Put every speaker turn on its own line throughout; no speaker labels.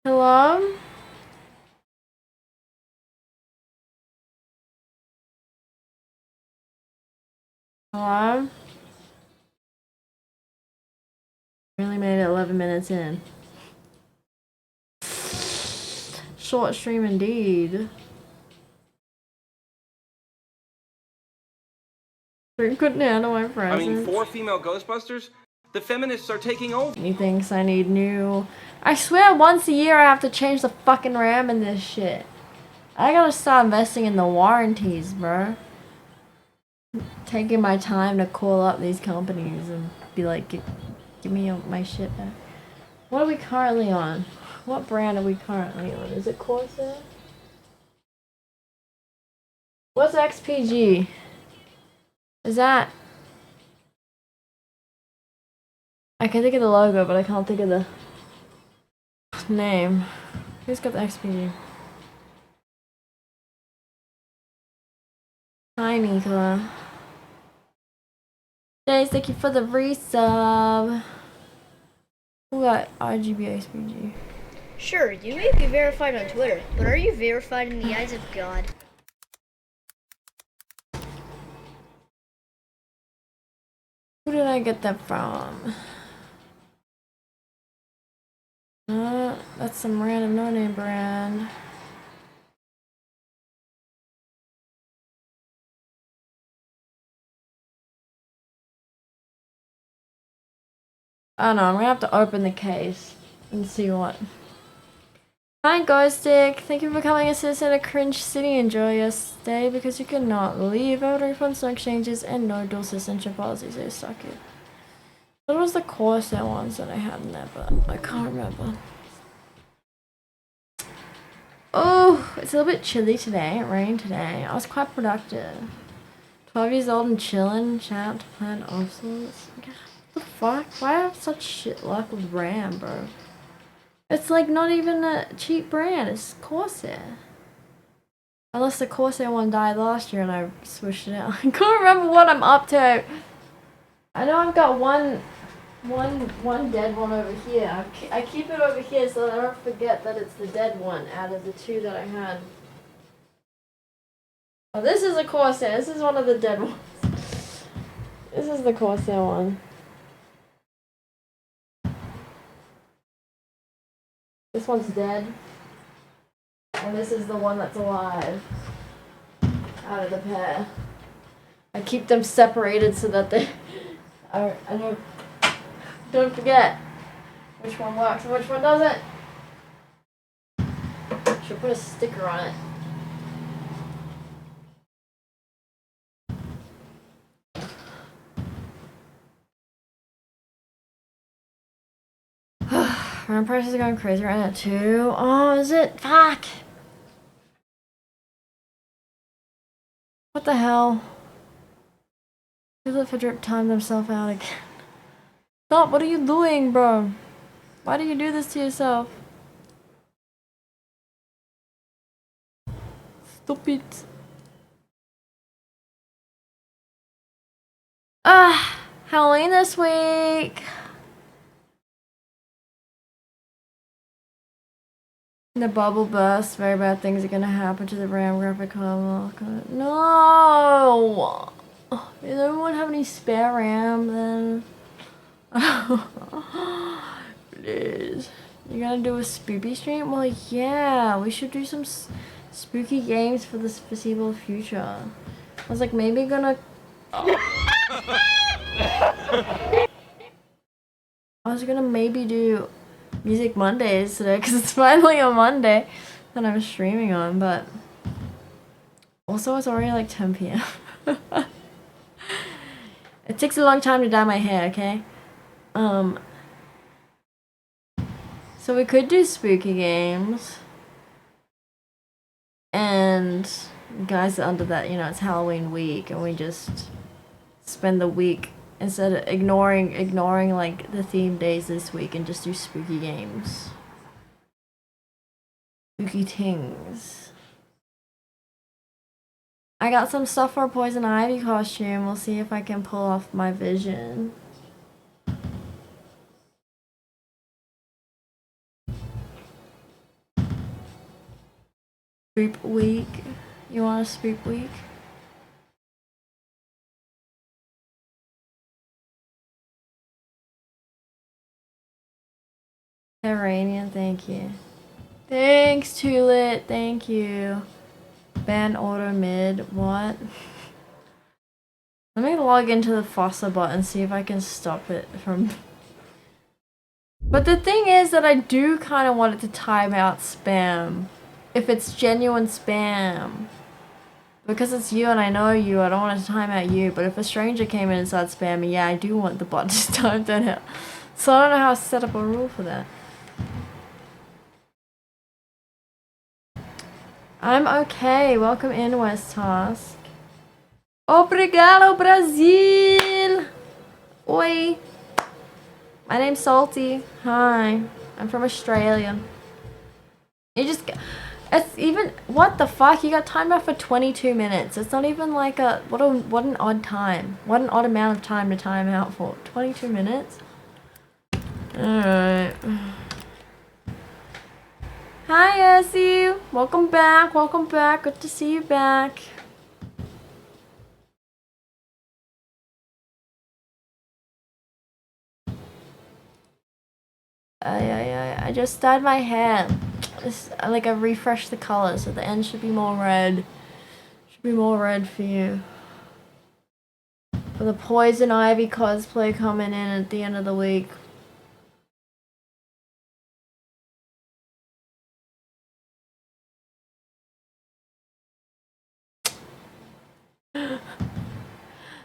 Hello? Hello? Really made it 11 minutes in. Short stream indeed. Couldn't handle my presence.
I mean, 4 female Ghostbusters? The feminists are taking over.
He thinks I need new... I swear once a year I have to change the fucking RAM in this shit. I gotta start investing in the warranties, bro. Taking my time to call up these companies and be like, give me my shit back. What are we currently on? What brand are we currently on? Is it Corsair? What's XPG? Is that... I can think of the logo, but I can't think of the name. Who's got the XPG? Hi, Mika. Jace, thank you for the resub. Who got RGB XPG?
Sure, you may be verified on Twitter, but are you verified in the eyes of God?
Who did I get that from? That's some random no-name brand. I don't know, I'm gonna have to open the case and see what. Hi Ghostic, thank you for becoming a citizen of Cringe City. Enjoy your stay because you cannot leave. Out refunds, no exchanges, and no dual citizenship policies. They suck it. What was the Corsair ones that I had in there, but I can't remember. Oh, it's a little bit chilly today. It rained today. I was quite productive. 12 years old and chilling. Shout out to Planet Obsolete. What the fuck? Why do I have such shit luck with RAM, bro? It's like not even a cheap brand. It's Corsair. Unless the Corsair one died last year and I switched it out. I can't remember what I'm up to. I know I've got one dead one over here. I keep it over here so that I don't forget that it's the dead one out of the two that I had. Oh, this is a Corsair. This is one of the dead ones. This is the Corsair one. This one's dead. And this is the one that's alive. Out of the pair. I keep them separated so that they... I don't forget which one works and which one doesn't. Should put a sticker on it. RAM prices are going crazy right now too. Oh, is it? Fuck! What the hell? Did the Fidget time themselves out again? Stop, what are you doing, bro? Why do you do this to yourself? Stop it. Halloween this week. The bubble burst. Very bad things are gonna happen to the RAM graphic card. No! Does everyone have any spare RAM then? Please. You're gonna do a spooky stream? Well, yeah, we should do some spooky games for the foreseeable future. I was like, maybe gonna... I was gonna maybe do Music Mondays today because it's finally a Monday that I'm streaming on, but also it's already like 10 p.m. It takes a long time to dye my hair, okay? So we could do spooky games. And guys under that, you know, it's Halloween week and we just spend the week instead of ignoring like the theme days this week and just do spooky games. Spooky things. I got some stuff for a Poison Ivy costume. We'll see if I can pull off my vision. Spoop week. You want a spoop week? Iranian, thank you. Thanks, Tulit, thank you. Ban auto mid, what? Let me log into the Fossa bot and see if I can stop it from... But the thing is that I do kind of want it to time out spam. If it's genuine spam. Because it's you and I know you, I don't want it to time out you. But if a stranger came in and started spamming, yeah, I do want the bot to time that out. So I don't know how to set up a rule for that. I'm okay. Welcome in, West Task. Obrigado, Brazil! Oi! My name's Salty. Hi. I'm from Australia. You just... It's even... What the fuck? You got timed out for 22 minutes. It's not even like a... What an odd time. What an odd amount of time to time out for. 22 minutes? Alright. Hi, Essie. Welcome back. Welcome back. Good to see you back. I just dyed my hair. Like I refreshed the color, so the end should be more red. Should be more red for you. For the Poison Ivy cosplay coming in at the end of the week.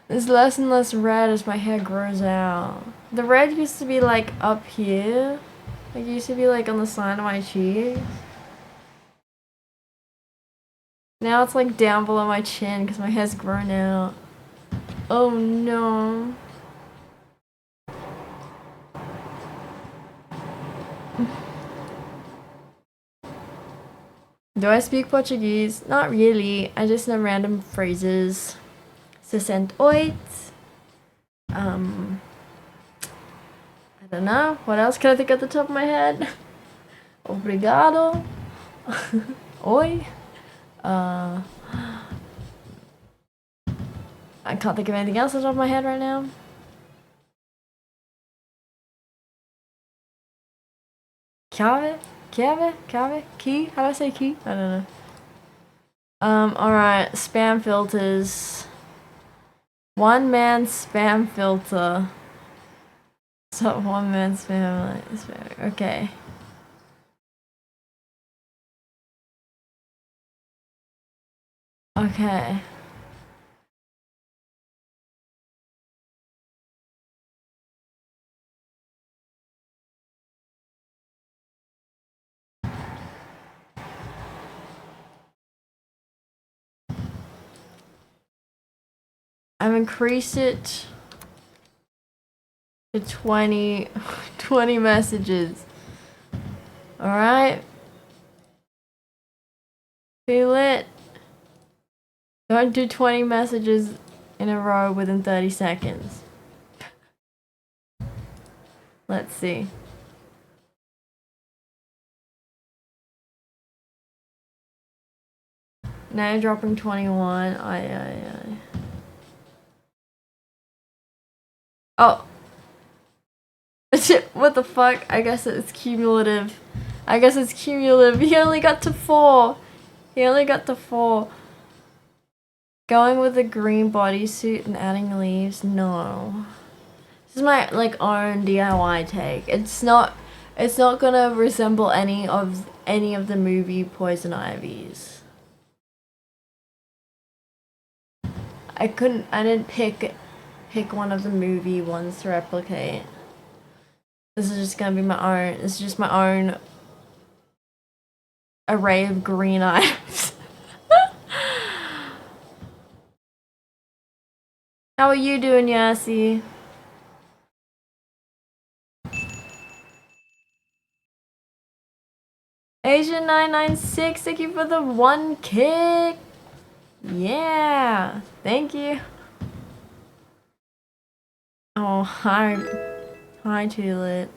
There's less and less red as my hair grows out. The red used to be like up here. Like it used to be like on the side of my cheeks. Now it's like down below my chin because my hair's grown out. Oh no. Do I speak Portuguese? Not really. I just know random phrases. 68. I don't know. What else can I think at the top of my head? Obrigado. Oi. I can't think of anything else at the top of my head right now. Kave? Key? How do I say key? I don't know. Alright. Spam filters. One man spam filter. So one man spam, okay. Okay. I've increased it to 20 messages. Alright? Feel it? Don't do 20 messages in a row within 30 seconds. Let's see. Now you're dropping 21. Oh. What the fuck? I guess it's cumulative. He only got to 4. Going with a green bodysuit and adding leaves? No. This is my like own DIY take. It's not gonna resemble any of the movie Poison Ivies. I didn't pick one of the movie ones to replicate. This is just gonna be my own. This is just my own array of green items. How are you doing, Yassi? Asian996, thank you for the 1 kick. Yeah, thank you. Oh, hi Tulit.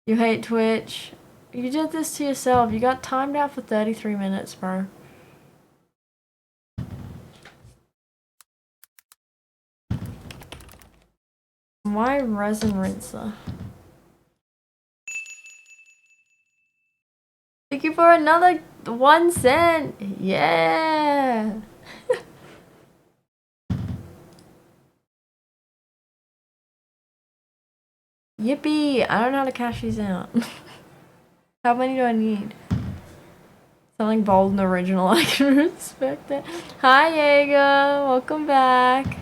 You hate Twitch? You did this to yourself. You got timed out for 33 minutes, bro. Why resin rinser? Thank you for another 1 cent. Yeah. Yippee! I don't know how to cash these out. How many do I need? Something bold and original. I can respect it. Hi, Jaeger. Welcome back.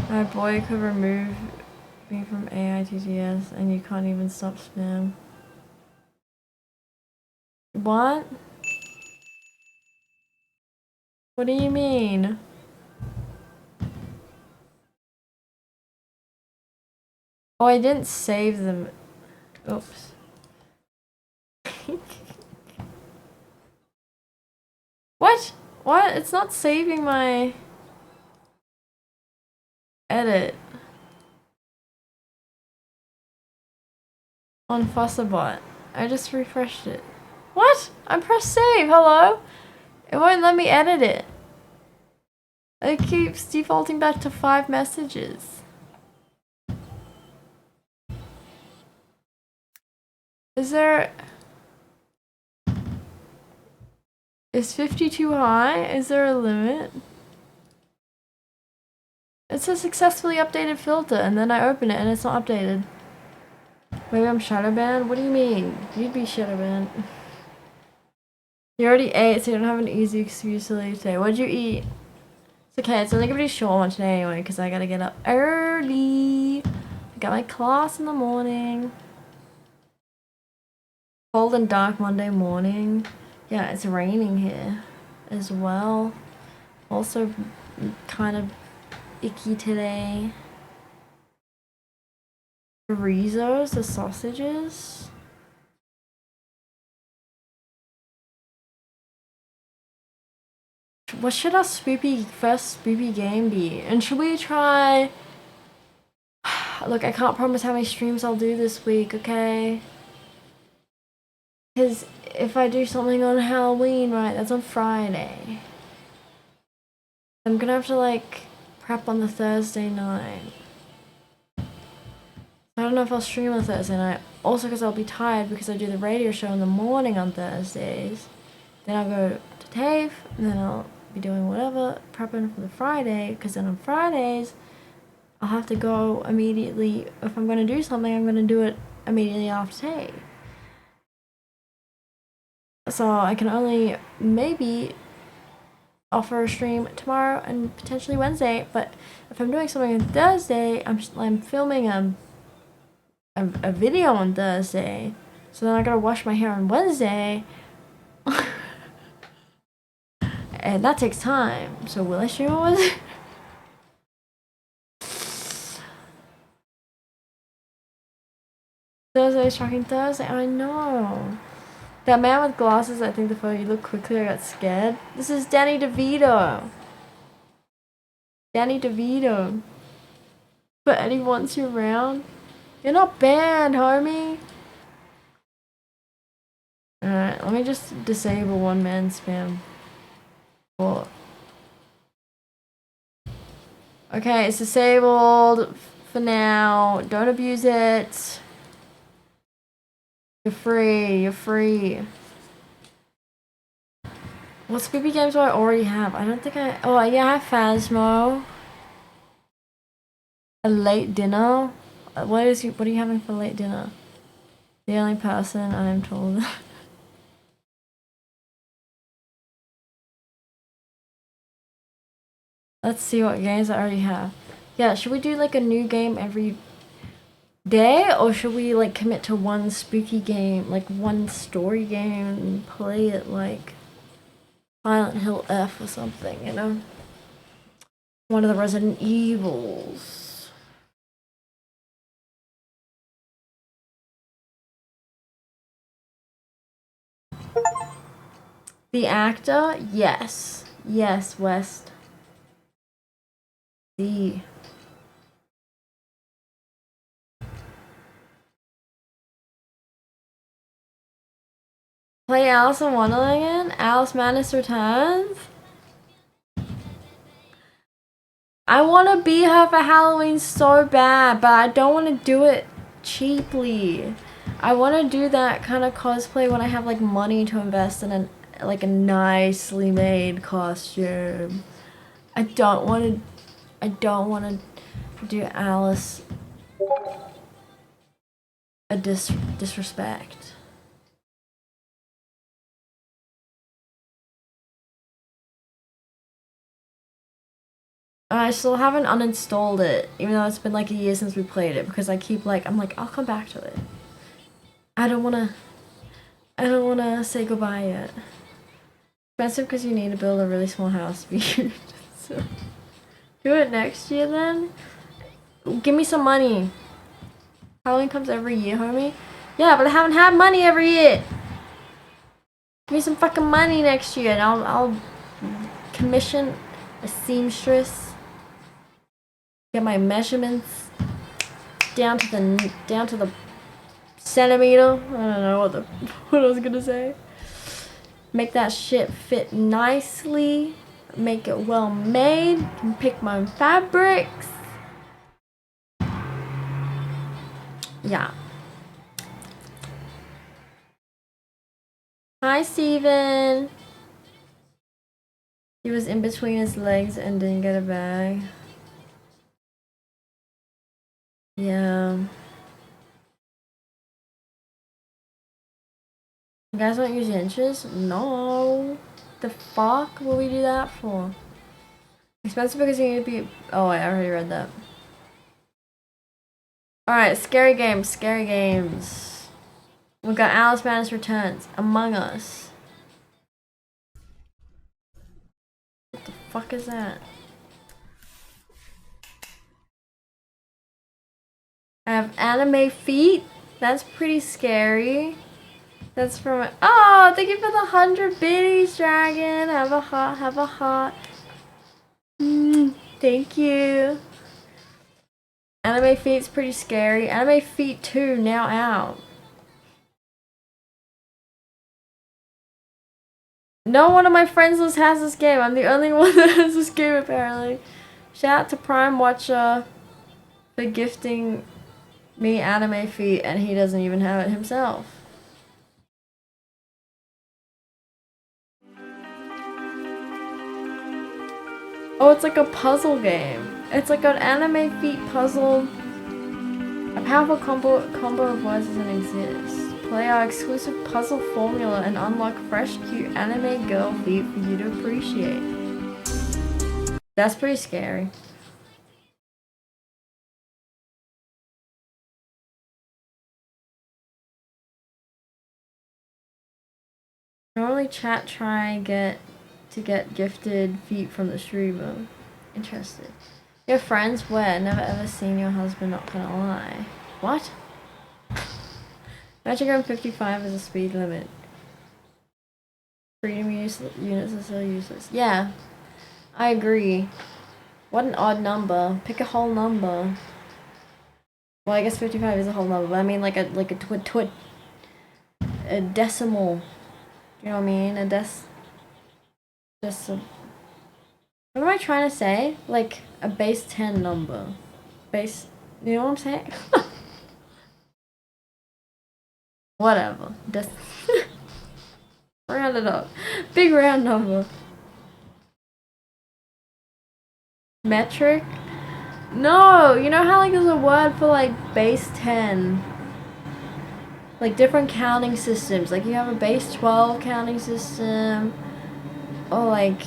My boy could remove me from AITTS and you can't even stop spam. What? What do you mean? Oh, I didn't save them. Oops. What? What? It's not saving my edit on Fussabot. I just refreshed it. What? I pressed save. Hello? It won't let me edit it. It keeps defaulting back to 5 messages. Is there... Is 50 too high? Is there a limit? It says successfully updated filter and then I open it and it's not updated. Maybe I'm shadow banned? What do you mean? You'd be shadow banned. You already ate, so you don't have an easy excuse to leave today. What'd you eat? It's okay, it's only gonna be a short one today anyway, because I gotta get up early. I got my class in the morning. Cold and dark Monday morning. Yeah, it's raining here as well. Also kind of icky today. Chorizos, the sausages. What should our first spoopy game be? And should we try... Look, I can't promise how many streams I'll do this week, okay? Because if I do something on Halloween, right, that's on Friday. I'm gonna have to, like, prep on the Thursday night. I don't know if I'll stream on Thursday night. Also because I'll be tired because I do the radio show in the morning on Thursdays. Then I'll go to TAFE, and then I'll be doing whatever, prepping for the Friday, because then on Fridays, I'll have to go immediately. If I'm going to do something, I'm going to do it immediately after TAFE. So I can only maybe offer a stream tomorrow and potentially Wednesday, but if I'm doing something on Thursday, I'm filming a video on Thursday, so then I gotta wash my hair on Wednesday. And that takes time. So will I stream on Wednesday? Thursday's tracking Thursday. I know. That man with glasses, I think the photo you look quickly, I got scared. This is Danny DeVito. Danny DeVito. But Eddie wants you around. You're not banned, homie. Alright, let me just disable one man spam. Cool. Okay, it's disabled for now. Don't abuse it. You're free. You're free. What spoopy games do I already have? I don't think I... Oh, yeah, I have Phasmo. A late dinner? What are you having for late dinner? The only person I'm told... Let's see what games I already have. Yeah, should we do like a new game every day? Or should we like commit to one spooky game, like one story game and play it like Silent Hill F or something, you know? One of the Resident Evils. The actor? Yes. Yes, West. The Play Alice in Wonderland again? Alice Madness Returns? I want to be her for Halloween so bad, but I don't want to do it cheaply. I want to do that kind of cosplay when I have like money to invest in a nicely made costume. I don't want to do Alice a disrespect. I still haven't uninstalled it, even though it's been like a year since we played it, because I keep I'm like, I'll come back to it. I don't wanna say goodbye yet. Expensive because you need to build a really small house. So, do it next year then? Give me some money. Halloween comes every year, homie. Yeah, but I haven't had money every year. Give me some fucking money next year and I'll commission a seamstress. Get my measurements down to the centimeter. I don't know what I was gonna say. Make that shit fit nicely. Make it well made. Can pick my own fabrics. Yeah. Hi, Steven. He was in between his legs and didn't get a bag. Yeah. You guys don't use inches? No. The fuck will we do that for? Expensive because you need to be... Oh, I already read that. Alright, scary games, scary games. We've got Alice Madness Returns, Among Us. What the fuck is that? I have anime feet. That's pretty scary. That's from... Oh, thank you for the 100 biddies, Dragon. Have a heart. Thank you. Anime Feet's pretty scary. Anime Feet 2 now out. No one of my friends list has this game. I'm the only one that has this game apparently. Shout out to Prime Watcher for gifting me Anime Feet and he doesn't even have it himself. Oh, it's like a puzzle game. It's like an Anime Feet puzzle. A powerful combo of words doesn't exist. Play our exclusive puzzle formula and unlock fresh, cute anime girl feet for you to appreciate. That's pretty scary. Normally chat try to get gifted feet from the streamer. Interested. Your friends? Where? Never ever seen your husband, not gonna lie. What? Imagine going 55 as a speed limit. Freedom units are so useless. Yeah, I agree. What an odd number. Pick a whole number. Well, I guess 55 is a whole number, but I mean like a decimal. You know what I mean? What am I trying to say? Like a base 10 number. Base, you know what I'm saying? Whatever. Round it up. Big round number. Metric? No! You know how like there's a word for like base 10? Like different counting systems. Like you have a base 12 counting system. Or like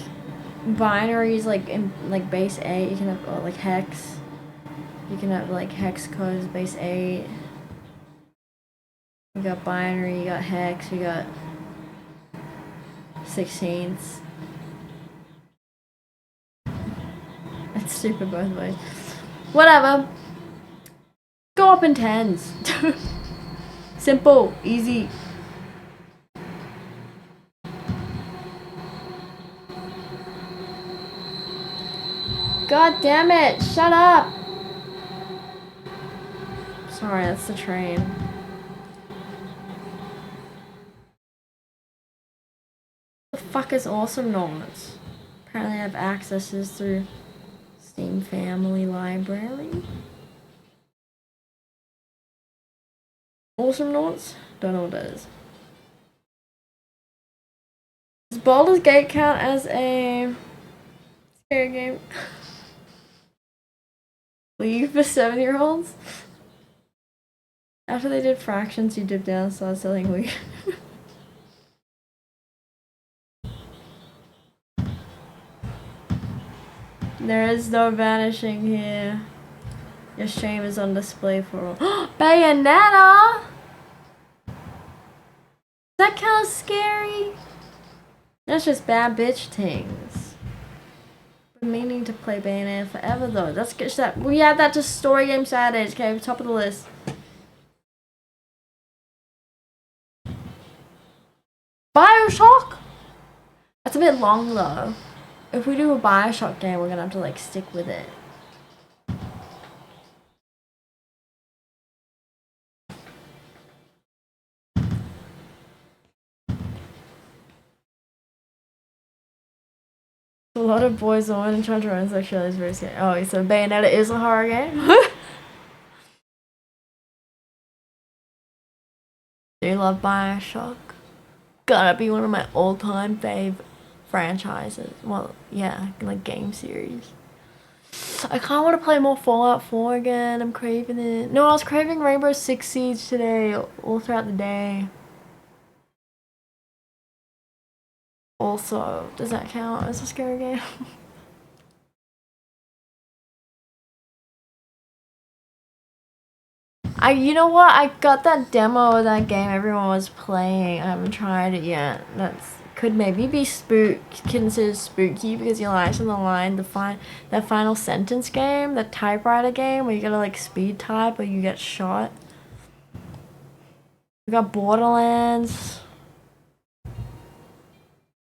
binaries like in like base 8. You can have or like hex. You can have like hex codes base 8. You got binary, you got hex, you got 16ths. It's stupid both ways. Whatever. Go up in 10s. Simple, easy. God damn it, shut up! Sorry, that's the train. fuck is Awesome Noughts? Apparently I have accesses through Steam Family Library. Awesome Noughts? Don't know what that is. Does Baldur's Gate count as a scary game? Leave for 7-year-olds? After they did Fractions, you dipped down and started selling weed. There is no vanishing here. Your stream is on display for all. Bayonetta! Does that count as scary? That's just bad bitch things. Been meaning to play Bayonetta forever though. Let's get that. We add that to Story Game Saturdays, okay? Top of the list. Bioshock? That's a bit long though. If we do a Bioshock game, we're gonna have to like stick with it. A lot of boys and women trying to run sexuality is very scary. Oh, so Bayonetta is a horror game? Do you love Bioshock? Gotta be one of my all-time fave franchises. Well, yeah, like game series. I kinda wanna play more Fallout 4 again. I'm craving it. No, I was craving Rainbow Six Siege today, all throughout the day. Also, does that count as a scary game? You know what? I got that demo of that game everyone was playing. I haven't tried it yet. Could maybe be considered spooky because you're actually on the line to find that Final Sentence game, the typewriter game where you gotta like speed type or you get shot. We got Borderlands.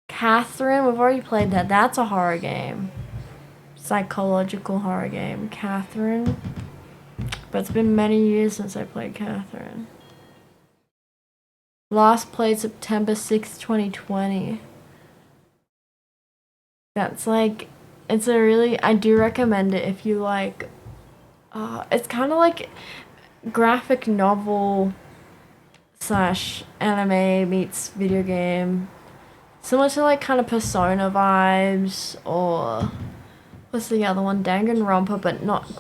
Catherine, we've already played that. That's a horror game. Psychological horror game. Catherine. But it's been many years since I played Catherine. Last played September 6th, 2020. That's like, it's a really, I do recommend it if you like, it's kind of like graphic novel / anime meets video game. Similar to like kind of Persona vibes or what's the other one? Danganronpa,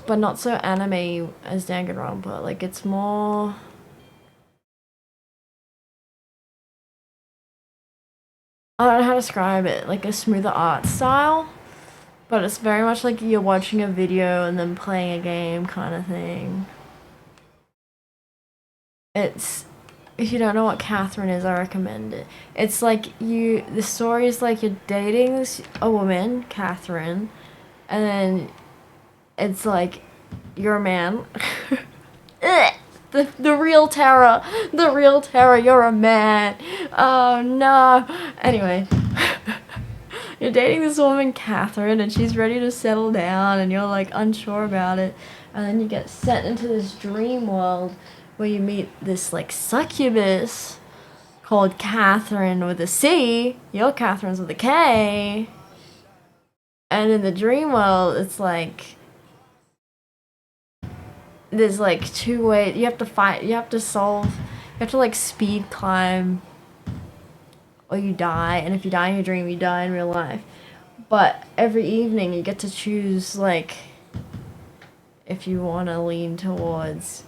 but not so anime as Danganronpa. Like it's more I don't know how to describe it, like a smoother art style, but it's very much like you're watching a video and then playing a game kind of thing. It's, if you don't know what Catherine is, I recommend it. It's like the story is like you're dating a woman, Catherine, and then it's like you're a man. The real terror, you're a man. Oh no. Anyway, you're dating this woman, Catherine, and she's ready to settle down, and you're like unsure about it, and then you get sent into this dream world where you meet this like succubus called Catherine with a C. Your Catherine's with a K. And in the dream world, it's like there's like two ways. You have to fight. You have to like speed climb, or you die. And if you die in your dream, you die in real life. But every evening, you get to choose like if you want to lean towards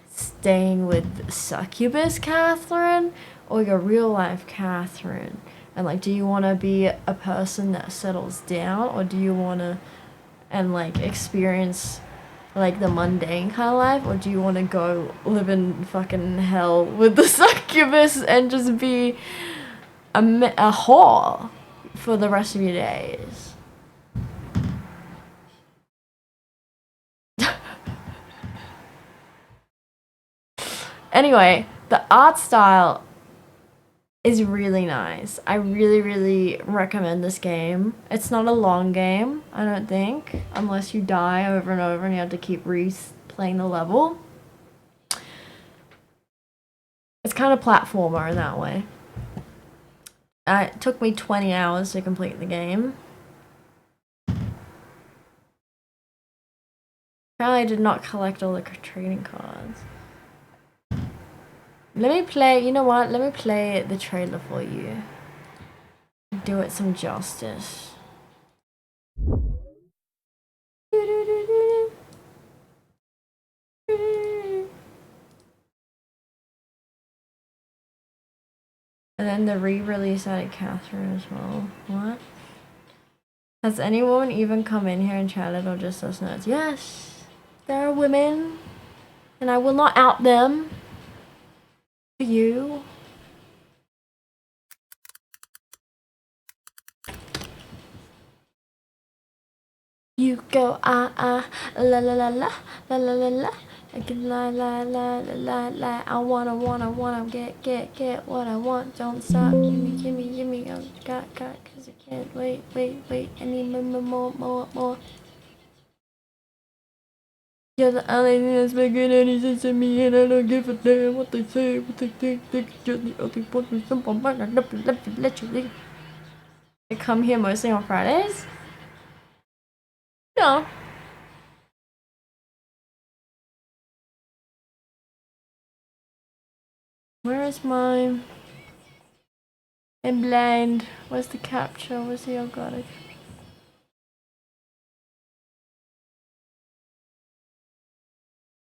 staying with succubus Catherine or your real life Catherine. And like, do you want to be a person that settles down, or do you want to and like experience like the mundane kind of life, or do you want to go live in fucking hell with the succubus and just be a whore for the rest of your days? Anyway, the art style is really nice. I really, really recommend this game. It's not a long game, I don't think, unless you die over and over and you have to keep replaying the level. It's kind of platformer in that way. It took me 20 hours to complete the game. Apparently I did not collect all the trading cards. Let me play, you know what? Let me play the trailer for you. Do it some justice. And then the re-release added Catherine as well. What? Has any woman even come in here and chatted or just us nerds? Yes! There are women. And I will not out them. To you. You go la la la la la la la la. I can la. I wanna get what I want. Don't stop. Gimme. I got, cause I can't wait. I need more. You're the only thing that's making any sense to me, and I don't give a damn what they say, what they think. You're the only one who's simple. Literally. They come here mostly on Fridays? No. Where is mine? I'm blind. Where's the capture? Where's the algorithm?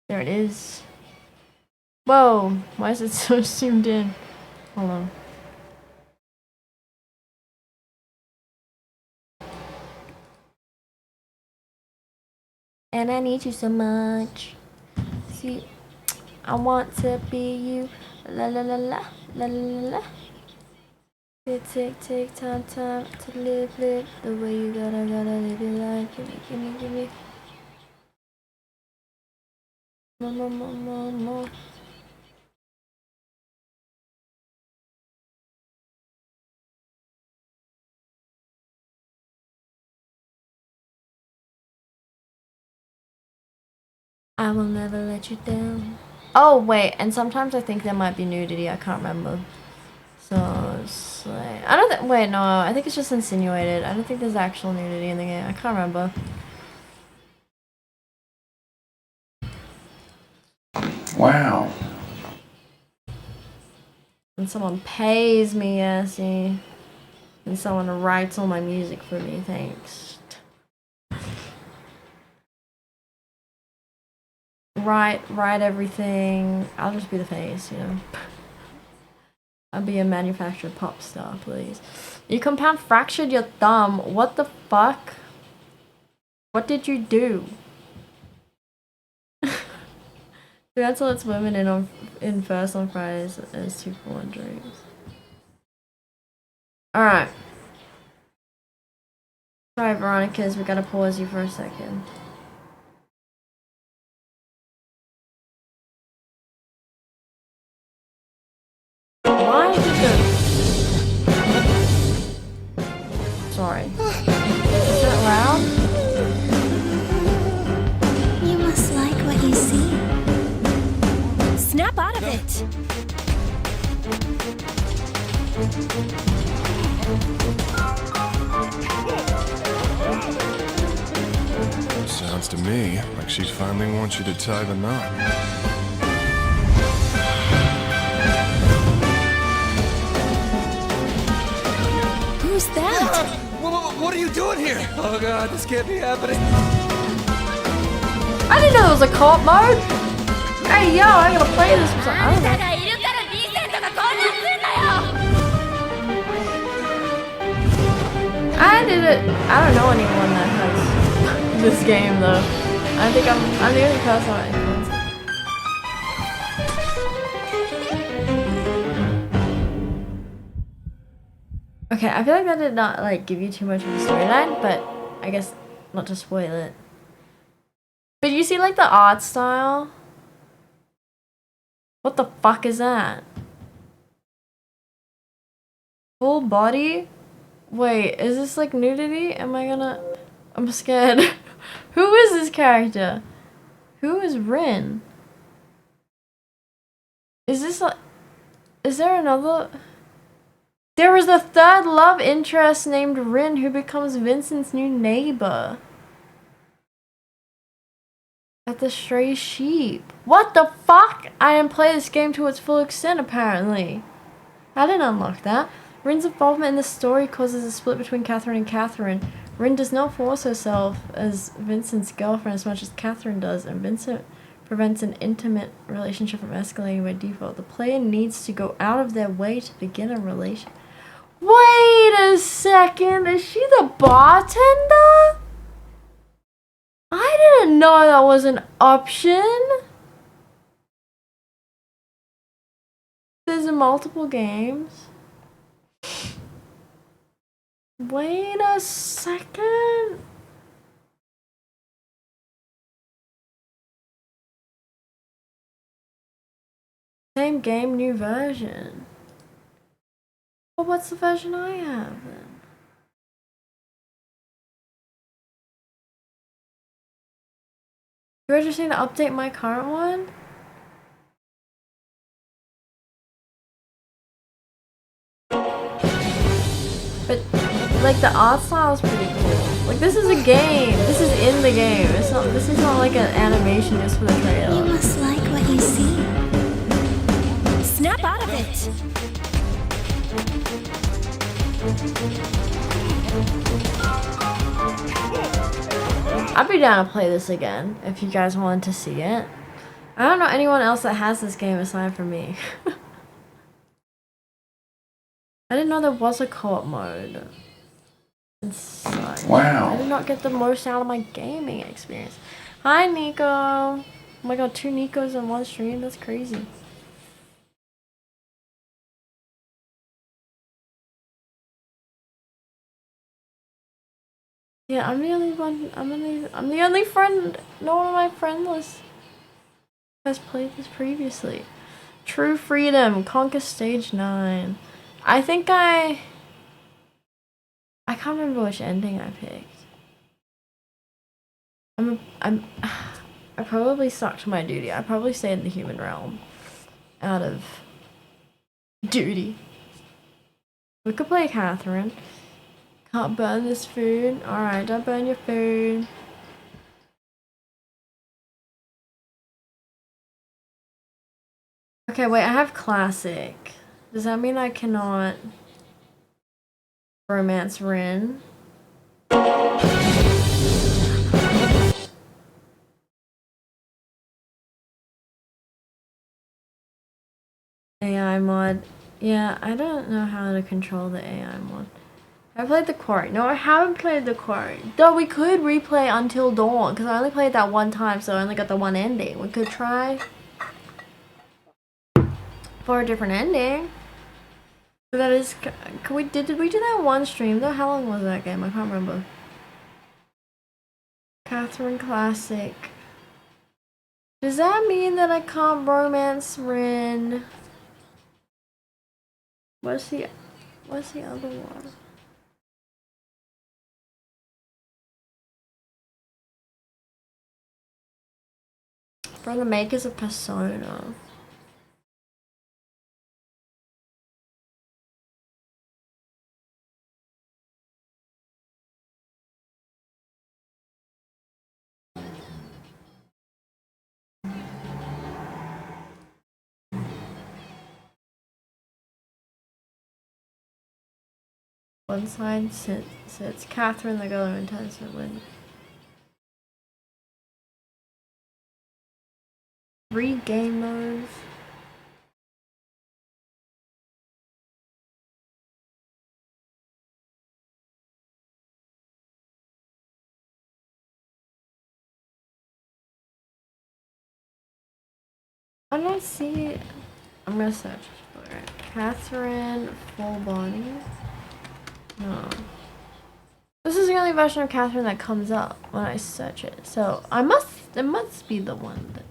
There it is. Whoa, why is it so zoomed in? Hold on. And I need you so much. See, I want to be you. La la la la la la la. Take time to live the way you gotta live your life. Gimme. More. I will never let you down. Oh wait, and sometimes I think there might be nudity. I can't remember. So it's like, I don't think. Wait, no. I think it's just insinuated. I don't think there's actual nudity in the game. I can't remember.
Wow.
And someone pays me, see. And someone writes all my music for me. Thanks. Write everything. I'll just be the face, you know. I'll be a manufactured pop star, please. You compound fractured your thumb. What the fuck? What did you do? That's all it's women in first on Fridays as 2 dreams. Alright. Sorry, Veronica's, we gotta pause you for a second. Why did the... Sorry. Is that loud?
You must like what you see. Snap out of it!
Sounds to me like she finally wants you to tie the knot.
Who's that?
What are you doing here? Oh god, this can't be happening.
I didn't know there was a co-op mode! Hey yo, I gotta play this or something. I don't know. I don't know anyone that has this game though. I think I'm the only person on it. Okay, I feel like that did not like give you too much of a storyline, but I guess not to spoil it. But you see like the art style? What the fuck is that? Full body? Wait, is this like nudity? I'm scared. Who is this character? Who is Rin? Is this like... Is there another... There is a third love interest named Rin who becomes Vincent's new neighbor. At the Stray Sheep. What the fuck? I didn't play this game to its full extent, apparently. I didn't unlock that. Rin's involvement in the story causes a split between Catherine and Catherine. Rin does not force herself as Vincent's girlfriend as much as Catherine does, and Vincent prevents an intimate relationship from escalating by default. The player needs to go out of their way to begin a relationship. Wait a second, is she the bartender? I didn't know that was an option. There's multiple games. Wait a second. Same game, new version. Well, what's the version I have then? Do I just need to update my current one? But, like, the art style is pretty cool. Like, this is a game. This is in the game. It's not. This is not like an animation just for the
You
trailer.
must like what you see. Snap out of it.
I'd be down to play this again if you guys wanted to see it. I don't know anyone else that has this game aside from me. I didn't know there was a co-op mode. Inside.
Wow.
I did not get the most out of my gaming experience. Hi, Nico. Oh my god, 2 Nikos in one stream? That's crazy. Yeah, I'm the only one. I'm the only friend. No one on my friend list has played this previously. True Freedom, Conquer Stage 9. I think I can't remember which ending I picked. I probably stuck to my duty. I probably stayed in the human realm out of duty. We could play Catherine. Can't burn this food. Alright, don't burn your food. Okay, wait, I have classic. Does that mean I cannot romance Rin? AI mod. Yeah, I don't know how to control the AI mod. I played the Quarry. No, I haven't played the Quarry. Though we could replay Until Dawn, because I only played that one time, so I only got the one ending. We could try for a different ending. But that is, did we do that one stream though? How long was that game? I can't remember. Catherine Classic. Does that mean that I can't romance Rin? What's the other one? From the makers of Persona. One side sits Catherine, the girl who intends to win. 3 game modes. I don't see it. I'm gonna search for it. Catherine full body. No. This is the only version of Catherine that comes up when I search it. So it must be the one that.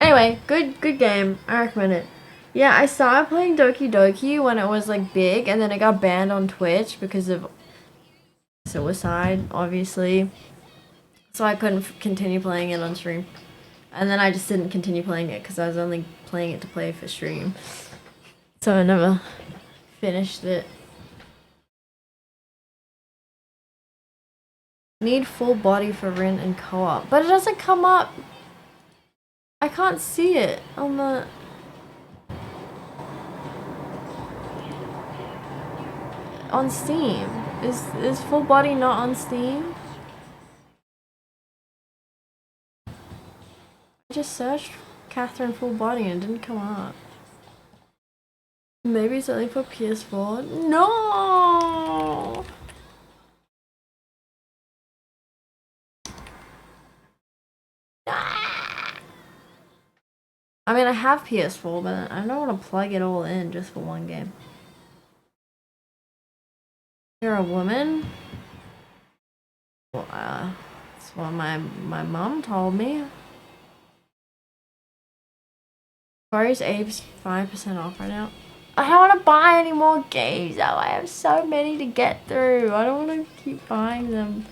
Anyway, good game. I recommend it. Yeah, I started playing Doki Doki when it was like big, and then it got banned on Twitch because of suicide, obviously. So I couldn't continue playing it on stream. And then I just didn't continue playing it because I was only playing it to play for stream. So I never finished it. Need full body for Rin and co-op. But it doesn't come up. I can't see it on the... on Steam. Is full body not on Steam? I just searched Catherine full body and it didn't come up. Maybe it's only for PS4. No! I mean, I have PS4, but I don't want to plug it all in just for one game. You're a woman? Well, that's what my mom told me. Warriors Apes 5% off right now. I don't want to buy any more games though. I have so many to get through. I don't want to keep buying them.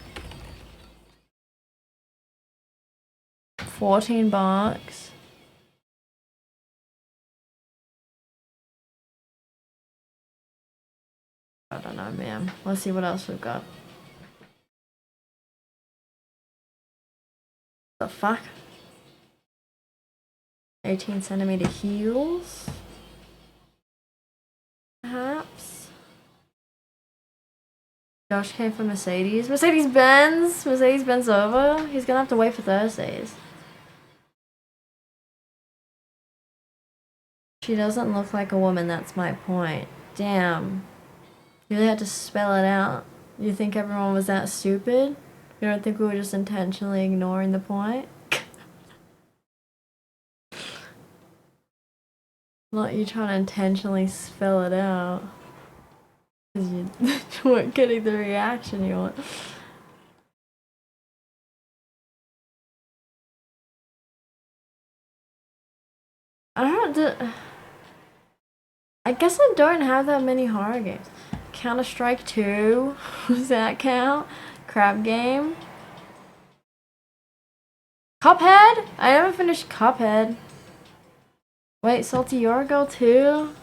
$14. I don't know, man. Let's see what else we've got. The fuck? 18cm heels? Perhaps? Josh came for Mercedes. Mercedes-Benz? Mercedes-Benz over? He's gonna have to wait for Thursdays. She doesn't look like a woman, that's my point. Damn. You really had to spell it out. You think everyone was that stupid? You don't think we were just intentionally ignoring the point? Not you trying to intentionally spell it out. Because you weren't getting the reaction you want. I guess I don't have that many horror games. Counter-Strike 2, does that count? Crab Game. Cuphead? I never finished Cuphead. Wait, Salty Your Girl too?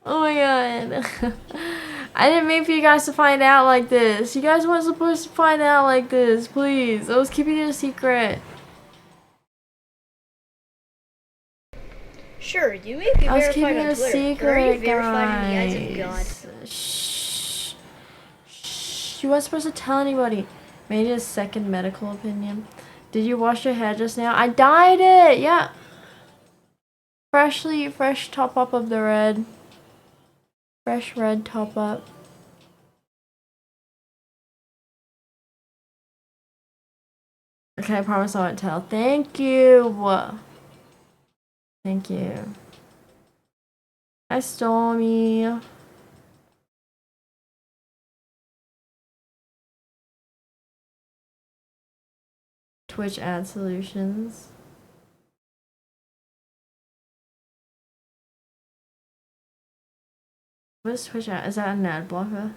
Oh my god. I didn't mean for you guys to find out like this. You guys weren't supposed to find out like this, please. I was keeping it a secret.
Sure, you may be
I was
verified
keeping
on
it a
Twitter,
secret,
but are you verified in the eyes of
guys.
God?
Shh. Shh. You weren't supposed to tell anybody. Made a second medical opinion. Did you wash your hair just now? I dyed it! Yeah. Fresh top up of the red. Fresh red top up. Okay, I promise I won't tell. Thank you! Thank you. Hi, Stormy. Twitch ad solutions. What is Twitch ad? Is that an ad blocker?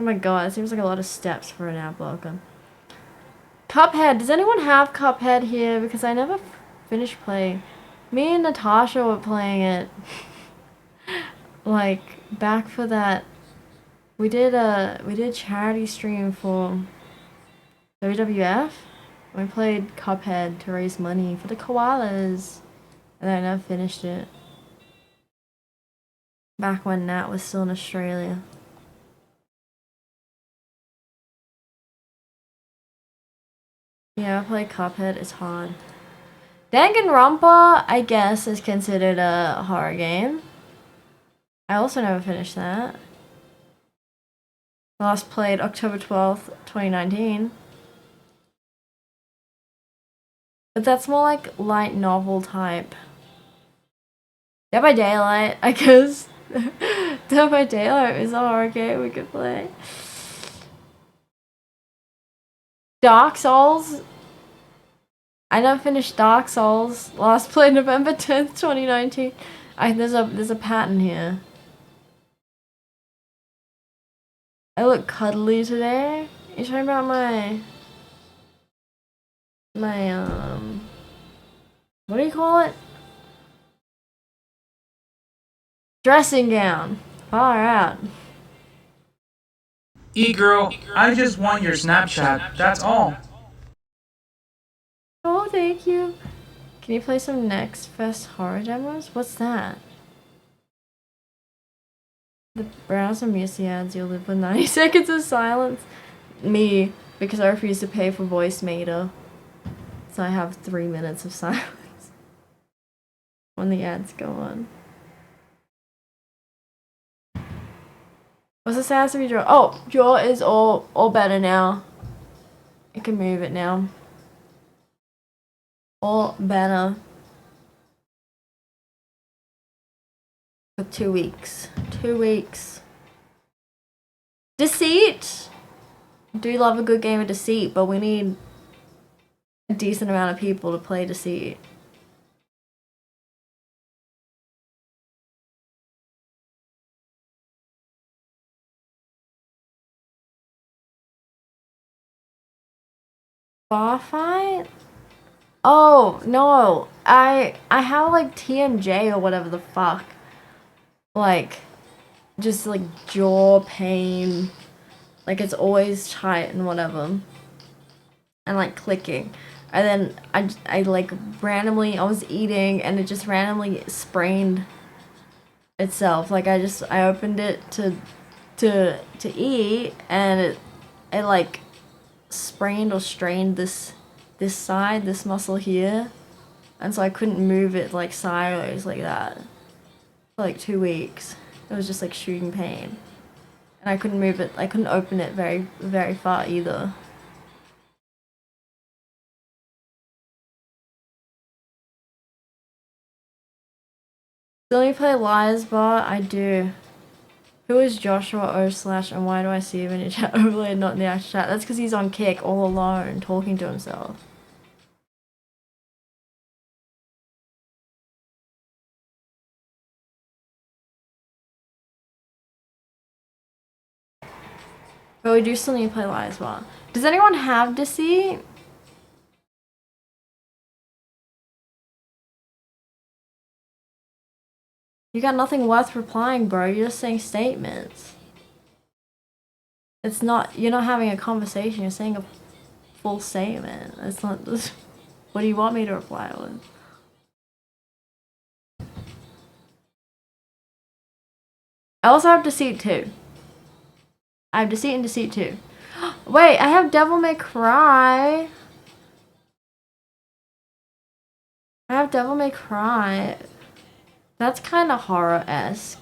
Oh my god, it seems like a lot of steps for an ad blocker. Cuphead. Does anyone have Cuphead here? Because I never finished playing. Me and Natasha were playing it. Like, back for that. We did charity stream for WWF. We played Cuphead to raise money for the koalas. And I never finished it. Back when Nat was still in Australia. Yeah, I played Cuphead. It's hard. Danganronpa, I guess, is considered a horror game. I also never finished that. Last played October 12th, 2019. But that's more like light novel type. Dead by Daylight, I guess. Dead by Daylight is a horror game we could play. Dark Souls. I never finished Dark Souls. Last played November 10th, 2019. There's a pattern here. I look cuddly today. You talking about my what do you call it? Dressing gown. Far out.
E-girl, I just want your Snapchat, that's all.
Oh, thank you. Can you play some Next Fest horror demos? What's that? The browser music ads you'll live with 90 seconds of silence. Me, because I refuse to pay for voice meter. So I have 3 minutes of silence when the ads go on. What's the status of your jaw? Oh, jaw is all better now. I can move it now. All better. For 2 weeks. 2 weeks. Deceit! Do love a good game of Deceit, but we need a decent amount of people to play Deceit. Bar fight? Oh, no. I have like TMJ or whatever the fuck. Like, just like jaw pain. Like it's always tight and whatever. And like clicking. And then I like randomly, I was eating and it just randomly sprained itself. Like I opened it to eat and it like sprained or strained this side, this muscle here, and so I couldn't move it like sideways like that for like 2 weeks. It was just like shooting pain, and I couldn't move it. I couldn't open it very far either. Still you play Lies Bar? I do. Who is Joshua O/ and why do I see him in a chat overlay and not in the actual chat? That's because he's on Kick all alone talking to himself. But we do still need to play Lies Bar. Does anyone have Deceit? You got nothing worth replying, bro. You're just saying statements. It's not, you're not having a conversation, you're saying a full statement. It's not just, what do you want me to reply with? I also have Deceit too. I have Deceit and Deceit too. Wait, I have Devil May Cry. I have Devil May Cry. That's kind of horror-esque.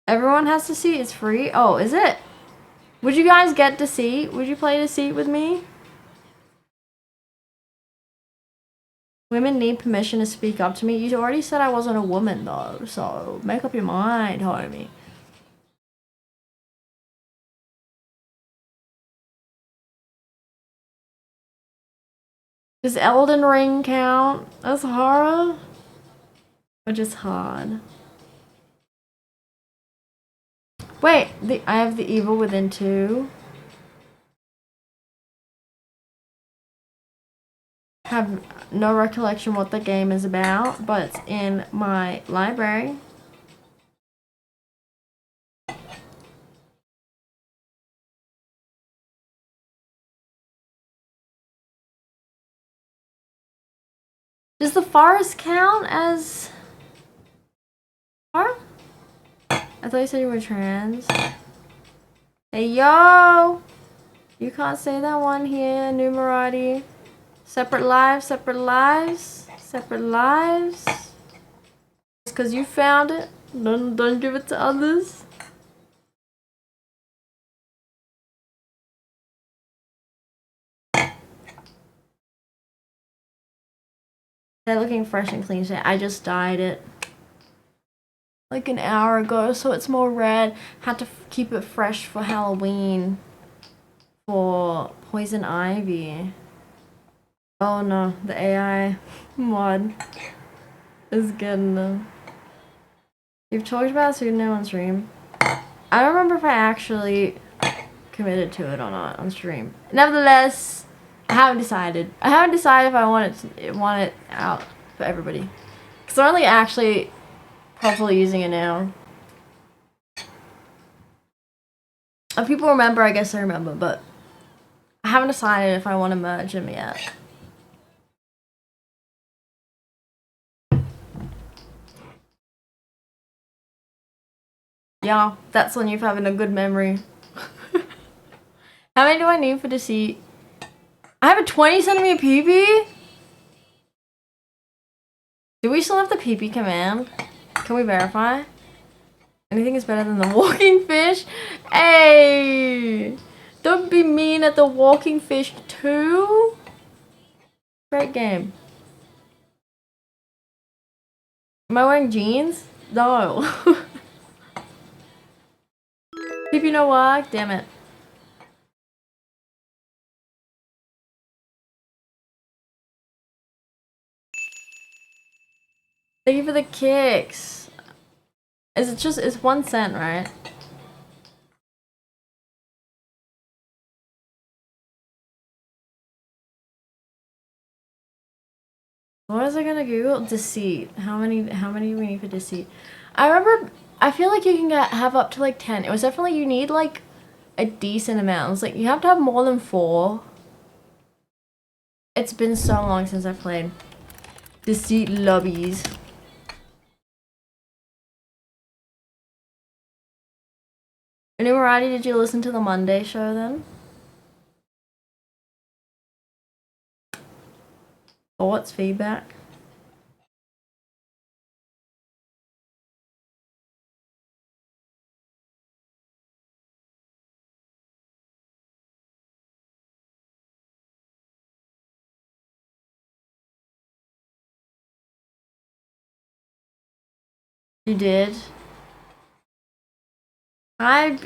Everyone has Deceit. It's free. Oh, is it? Would you guys get Deceit? Would you play Deceit with me? Women need permission to speak up to me. You already said I wasn't a woman though, so make up your mind, homie. Does Elden Ring count as horror? Or just hard? Wait, I have The Evil Within 2. Have no recollection what the game is about, but it's in my library. Does The Forest count as horror? I thought you said you were trans. Hey, yo! You can't say that one here, Numerati. Separate lives, separate lives, separate lives. Just because you found it, don't give it to others. They're looking fresh and clean today. I just dyed it like an hour ago, so it's more red. Had to keep it fresh for Halloween for Poison Ivy. Oh no, the AI mod. It's good enough. You've talked about pseudonym on stream. I don't remember if I actually committed to it or not on stream. Nevertheless, I haven't decided. I haven't decided if I want it out for everybody. Because I'm only actually properly using it now. If people remember, I guess they remember, but I haven't decided if I want to merge them yet. Yeah, that's on you for having a good memory. How many do I need for deceit? I have a 20 centimeter PP? Do we still have the PP command? Can we verify? Anything is better than the walking fish? Hey! Don't be mean at the walking fish too! Great game. Am I wearing jeans? No. PP no work? Damn it. Thank you for the kicks. Is it just, it's 1 cent, right? What was I gonna Google? Deceit. How many do we need for deceit? I remember, I feel like you can have up to like 10. It was definitely, you need like a decent amount. It's like, you have to have more than 4. It's been so long since I played deceit lobbies. Numerati, did you listen to the Monday show then? Thoughts, feedback? You did?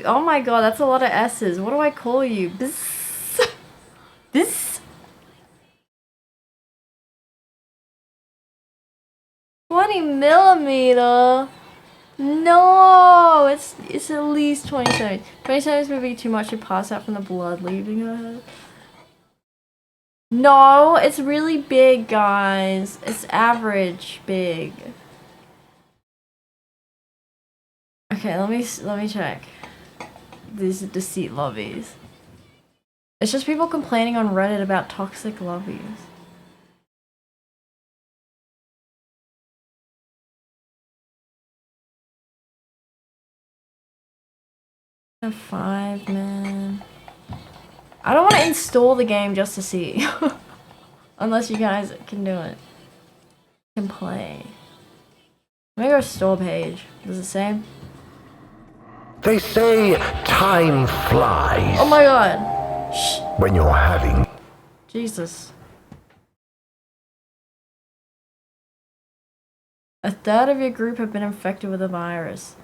Oh my god, that's a lot of S's. What do I call you? This? This? 20 millimeter? No, it's at least 27. 27 would be too much to pass out from the blood leaving her head. No, it's really big, guys. It's average big. Okay, let me check. These deceit lobbies. It's just people complaining on Reddit about toxic lobbies. A 5, man. I don't want to install the game just to see. Unless you guys can do it. Can play. Let me go to store page. Does it say?
They say time flies.
Oh my god. Shh.
When you're having.
Jesus. A third of your group have been infected with the virus.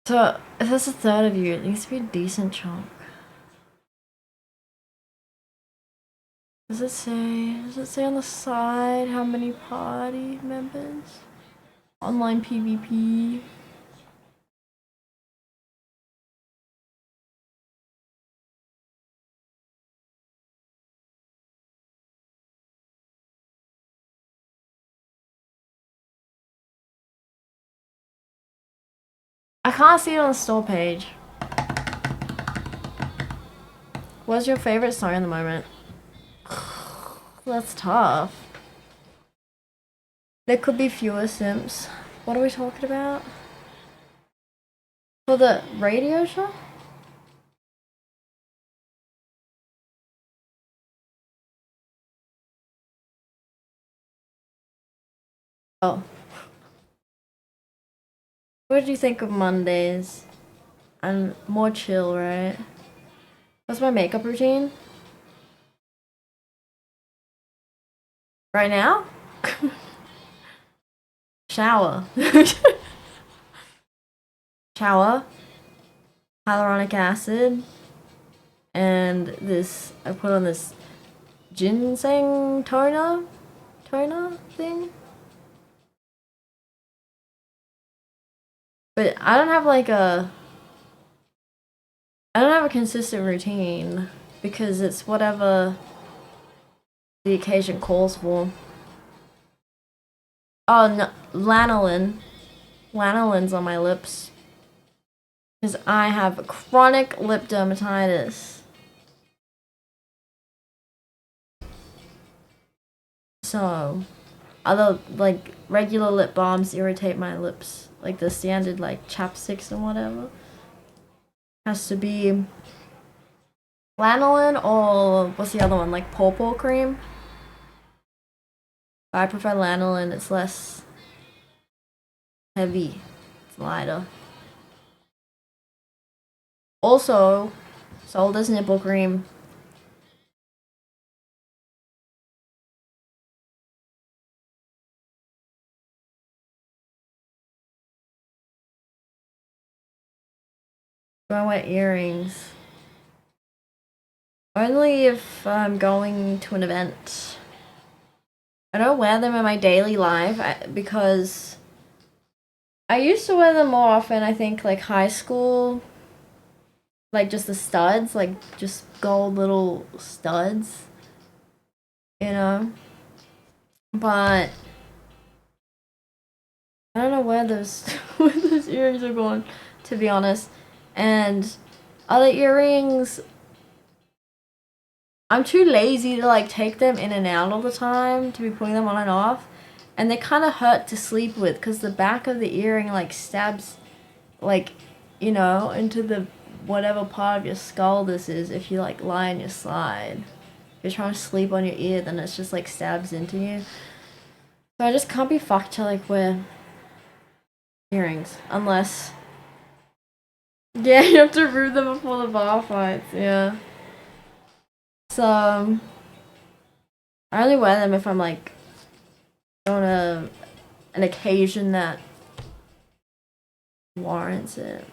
So, if there's a third of you, it needs to be a decent chunk. Does it say on the side how many party members? Online PvP. I can't see it on the store page. What's your favorite song in the moment? That's tough. There could be fewer simps. What are we talking about? For the radio show? Oh. What did you think of Mondays? I'm more chill, right? What's my makeup routine? Right now? Shower. Shower. Hyaluronic acid. And this, I put on this ginseng toner thing. But I don't have like a... I don't have a consistent routine because it's whatever the occasion calls for. Oh, no, lanolin. Lanolin's on my lips. Because I have chronic lip dermatitis. So, other, like, regular lip balms irritate my lips. Like the standard, like, chapsticks and whatever. Has to be lanolin or what's the other one? Like pawpaw cream. I prefer lanolin. It's less heavy. It's lighter. Also, sold as nipple cream. Do I wear earrings? Only if I'm going to an event. I don't wear them in my daily life because I used to wear them more often, I think, like high school. Like just the studs, like just gold little studs. You know? But I don't know where those, where those earrings are going, to be honest. And other earrings, I'm too lazy to like take them in and out all the time to be putting them on and off, and they kind of hurt to sleep with because the back of the earring like stabs, like, you know, into the whatever part of your skull this is. If you like lie on your side, if you're trying to sleep on your ear, then it's just like stabs into you. So I just can't be fucked to like wear earrings unless, yeah, you have to remove them before the bar fights. Yeah. So, I only wear them if I'm like on an occasion that warrants it.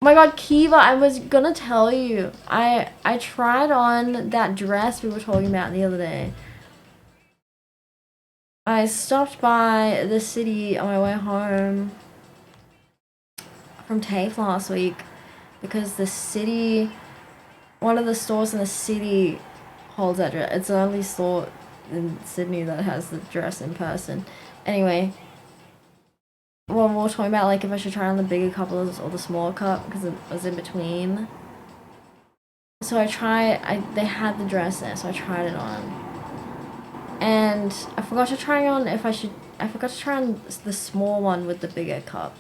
Oh my god, Kiva, I was gonna tell you. I tried on that dress we were talking about the other day. I stopped by the city on my way home from TAFE last week because the city... one of the stores in the city holds that dress. It's the only store in Sydney that has the dress in person. Anyway, well, we were talking about like if I should try on the bigger cup or the smaller cup because it was in between. So they had the dress there, so I tried it on. And I forgot to try on I forgot to try on the small one with the bigger cup.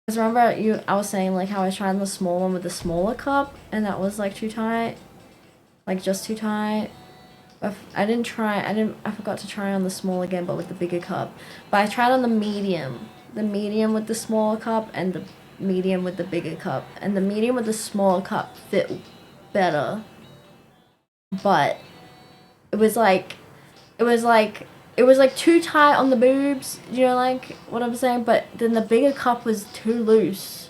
Because remember I was saying like how I tried on the small one with the smaller cup and that was like too tight. Like just too tight. I forgot to try on the small again but with the bigger cup. But I tried on the medium. The medium with the smaller cup and the medium with the bigger cup. And the medium with the smaller cup fit better. But it was like too tight on the boobs, you know, like what I'm saying? But then the bigger cup was too loose.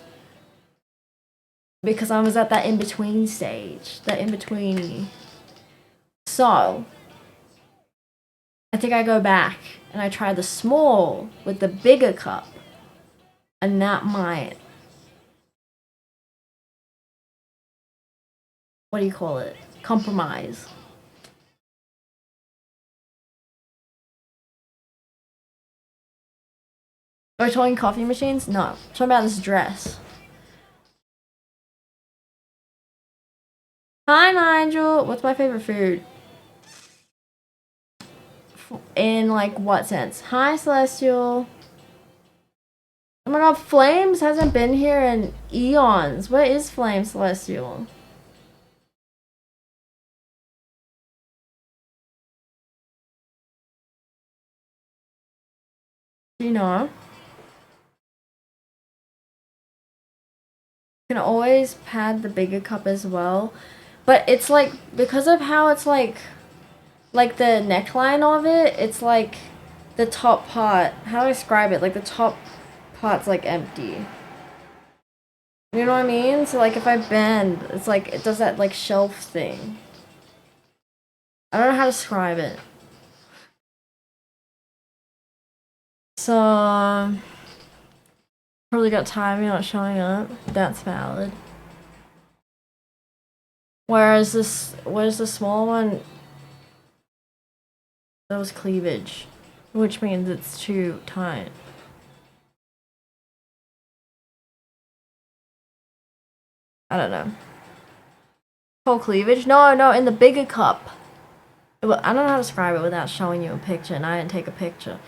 Because I was at that in-between stage. That in-between. So, I think I go back and I try the small with the bigger cup. And that might... what do you call it? Compromise. Are we talking coffee machines? No. I'm talking about this dress. Hi, Nigel. What's my favorite food? In, like, what sense? Hi, Celestial. Oh my god, Flames hasn't been here in eons. Where is Flames, Celestial? Do you know? You can always pad the bigger cup as well. But it's like, because of how it's like the neckline of it, it's like the top part, how do I describe it? Like the top part's like empty. You know what I mean? So like if I bend, it's like, it does that like shelf thing. I don't know how to describe it. So probably got tired of me not showing up. That's valid. Whereas the small one? That was cleavage, which means it's too tight. I don't know. Full cleavage? No, in the bigger cup. I don't know how to describe it without showing you a picture, and I didn't take a picture.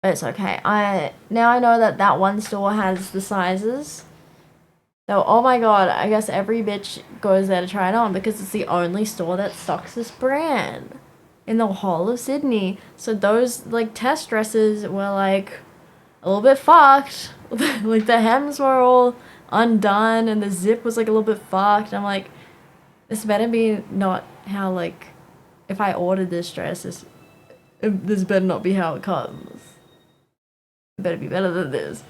But it's okay. Now I know that one store has the sizes. So, oh my god, I guess every bitch goes there to try it on because it's the only store that stocks this brand in the whole of Sydney. So those, like, test dresses were, like, a little bit fucked. Like, the hems were all undone and the zip was, like, a little bit fucked. I'm like, this better be not how, like, if I ordered this dress, this better not be how it comes. It better be better than this.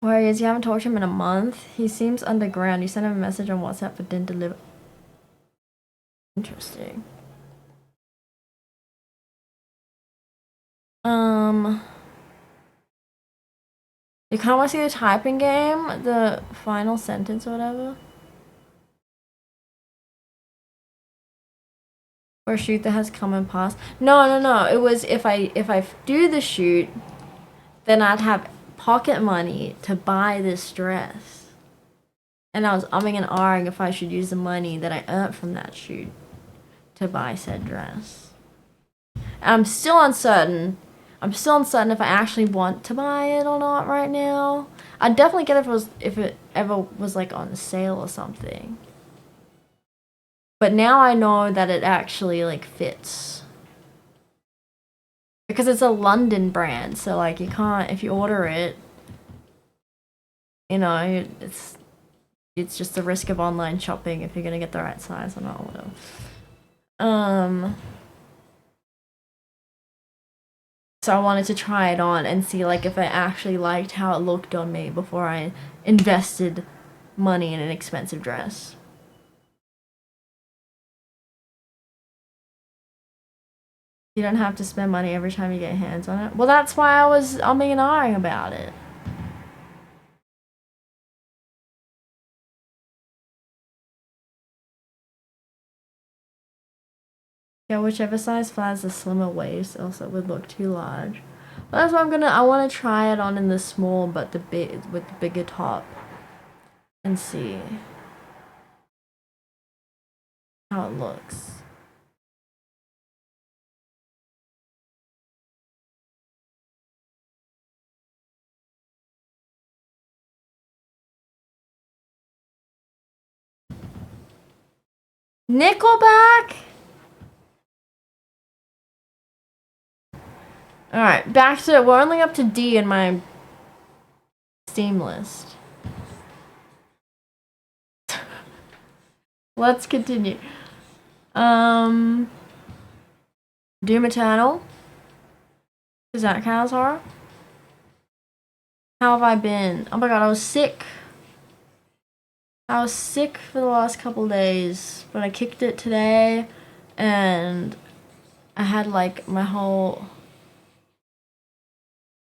Where he is, you haven't talked to him in a month. He seems underground. You sent him a message on WhatsApp but didn't deliver. Interesting. You kind of want to see the typing game? The final sentence or whatever? Or a shoot that has come and passed? No. It was if I do the shoot, then I'd have pocket money to buy this dress. And I was umming and ahhing if I should use the money that I earned from that shoot to buy said dress. And I'm still uncertain if I actually want to buy it or not right now. I'd definitely get it if it ever was like on sale or something. But now I know that it actually like fits. Because it's a London brand, so like you can't, if you order it, you know, it's just the risk of online shopping if you're gonna get the right size or not, or whatever. So I wanted to try it on and see like if I actually liked how it looked on me before I invested money in an expensive dress. You don't have to spend money every time you get hands on it. Well, that's why I was umming and ahhing about it. Yeah, whichever size flies the slimmer waist, also would look too large. Well, that's why I want to try it on in the small, but with the bigger top, and see how it looks. Nickelback? Alright, back to, we're only up to D in my Steam list. Let's continue. Doom Eternal. Does that count as horror? How have I been? Oh my god, I was sick. I was sick for the last couple days, but I kicked it today, and I had like my whole...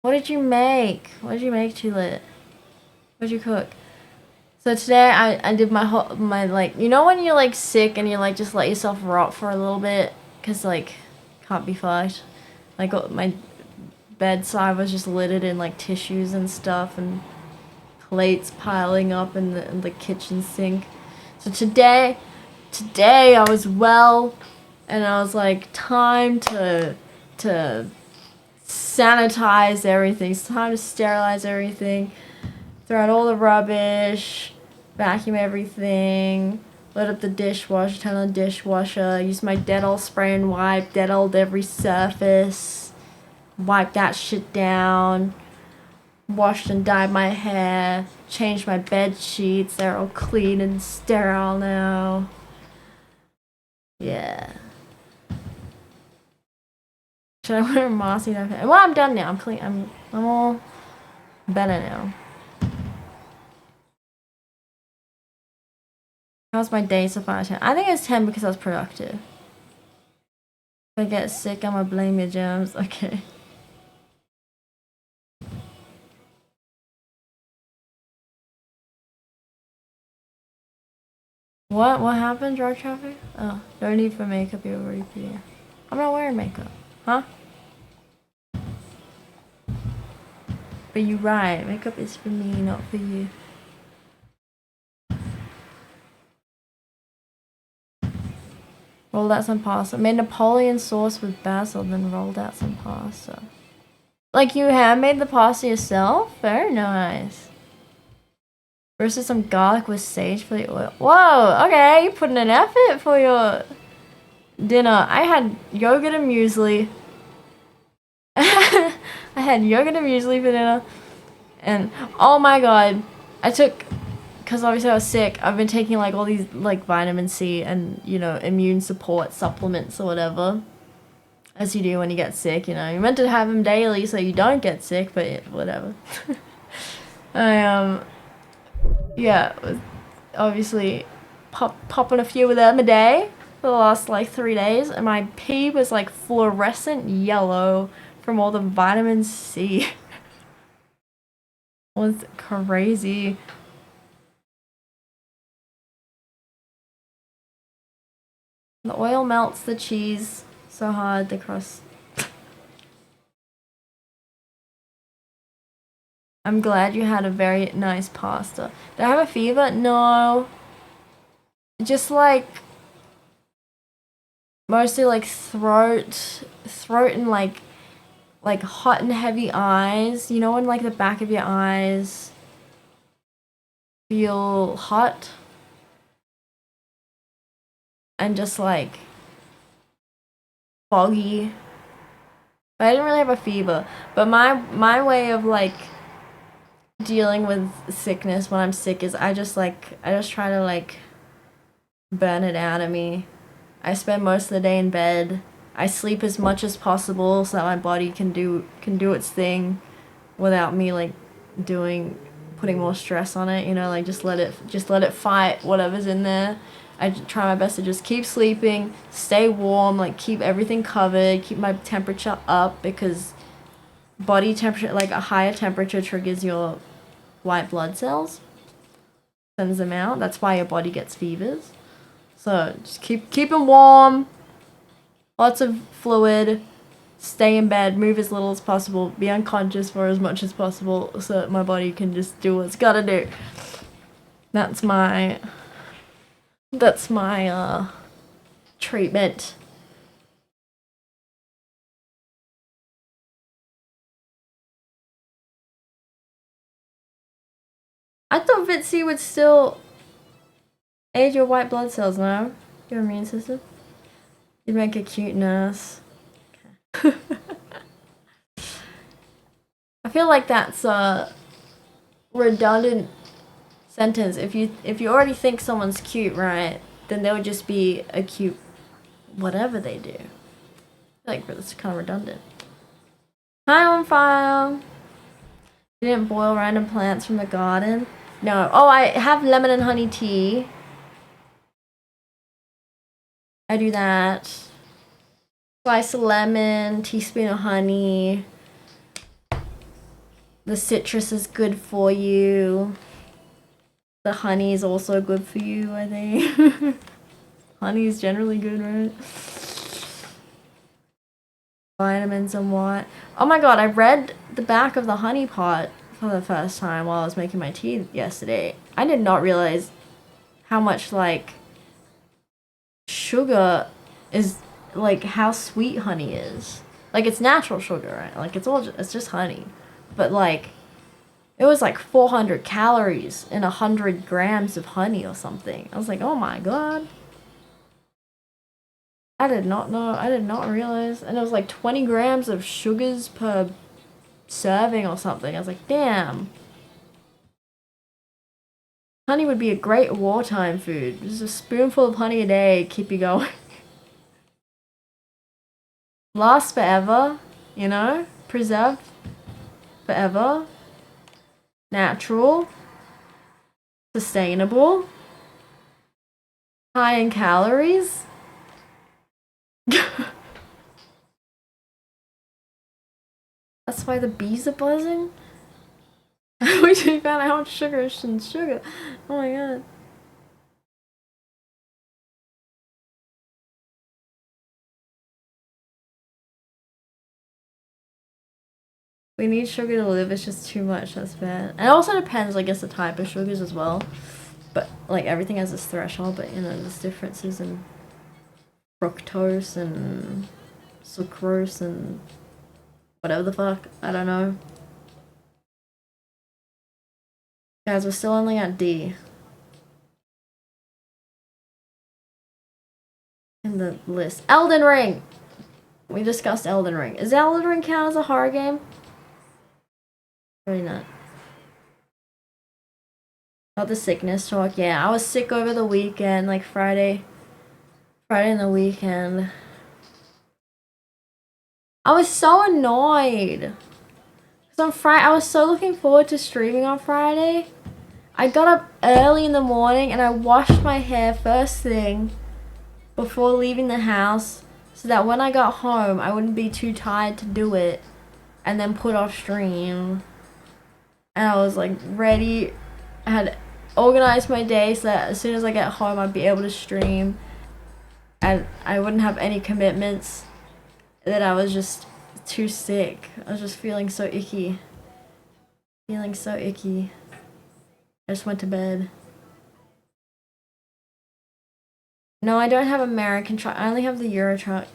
What did you make? What did you make, Tulit? What did you cook? So today I did my like, you know when you're like sick and you like just let yourself rot for a little bit? Cause like, can't be fucked. Like my bedside was just littered in like tissues and stuff and plates piling up in the kitchen sink. So today I was well, and I was like, time to sanitize everything. It's time to sterilize everything. Throw out all the rubbish, vacuum everything, load up the dishwasher, turn on the dishwasher, use my Dettol spray and wipe, Dettol'd every surface, wipe that shit down, washed and dyed my hair, changed my bed sheets, they're all clean and sterile now. Yeah. Should I wear a mossy knife? Well, I'm done now. I'm clean. I'm all better now. How's my day so far? 10? I think it's 10 because I was productive. If I get sick, I'm gonna blame your germs. Okay. What happened? Drug traffic? Oh, no need for makeup, you're already pretty. I'm not wearing makeup. Huh? But you're right, makeup is for me, not for you. Rolled out some pasta. Made Napoleon sauce with basil, then rolled out some pasta. Like you handmade the pasta yourself? Very nice. Roasted some garlic with sage for the oil. Whoa, okay, you put in an effort for your dinner. I had yogurt and muesli. I had yogurt and muesli for dinner. And oh my god, I took, because obviously I was sick, I've been taking like all these like vitamin C and, you know, immune support supplements or whatever. As you do when you get sick, you know. You're meant to have them daily so you don't get sick, but whatever. Yeah, was obviously popping a few of them a day for the last like 3 days, and my pee was like fluorescent yellow from all the vitamin C. It was crazy. The oil melts the cheese so hard the crust. I'm glad you had a very nice pasta. Did I have a fever? No. Just like mostly like throat and like hot and heavy eyes. You know when like the back of your eyes feel hot? And just like foggy. But I didn't really have a fever. But my way of like dealing with sickness when I'm sick is I just try to like burn it out of me. I spend most of the day in bed. I sleep as much as possible so that my body can do its thing without me like putting more stress on it, you know, like just let it fight whatever's in there. I try my best to just keep sleeping, stay warm, like keep everything covered, keep my temperature up, because body temperature, like a higher temperature triggers your white blood cells, sends them out. That's why your body gets fevers. So just keep them warm, lots of fluid, stay in bed, move as little as possible, be unconscious for as much as possible so that my body can just do what it's gotta do. That's my treatment. I thought Vit C would still aid your white blood cells, no? Your immune system? You'd make a cute nurse. Okay. I feel like that's a redundant sentence. If you already think someone's cute, right, then they would just be a cute whatever they do. I feel like it's kind of redundant. Hi, on fire. You didn't boil random plants from the garden? No. Oh, I have lemon and honey tea. I do that. Slice of lemon, teaspoon of honey. The citrus is good for you. The honey is also good for you, I think. Honey is generally good, right? Vitamins and what? Oh my god, I read the back of the honey pot for the first time while I was making my tea yesterday. I did not realize how much like sugar is, like how sweet honey is. Like it's natural sugar, right? Like it's just honey. But like it was like 400 calories in 100 grams of honey or something. I was like, oh my god. I did not know. I did not realize. And it was like 20 grams of sugars per serving or something. I was like, damn. Honey would be a great wartime food. Just a spoonful of honey a day, keep you going. Lasts forever, you know? Preserved forever. Natural. Sustainable. High in calories? That's why the bees are buzzing? We just found out how much sugar is in sugar. Oh my god. We need sugar to live, it's just too much, that's bad. And it also depends, I guess, the type of sugars as well. But, like, everything has its threshold, but, you know, there's differences in fructose and sucrose and whatever the fuck. I don't know. Guys, we're still only at D. In the list. Elden Ring! We discussed Elden Ring. Is Elden Ring count as a horror game? Really not. About the sickness talk. Yeah, I was sick over the weekend, like Friday in the weekend. I was so annoyed. Cause on Friday, I was so looking forward to streaming on Friday. I got up early in the morning and I washed my hair first thing before leaving the house so that when I got home, I wouldn't be too tired to do it and then put off stream. And I was like ready. I had organized my day so that as soon as I get home, I'd be able to stream and I wouldn't have any commitments. That I was just too sick. I was just feeling so icky. Feeling so icky. I just went to bed. No, I don't have American truck. I only have the Euro truck.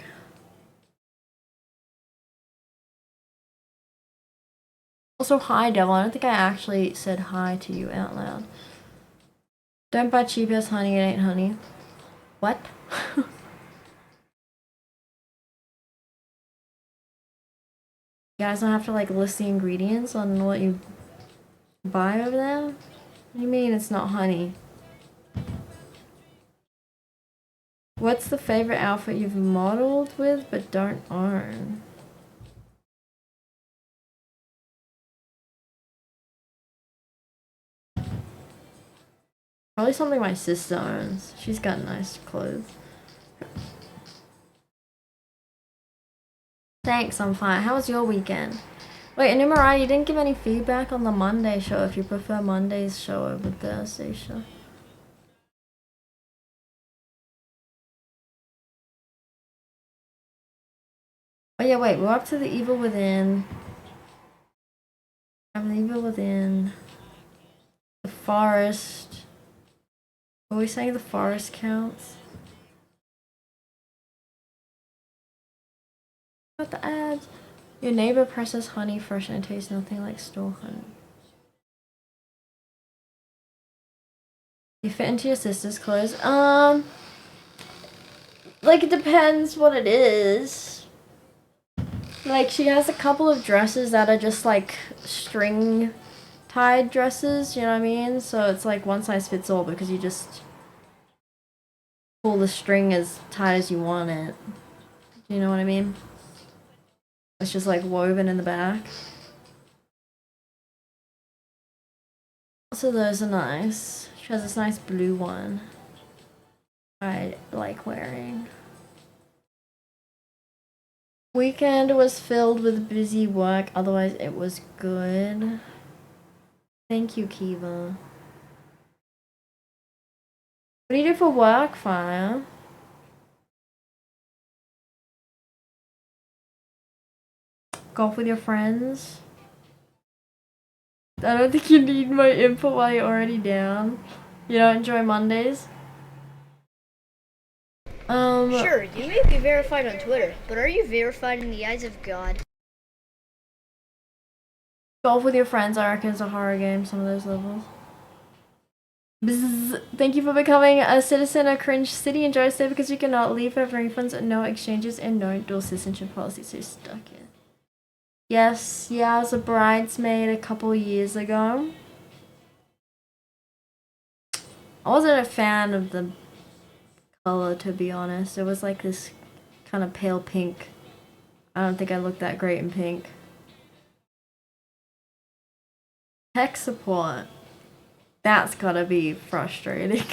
Also, hi, Devil. I don't think I actually said hi to you out loud. Don't buy cheap ass honey, it ain't honey. What? You guys don't have to like list the ingredients on what you buy over there? What do you mean it's not honey? What's the favorite outfit you've modeled with but don't own? Probably something my sister owns. She's got nice clothes. Thanks, I'm fine. How was your weekend? Wait, and Mariah, you didn't give any feedback on the Monday show, if you prefer Monday's show over Thursday's show. Oh yeah, wait, we're up to the Evil Within. I'm the Evil Within. The Forest. Are we saying the Forest counts? What the ads? Your neighbor presses honey fresh and it tastes nothing like store honey. You fit into your sister's clothes? Like it depends what it is. Like she has a couple of dresses that are just like string tied dresses, you know what I mean? So it's like one size fits all because you just pull the string as tight as you want it. Do you know what I mean? It's just like woven in the back. So those are nice. She has this nice blue one I like wearing. Weekend was filled with busy work, otherwise it was good. Thank you, Kiva. What do you do for work, Fire? Golf with your friends? I don't think you need my input while you're already down. You don't enjoy Mondays?
Sure, you may be verified on Twitter, but are you verified in the eyes of God?
Golf with your friends, I reckon, is a horror game, some of those levels. Bzz. Thank you for becoming a citizen of Cringe City. Enjoy stay because you cannot leave, have refunds, no exchanges, and no dual citizenship policy, so you're stuck here. Yes, yeah, I was a bridesmaid a couple years ago. I wasn't a fan of the color, to be honest. It was like this kind of pale pink. I don't think I looked that great in pink. Tech support. That's gotta be frustrating.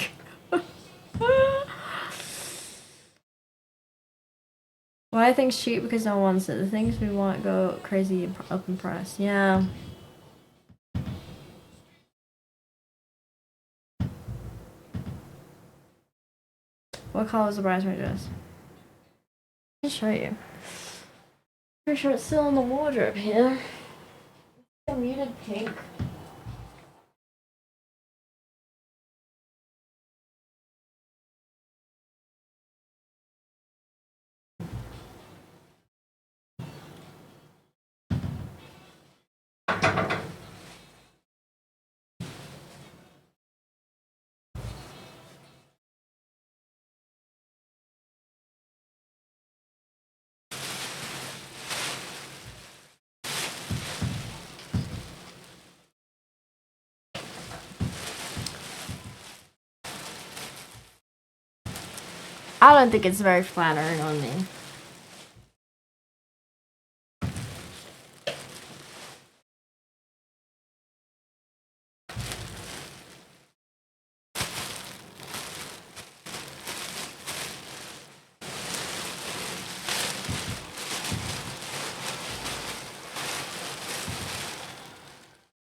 Why are things cheap? Because no one wants it. The things we want go crazy up in price. Yeah. What color is the bridesmaid dress? I'll show you. Pretty sure it's still in the wardrobe here. A muted pink. I don't think it's very flattering on me.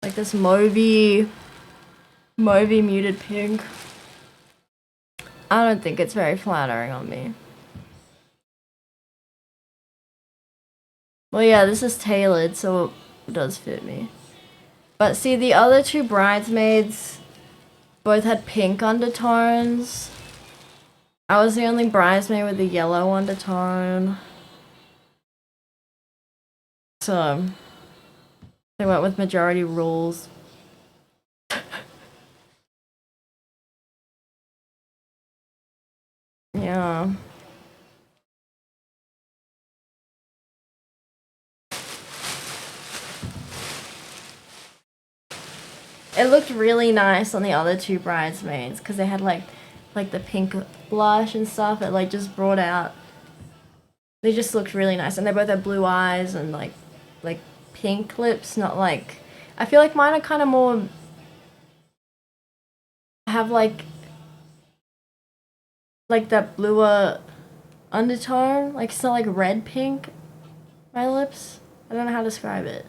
Like this mauvey muted pink. I don't think it's very flattering on me. Well, yeah, this is tailored, so it does fit me. But see, the other two bridesmaids both had pink undertones. I was the only bridesmaid with a yellow undertone. So, they went with majority rules. Yeah. It looked really nice on the other two bridesmaids because they had like the pink blush and stuff. It like just brought out. They just looked really nice, and they both had blue eyes and like pink lips. Not like, I feel like mine are kind of more have like that bluer undertone. Like it's not like red pink. My lips. I don't know how to describe it.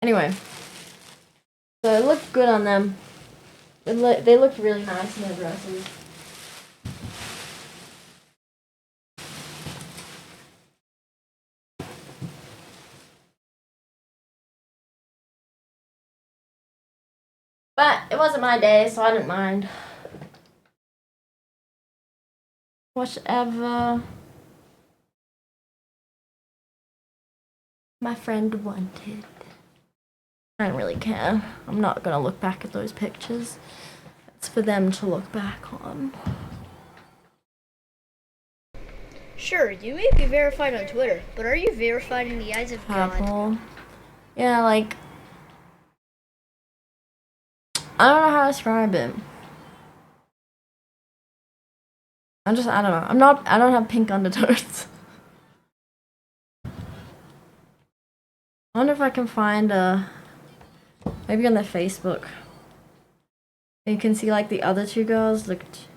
Anyway. So it looked good on them. They looked really nice in their dresses. But it wasn't my day, so I didn't mind. Whatever my friend wanted. I don't really care. I'm not gonna look back at those pictures. It's for them to look back on.
Sure, you may be verified on Twitter, but are you verified in the eyes of God?
Purple. Yeah, like I don't know how to describe it. I don't know. I don't have pink undertones. I wonder if I can find maybe on their Facebook. You can see like the other two girls looked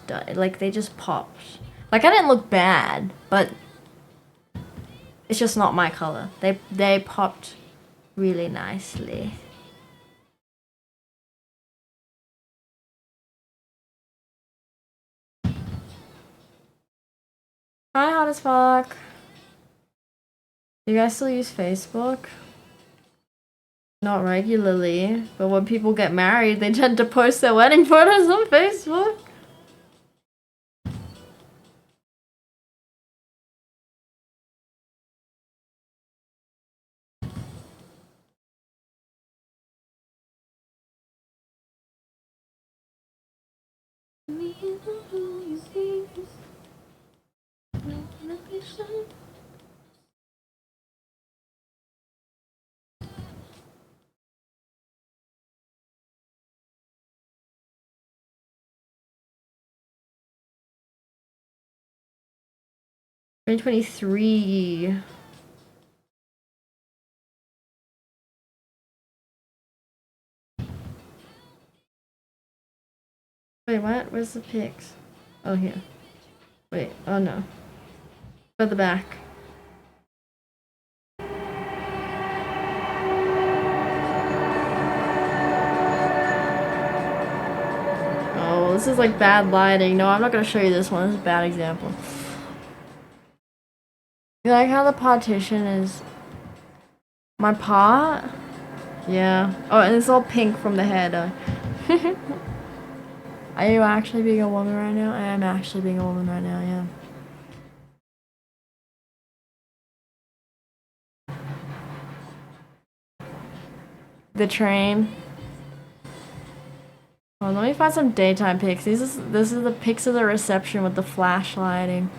like they just popped. Like I didn't look bad, but it's just not my color. They popped really nicely. Hi, hot as fuck. You guys still use Facebook? Not regularly, but when people get married, they tend to post their wedding photos on Facebook. $2023. Wait, what? Where's the pics? Oh, here. Wait, oh no. At the back. Oh, this is like bad lighting. No, I'm not gonna show you this one. This is a bad example. You like how the partition is my pot? Yeah. Oh, and it's all pink from the head. Are you actually being a woman right now? I am actually being a woman right now, yeah. The train. Oh, let me find some daytime pics. This is the pics of the reception with the flashlighting.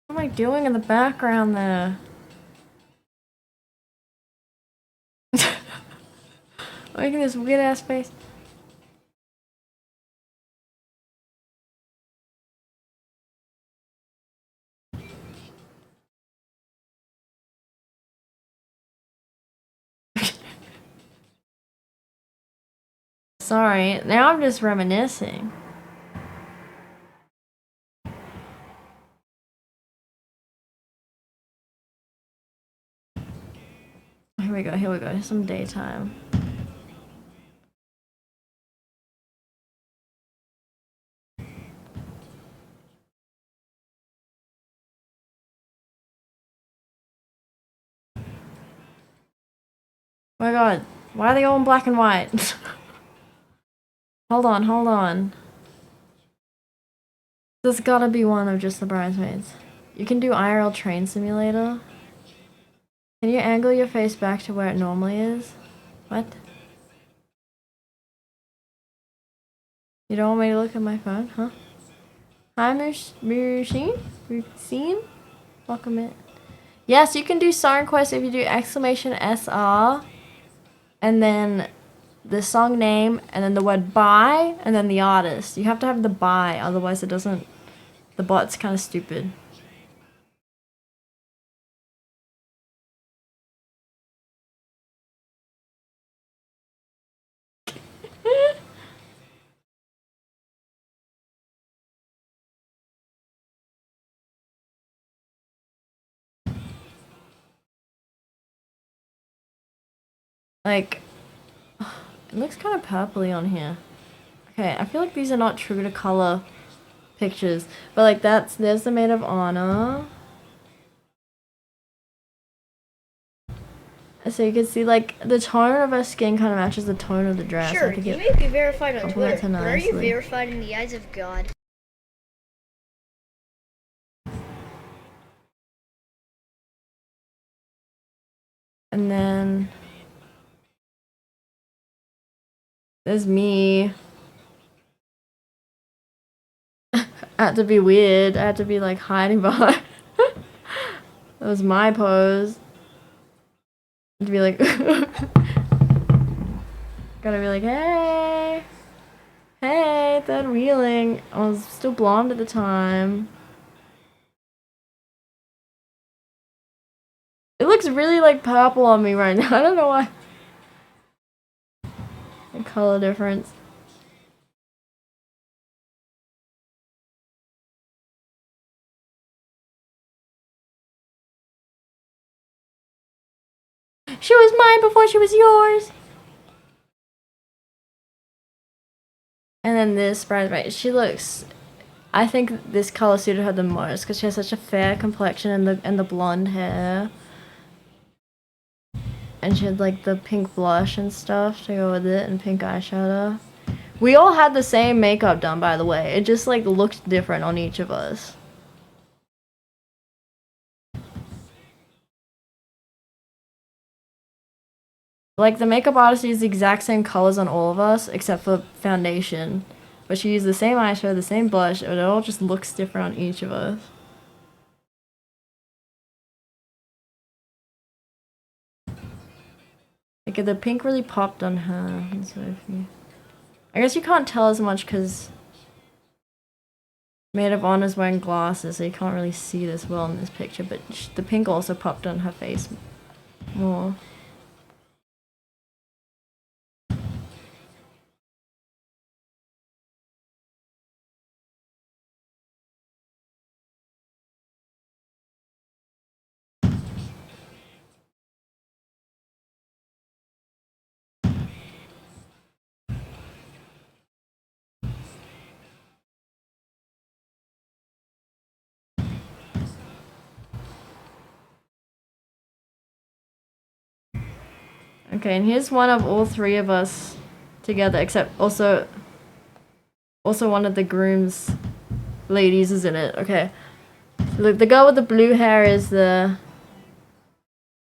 What am I doing in the background there? Making this weird ass face. Sorry, now I'm just reminiscing. Here we go, here we go. Some daytime. Oh my god, why are they all in black and white? Hold on, hold on. There's gotta be one of just the bridesmaids. You can do IRL train simulator. Can you angle your face back to where it normally is? What? You don't want me to look at my phone, huh? Hi, Machine? Welcome in. Yes, you can do Siren Quest if you do exclamation SR and then the song name and then the word by and then the artist. You have to have the by, otherwise it doesn't. The bot's kind of stupid. Like, it looks kind of purpley on here. Okay, I feel like these are not true to color pictures, but like there's the maid of honor. So you can see like the tone of her skin kind of matches the tone of the dress.
Sure, you may be verified on Twitter, but are you verified in the eyes of God?
And then there's me. I had to be weird. I had to be like hiding behind. That was my pose. To be like, gotta be like, hey, hey, third wheeling. I was still blonde at the time. It looks really like purple on me right now. I don't know why. The color difference. She was mine before she was yours. And then this bridesmaid, she looks. I think this color suited her the most because she has such a fair complexion and the blonde hair. And she had like the pink blush and stuff to go with it and pink eyeshadow. We all had the same makeup done, by the way. It just like looked different on each of us. Like the makeup artist used the exact same colors on all of us except for foundation. But she used the same eyeshadow, the same blush, and it all just looks different on each of us. Like the pink really popped on her. And so if you... I guess you can't tell as much because Maid of Honor's wearing glasses, so you can't really see this well in this picture, but the pink also popped on her face more. Okay, and here's one of all three of us together, except also one of the groom's ladies is in it. Okay. Look, the girl with the blue hair is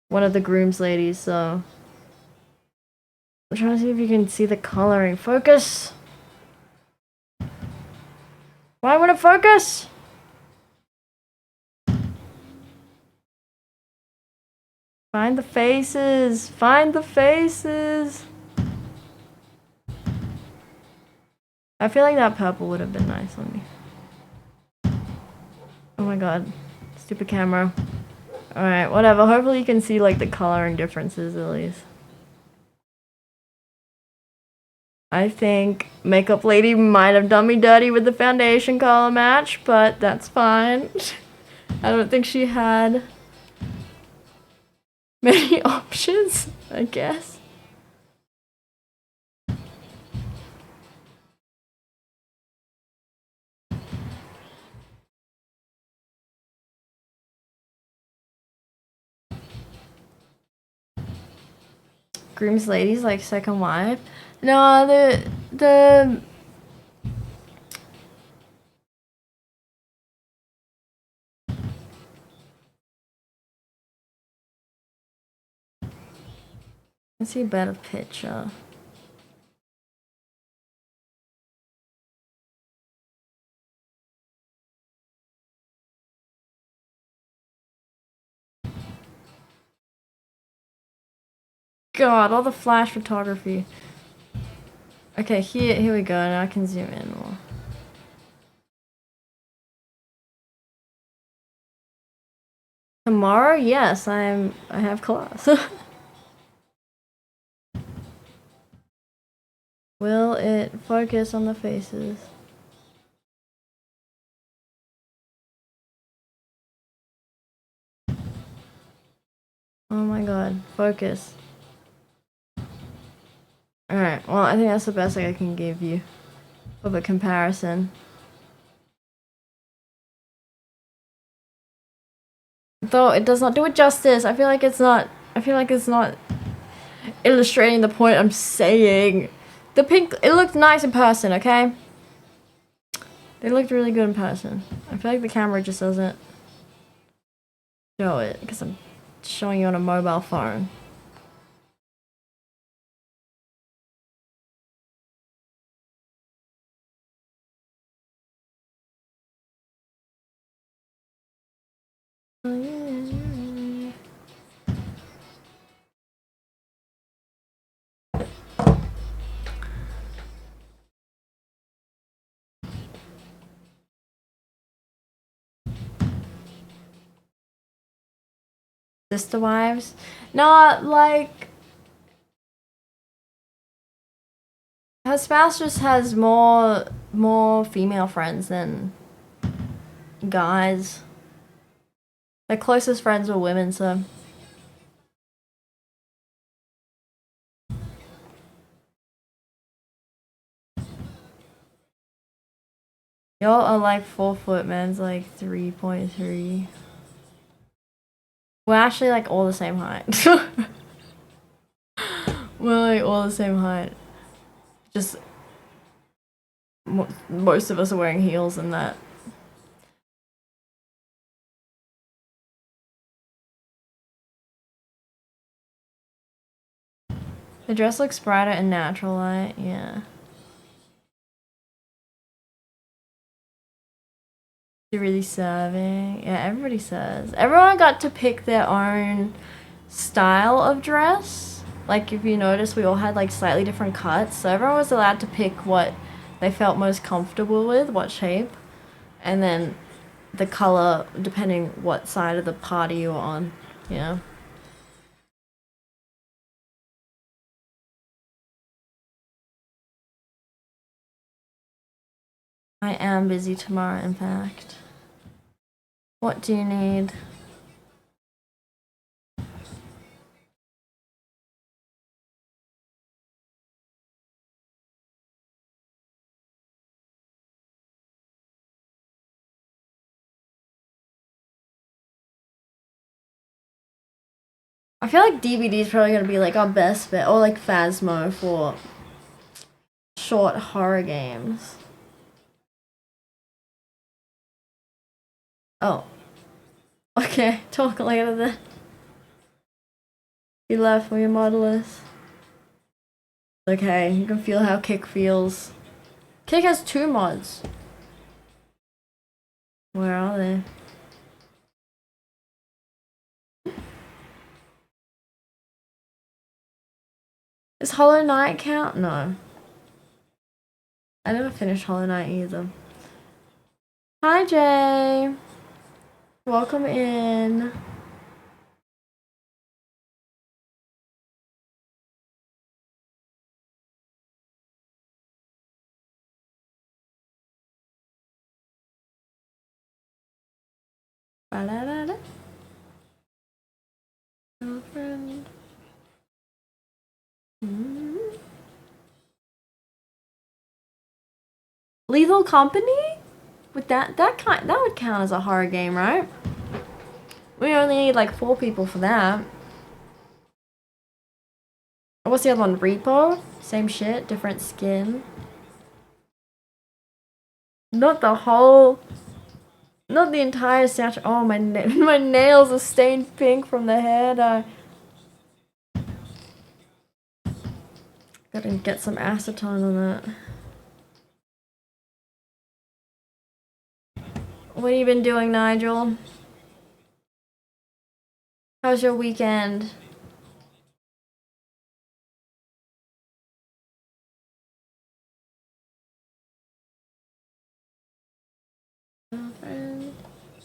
one of the groom's ladies, so I'm trying to see if you can see the coloring. Focus! Why would it focus? Find the faces! Find the faces! I feel like that purple would have been nice on me. Oh my god. Stupid camera. Alright, whatever. Hopefully you can see like the coloring differences at least. I think Makeup Lady might have done me dirty with the foundation color match, but that's fine. I don't think she had many options, I guess. Groom's lady's like second wife. No, the let's see a better picture. God, all the flash photography. Okay, here we go. Now I can zoom in more. Tomorrow, yes, I have class. Will it focus on the faces? Oh my god, focus. Alright, well, I think that's the best I can give you of a comparison. Though it does not do it justice. I feel like it's not illustrating the point I'm saying. The pink, it looked nice in person, okay? They looked really good in person. I feel like the camera just doesn't show it because I'm showing you on a mobile phone. Oh, yeah. Sister wives? No, like her spouse just has more female friends than guys. Their closest friends were women, so y'all are like 4 foot, man's like 3.3. We're actually like all the same height. We're like all the same height. Just most of us are wearing heels and that. The dress looks brighter in natural light, yeah. You're really serving. Yeah, everybody says. Everyone got to pick their own style of dress. like if you notice, we all had like slightly different cuts. So everyone was allowed to pick what they felt most comfortable with, what shape, and then the color depending what side of the party you were on. Yeah. I am busy tomorrow, in fact. What do you need? I feel like DVD is probably gonna be like our best bet, or like Phasmo for short horror games. Oh. Okay, talk later then. You left me, Modulus. Okay, you can feel how Kick feels. Kick has 2 mods. Where are they? Does Hollow Knight count? No. I never finished Hollow Knight either. Hi, Jay. Welcome in. Ba-da-da-da. Girlfriend. Lethal Company? With that would count as a horror game, right? We only need like 4 people for that. What's the other one? Repo? Same shit, different skin. Not the entire soundtrack. Oh, my nails are stained pink from the hair dye. Gotta get some acetone on that. What have you been doing, Nigel? How's your weekend?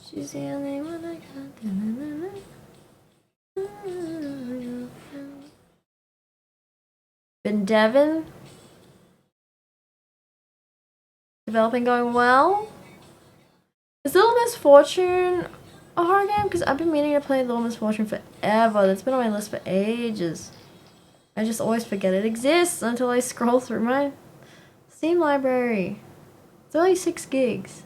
She's the only one I got. Been Devon? Developing going well? Is Little Miss Fortune a horror game? Because I've been meaning to play Little Miss Fortune forever. That's been on my list for ages. I just always forget it exists until I scroll through my Steam library. It's only 6 gigs.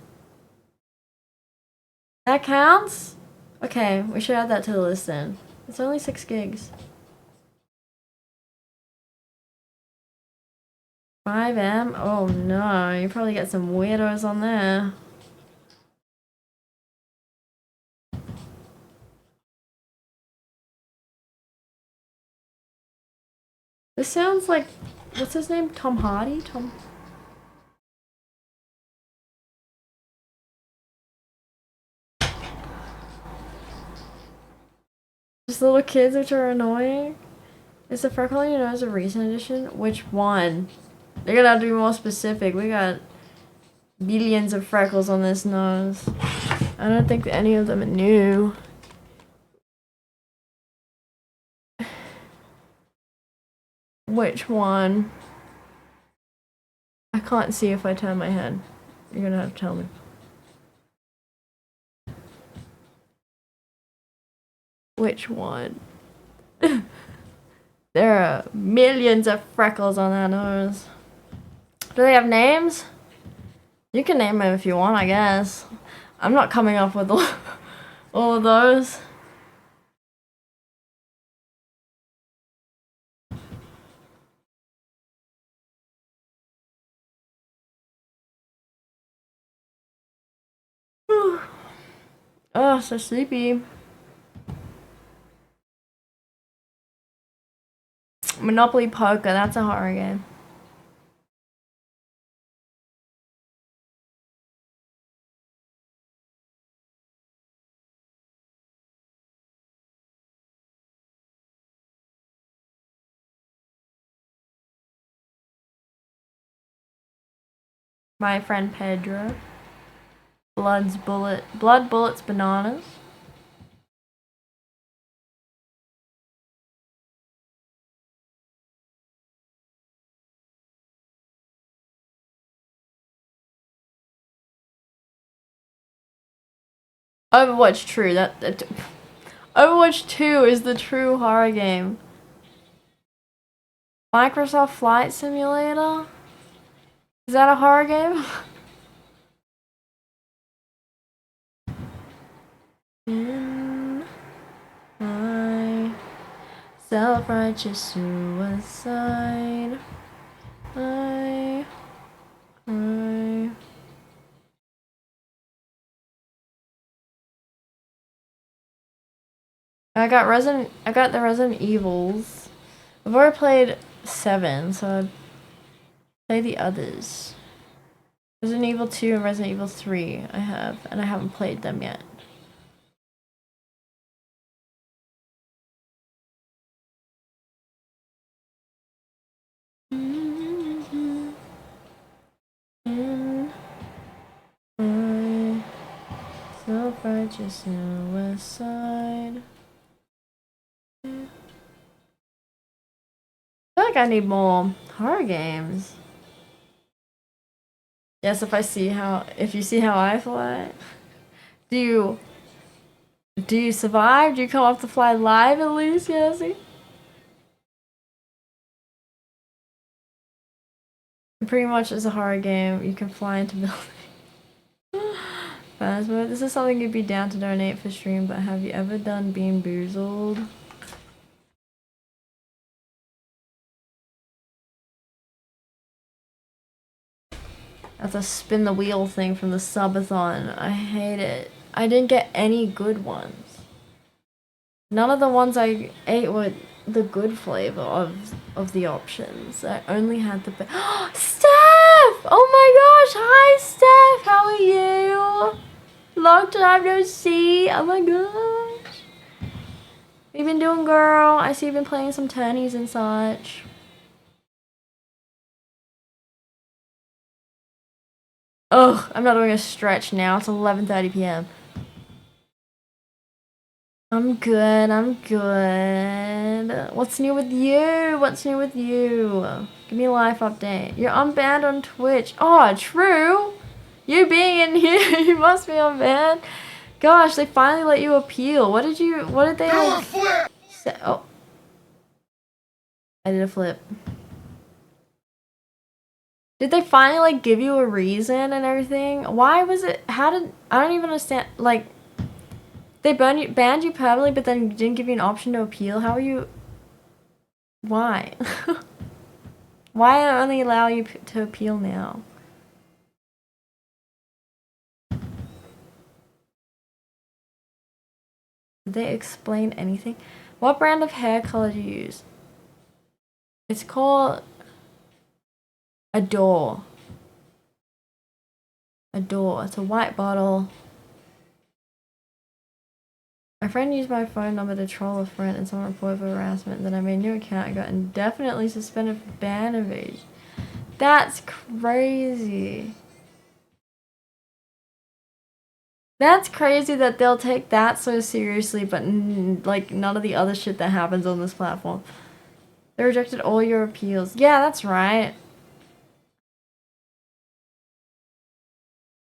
That counts? Okay, we should add that to the list then. It's only 6 gigs. 5M? Oh no, you probably get some weirdos on there. This sounds like, what's his name? Tom Hardy? Just little kids which are annoying. Is the freckle on your nose a recent addition? Which one? They're gonna have to be more specific. We got billions of freckles on this nose. I don't think any of them are new. Which one? I can't see if I turn my head. You're gonna have to tell me. Which one? There are millions of freckles on that nose. Do they have names? You can name them if you want, I guess. I'm not coming up with all of those. Oh, so sleepy. Monopoly Poker, that's a horror game. My friend Pedro. Blood, bullets, bananas. Overwatch true. Overwatch 2 is the true horror game. Microsoft Flight Simulator? Is that a horror game? In my self-righteous suicide, I got the Resident Evils. I've already played 7, so I'd play the others. Resident Evil 2 and Resident Evil 3 I have, and I haven't played them yet. Self-righteous suicide. I feel like I need more horror games. Yes, if you see how I fly. Do you survive? Do you come off the fly live at least, Yassie? It pretty much is a horror game. You can fly into buildings. Phasma, this is something you'd be down to donate for stream, but have you ever done Bean Boozled? That's a spin the wheel thing from the subathon. I hate it. I didn't get any good ones. None of the ones I ate were the good flavor of the options. I only had the Steph! Oh my gosh! Hi Steph! How are you? Long time no see. Oh my gosh. What you been doing, girl? I see you've been playing some tennies and such. Ugh, I'm not doing a stretch now. It's 11:30 p.m. I'm good. What's new with you? Give me a life update. You're unbanned on Twitch. Oh, true. You being in here, you must be unbanned. Gosh, they finally let you appeal. What did they say? Oh. I did a flip. Did they finally, like, give you a reason and everything? Why was it, I don't even understand, like, they banned you permanently, but then didn't give you an option to appeal? How are you, why? Why only allow you to appeal now? Did they explain anything? What brand of hair color do you use? It's called Adore. It's a white bottle. My friend used my phone number to troll a friend and someone reported for harassment. Then I made a new account and got indefinitely suspended for ban evasion. That's crazy. That's crazy that they'll take that so seriously, but like none of the other shit that happens on this platform. They rejected all your appeals. Yeah, that's right.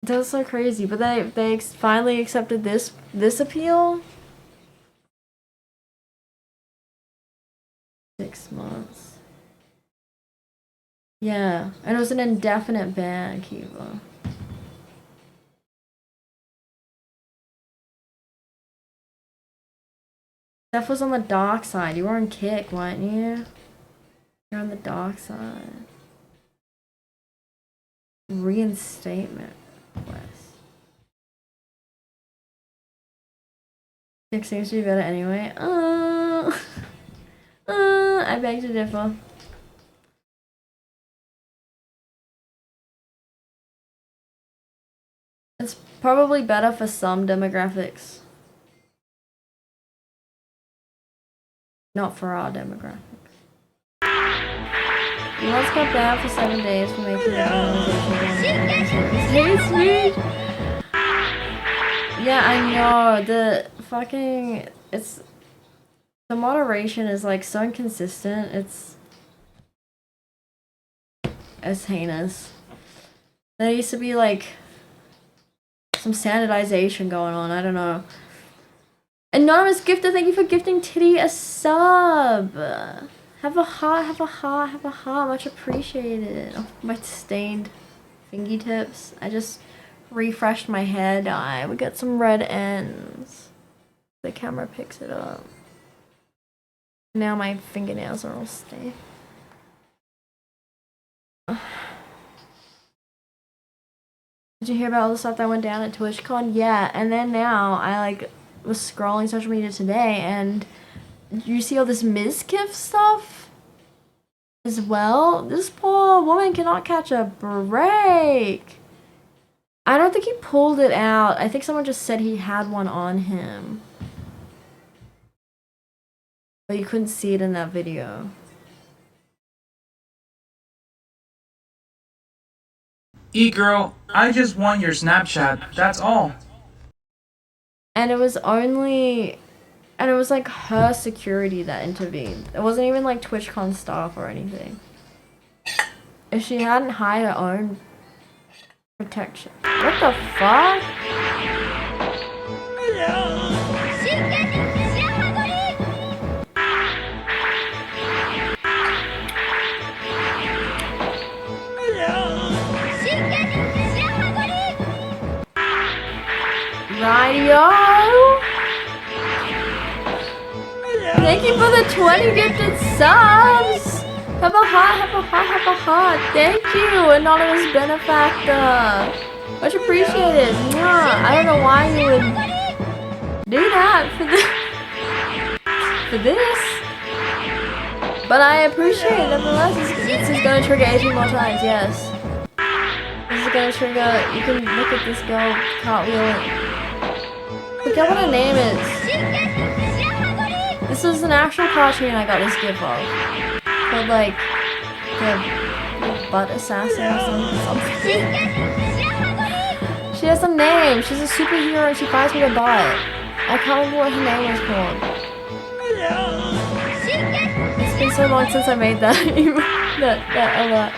That's so crazy, but they finally accepted this appeal. 6 months. Yeah, and it was an indefinite ban, Kiva. Steph was on the dark side. You were on Kick, weren't you? You're on the dark side. Reinstatement request. Kick seems to be better anyway. I beg to differ. It's probably better for some demographics. Not for our demographics. You once got banned for 7 days for making a generalization. Hey, sweet! Yeah, I know. The fucking... It's... The moderation is like so inconsistent. It's heinous. There used to be like... some standardization going on. I don't know. Anonymous Gifter, thank you for gifting Titty a sub. Have a heart, have a heart, have a heart. Much appreciated. Oh, my stained fingertips. I just refreshed my hair dye. We got some red ends. The camera picks it up. Now my fingernails are all stained. Did you hear about all the stuff that went down at TwitchCon? Yeah, and then now I like was scrolling social media today and you see all this Mizkif stuff as well. This poor woman cannot catch a break. I don't think he pulled it out. I think someone just said he had one on him. But you couldn't see it in that video.
E-girl, I just want your Snapchat, that's all.
And it was only... And it was like her security that intervened. It wasn't even like TwitchCon staff or anything. If she hadn't hired her own protection. What the fuck? Radio! Thank you for the 20 gifted subs! Have a heart, have a heart, have a heart. Thank you, anonymous benefactor. Much appreciated. Mwah. I don't know why you would do that for this. But I appreciate it nonetheless. This is gonna trigger 18 more times, yes. This is gonna trigger, you can look at this girl cartwheel. Forget what her name is. This is an actual cartoon I got this gift of. Called like the butt assassin or something. She has a name. She's a superhero and she fights with a butt. I can't remember what her name was called. It's been so long since I made that that alert.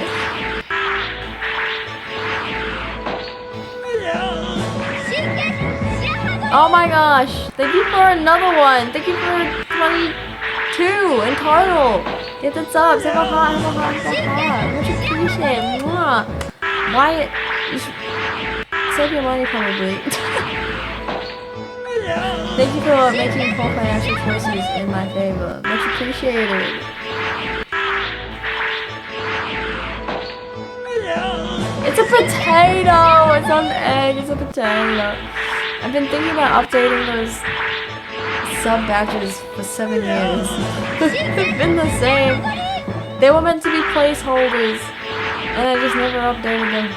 Oh my gosh! Thank you for another one! Thank you for 22 in total! Get the subs! Have a heart, have a heart, have a heart! Much appreciated! Mwah! Why? You should save your money probably. Thank you for making poor financial choices in my favor. Much appreciated! It's a potato! It's not an egg, it's a potato. I've been thinking about updating those sub badges for 7 years. They've been the same. They were meant to be placeholders, and I just never updated them.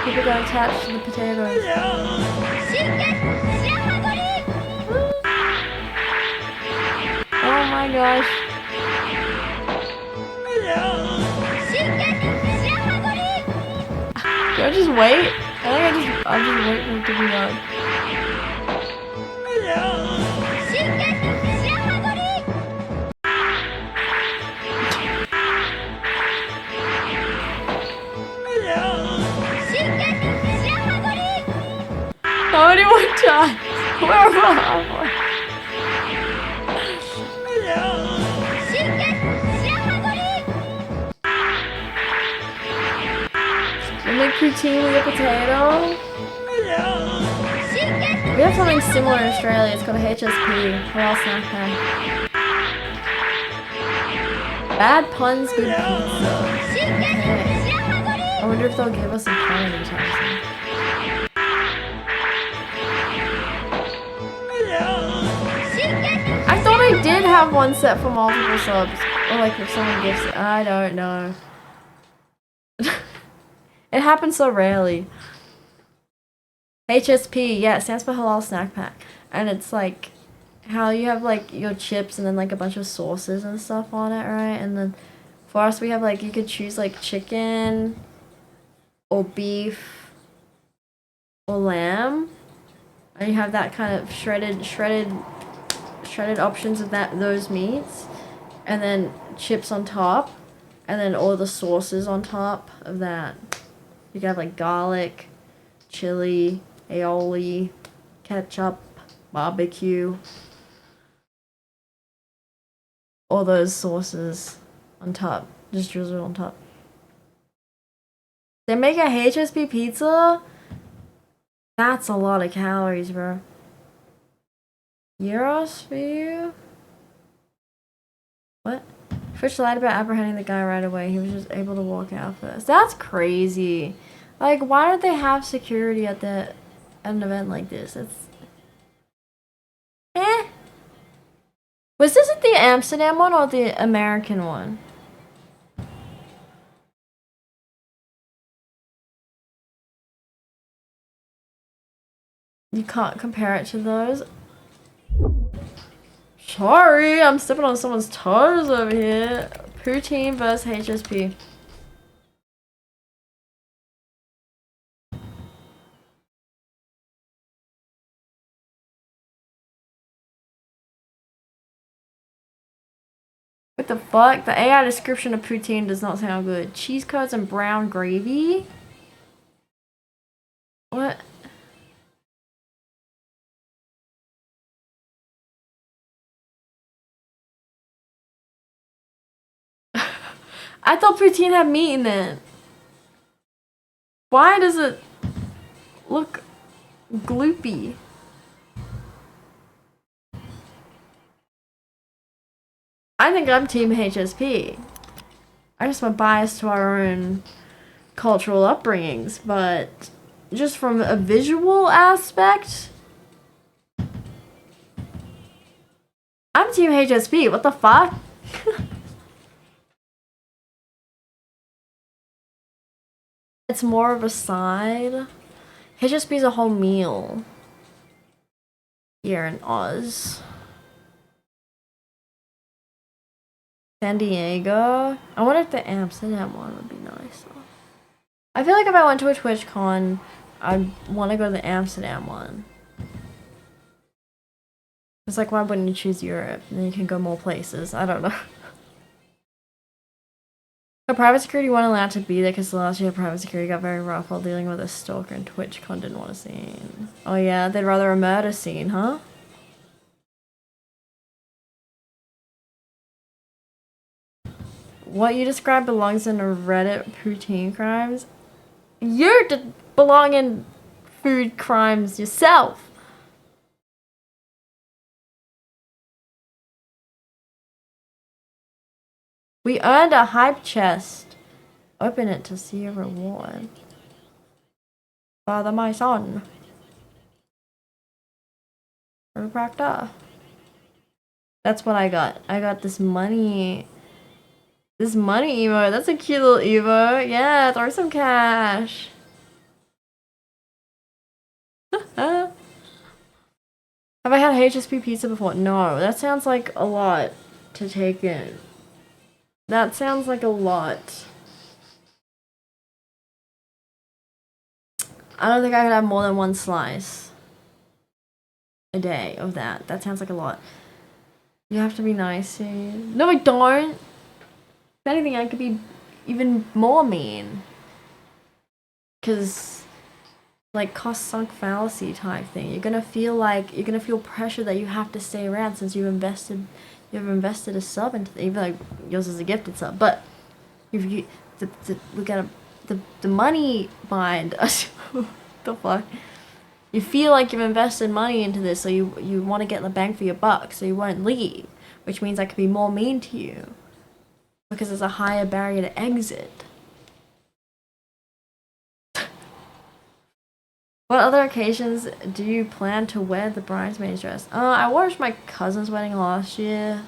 People got attached to the potatoes. Oh my gosh. Do I just wait? I think I'll just wait for it to be done. How many more times? Where am I? You make poutine with a potato? We have something similar in Australia. It's called a HSP. Halal snack pack. Bad puns, good pizza. Okay. I wonder if they'll give us a pun anytime soon. I thought I did have one set for multiple subs. Or like if someone gives it. I don't know. It happens so rarely. HSP, yeah, it stands for Halal Snack Pack. And it's like how you have like your chips and then like a bunch of sauces and stuff on it, right? And then For us, we have like, you could choose like chicken or beef or lamb. And you have that kind of shredded options of those meats. And then chips on top. And then all the sauces on top of that. You can have like garlic, chili, aioli, ketchup, barbecue. All those sauces on top. Just drizzle on top. They make a HSP pizza? That's a lot of calories, bro. Euros for you? What? Fish lied about apprehending the guy right away. He was just able to walk out first. That's crazy. Like, why don't they have security at an event like this? It's... Was this at the Amsterdam one or the American one? You can't compare it to those. Sorry, I'm stepping on someone's toes over here. Poutine versus HSP. What the fuck? The AI description of poutine does not sound good. Cheese curds and brown gravy? What? I thought poutine had meat in it. Why does it look gloopy? I think I'm team HSP. I just went biased to our own cultural upbringings, but just from a visual aspect, I'm team HSP. What the fuck? It's more of a side. HSP is a whole meal here in Oz. San Diego. I wonder if the Amsterdam one would be nice. I feel like if I went to a TwitchCon, I'd want to go to the Amsterdam one. It's like, why wouldn't you choose Europe? And then you can go more places. I don't know. So private security weren't allowed to be there because last year private security got very rough while dealing with a stalker and TwitchCon didn't want a scene. Oh yeah, they'd rather a murder scene, huh? What you describe belongs in a Reddit poutine crimes. You belong in food crimes yourself. We earned a hype chest. Open it to see a reward. Father, my son. Chiropractor. That's what I got. I got this money. This money emote. That's a cute little emote. Yeah, throw some cash. Have I had HSP pizza before? No, that sounds like a lot to take in. That sounds like a lot. I don't think I could have more than one slice a day of that. That sounds like a lot. You have to be nice. No, I don't. If anything, I could be even more mean. Because, like, cost sunk fallacy type thing. You're gonna feel pressure that you have to stay around since you've invested a sub into even like yours is a gifted sub, but we got the money behind us. The fuck? You feel like you've invested money into this, so you want to get the bang for your buck, so you won't leave, which means I could be more mean to you because there's a higher barrier to exit. What other occasions do you plan to wear the bridesmaid's dress? I wore it to my cousin's wedding last year.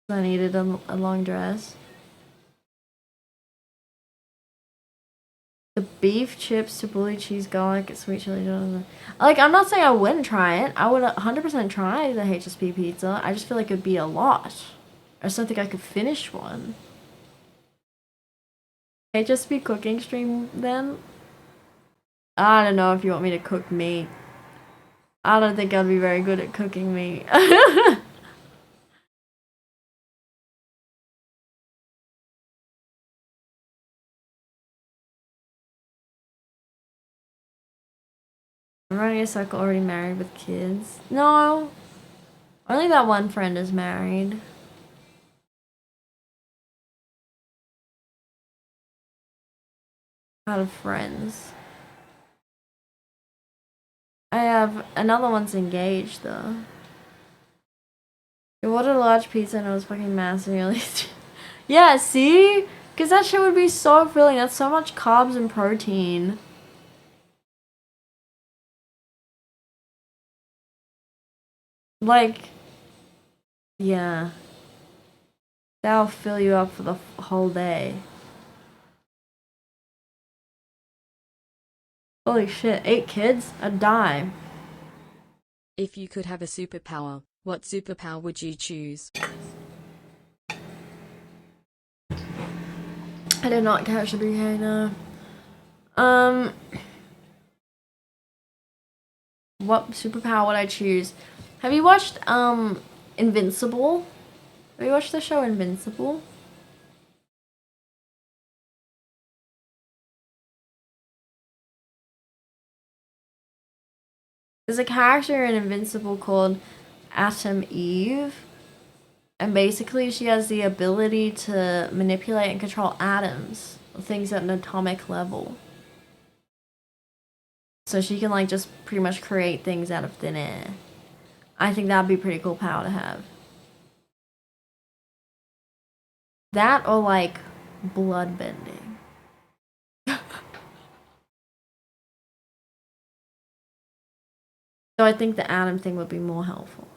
I needed a long dress. The beef chips, tabbouleh cheese, garlic, sweet chili. Like, I'm not saying I wouldn't try it. I would 100% try the HSP pizza. I just feel like it'd be a lot. I just don't think I could finish one. Okay, just be cooking stream then? I don't know if you want me to cook meat. I don't think I'd be very good at cooking meat. I'm running a circle already married with kids. No. Only that one friend is married. Out of friends. I have another one's engaged though. You ordered a large pizza and it was fucking massive. Really. Yeah, see? Because that shit would be so filling. That's so much carbs and protein. Like, yeah. That'll fill you up for the whole day. Holy shit, 8 kids? I'd die.
If you could have a superpower, what superpower would you choose?
I did not catch the BK, no. What superpower would I choose? Have you watched, Invincible? Have you watched the show Invincible? There's a character in Invincible called Atom Eve. And basically she has the ability to manipulate and control atoms. Things at an atomic level. So she can like just pretty much create things out of thin air. I think that'd be a pretty cool power to have. That or like blood bending. So I think the atom thing would be more helpful.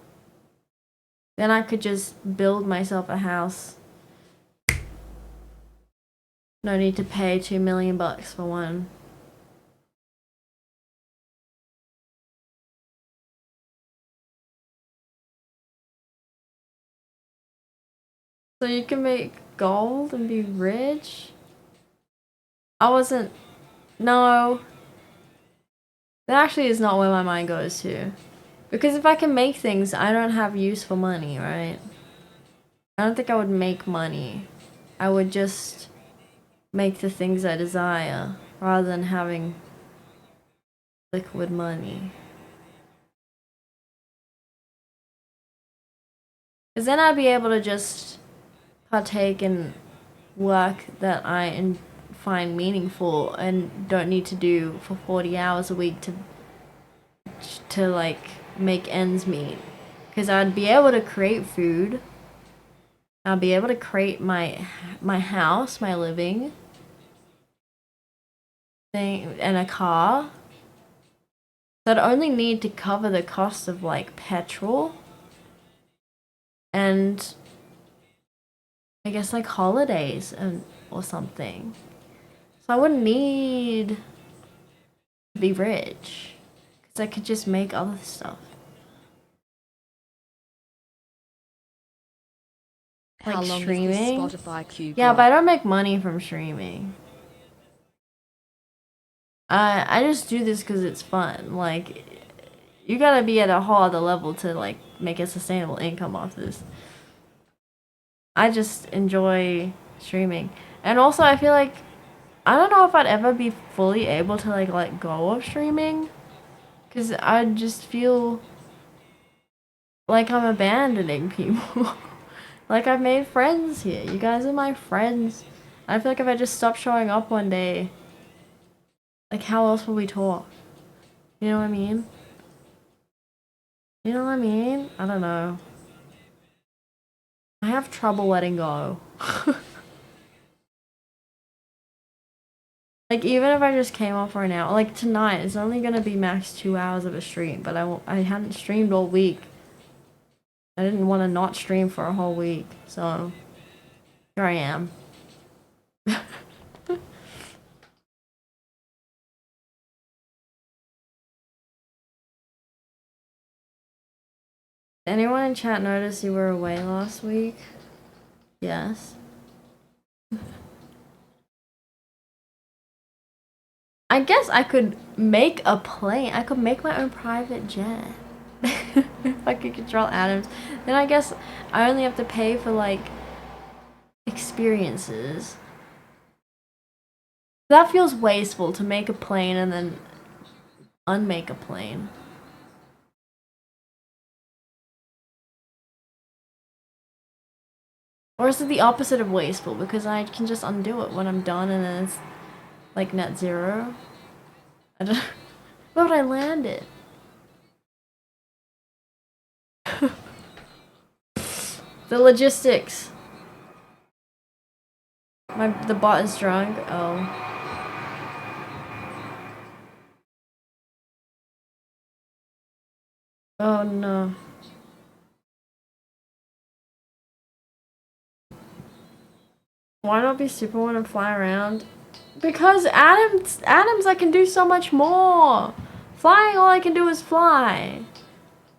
Then I could just build myself a house. No need to pay $2 million for one. So you can make gold and be rich? I wasn't... No. That actually is not where my mind goes to. Because if I can make things, I don't have use for money, right? I don't think I would make money. I would just make the things I desire, rather than having liquid money. Because then I'd be able to just partake in work that I find meaningful and don't need to do for 40 hours a week to like make ends meet. Because I'd be able to create food. I'd be able to create my house, my living thing, and a car. So I'd only need to cover the cost of like petrol and I guess like holidays or something. So I wouldn't need to be rich because I could just make other stuff.
How
Like
long
streaming.
is this Spotify queue?
Yeah, but I don't make money from streaming. I just do this because it's fun. Like, you gotta be at a whole other level to like make a sustainable income off this. I just enjoy streaming, and also I feel like I don't know if I'd ever be fully able to like let go of streaming, because I just feel like I'm abandoning people. Like, I've made friends here. You guys are my friends. I feel like if I just stopped showing up one day, like, how else will we talk? You know what I mean? You know what I mean? I don't know. I have trouble letting go. Like, even if I just came off for an hour, like tonight, it's only gonna be max 2 hours of a stream, but I hadn't streamed all week. I didn't want to not stream for a whole week, so here I am. Anyone in chat notice you were away last week? Yes. I guess I could make a plane. I could make my own private jet. If I could control atoms. Then I guess I only have to pay for, like, experiences. That feels wasteful to make a plane and then unmake a plane. Or is it the opposite of wasteful? Because I can just undo it when I'm done and then it's like net zero. I don't. Where would I land it? The logistics. The bot is drunk. Oh. Oh no. Why not be Superman and fly around? Because atoms I can do so much more. Flying, all I can do is fly.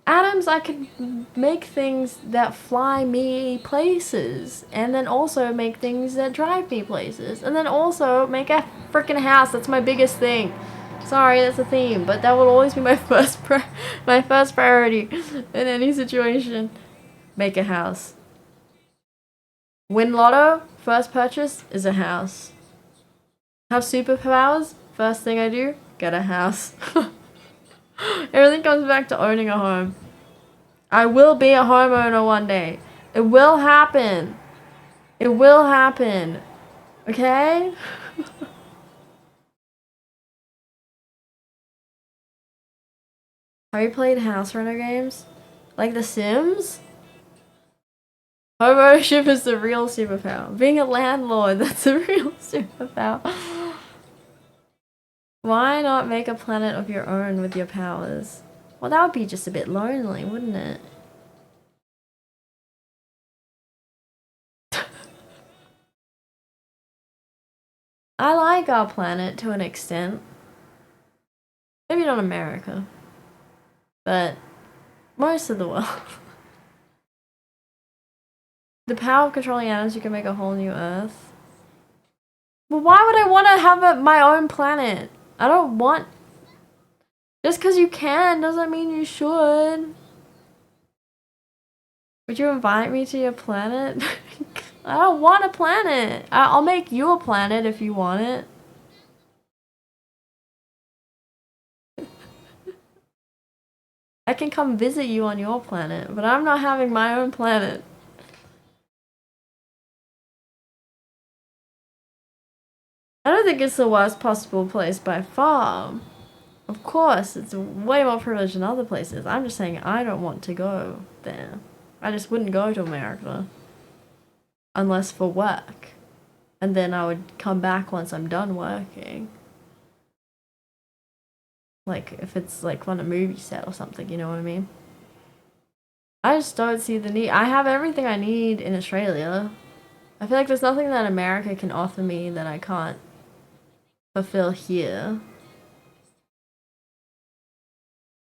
Atoms, I can make things that fly me places. And then also make things that drive me places. And then also make a freaking house. That's my biggest thing. Sorry, that's a theme. But that will always be my first priority in any situation. Make a house. Win lotto, first purchase is a house. Have superpowers, first thing I do, get a house. Everything comes back to owning a home. I will be a homeowner one day. It will happen. It will happen. Okay? Have you played house renter games? Like The Sims? Homeownership is the real superpower. Being a landlord, that's a real superpower. Why not make a planet of your own with your powers? Well, that would be just a bit lonely, wouldn't it? I like our planet to an extent. Maybe not America. But most of the world. The power of controlling atoms, you can make a whole new Earth. Well, why would I want to have my own planet? I don't want... Just because you can doesn't mean you should. Would you invite me to your planet? I don't want a planet. I'll make you a planet if you want it. I can come visit you on your planet, but I'm not having my own planet. I don't think it's the worst possible place by far. Of course, it's way more privileged than other places. I'm just saying I don't want to go there. I just wouldn't go to America. Unless for work. And then I would come back once I'm done working. Like, if it's like on a movie set or something, you know what I mean? I just don't see the need. I have everything I need in Australia. I feel like there's nothing that America can offer me that I can't fulfill here.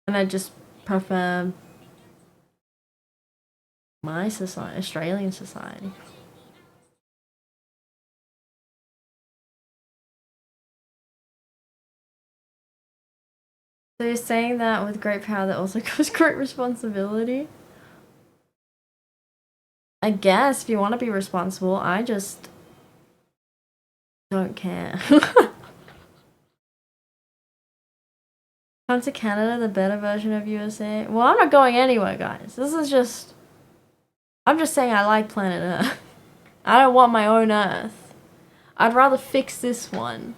And I just prefer my society, Australian society. So you're saying that with great power that also comes great responsibility? I guess if you want to be responsible, I just don't care. Come to Canada, the better version of USA. Well, I'm not going anywhere, guys. This is just... I'm just saying I like planet Earth. I don't want my own Earth. I'd rather fix this one.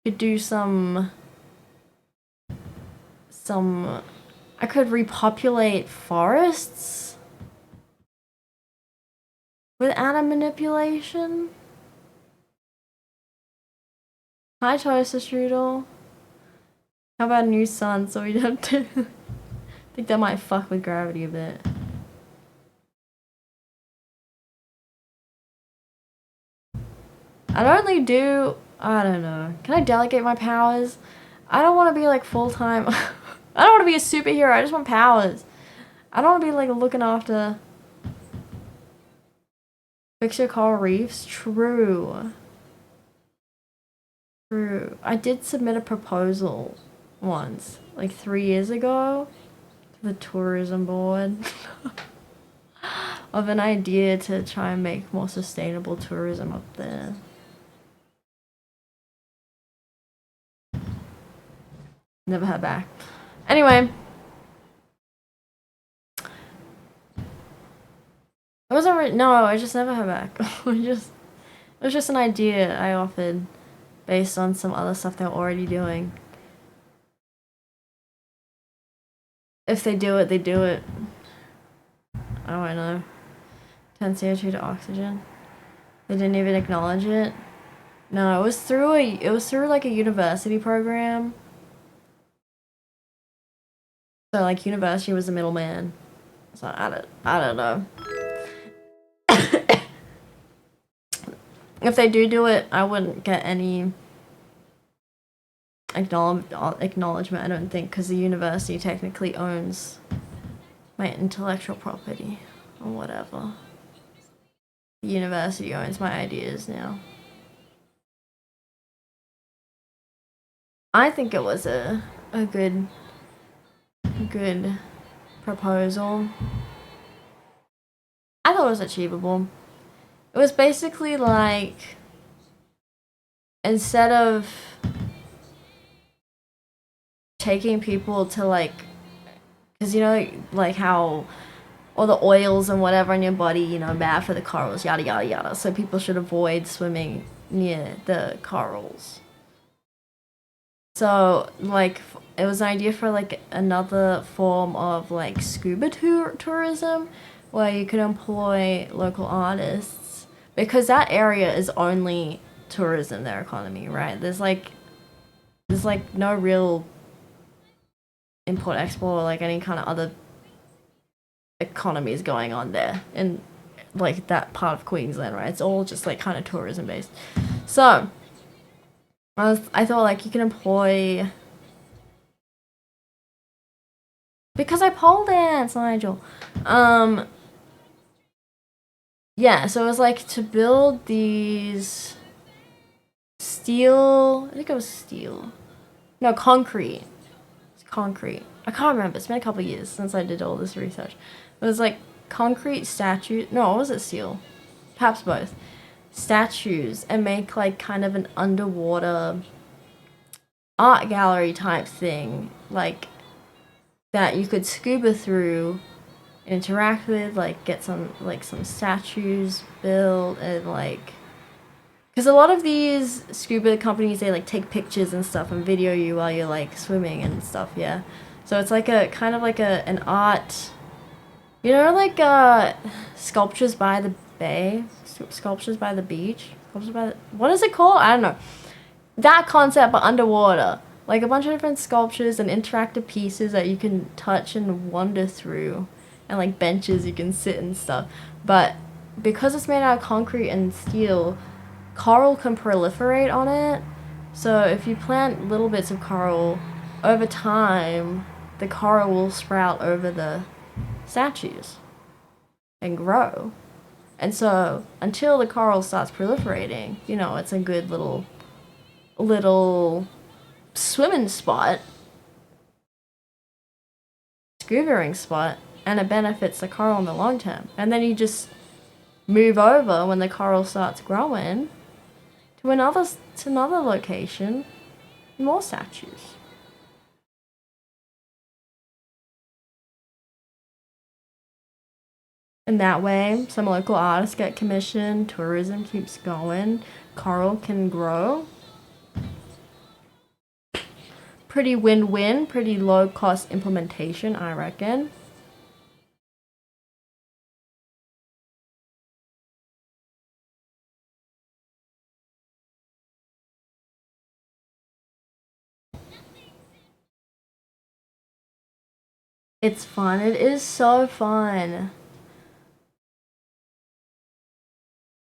Could do some... I could repopulate forests with atom manipulation. Hi, Toaster Strudel. How about a new sun so we don't have to... I think that might fuck with gravity a bit. I'd only do... I don't know. Can I delegate my powers? I don't want to be like full-time... I don't want to be a superhero. I just want powers. I don't want to be like looking after... Fix your coral reefs? True. True. I did submit a proposal once, like 3 years ago, to the tourism board of an idea to try and make more sustainable tourism up there. Never heard back. Anyway. It wasn't no, I just never heard back. It was just an idea I offered based on some other stuff they're already doing. If they do it, they do it. I don't know. Turn CO2 to oxygen. They didn't even acknowledge it. No, it was through like a university program. So like university was the middleman. So I don't know. If they do it, I wouldn't get any acknowledgement, I don't think, because the university technically owns my intellectual property or whatever. The university owns my ideas now. I think it was a good proposal. I thought it was achievable. It was basically like, instead of taking people to like, because you know like how all the oils and whatever in your body, you know, bad for the corals, yada yada yada, so people should avoid swimming near the corals. So like it was an idea for like another form of like scuba tourism, where you could employ local artists, because that area is only tourism, their economy, right? There's like no real import export or like any kind of other economies going on there in like that part of Queensland, right? It's all just like kind of tourism based. So I thought like you can employ, because I pole dance, Nigel. Yeah, so it was like to build these steel, I think it was steel. No, concrete. It's concrete. I can't remember. It's been a couple of years since I did all this research. It was like concrete statues. No, or was it steel? Perhaps both. Statues, and make like kind of an underwater art gallery type thing, like that you could scuba through, interact with, like get some statues built, and like, because a lot of these scuba companies, they like take pictures and stuff and video you while you're like swimming and stuff, yeah. So it's like a kind of like an art, you know, like sculptures by the bay, sculptures by the beach, sculptures by the, what is it called? I don't know. That concept, but underwater. Like a bunch of different sculptures and interactive pieces that you can touch and wander through, and like benches you can sit and stuff. But because it's made out of concrete and steel, coral can proliferate on it. So if you plant little bits of coral, over time the coral will sprout over the statues and grow. And so until the coral starts proliferating, you know, it's a good little swimming spot, scuba spot, and it benefits the coral in the long term. And then you just move over when the coral starts growing to another location, more statues. And that way, some local artists get commissioned, tourism keeps going, coral can grow. Pretty win-win, pretty low-cost implementation, I reckon. It's fun. It is so fun.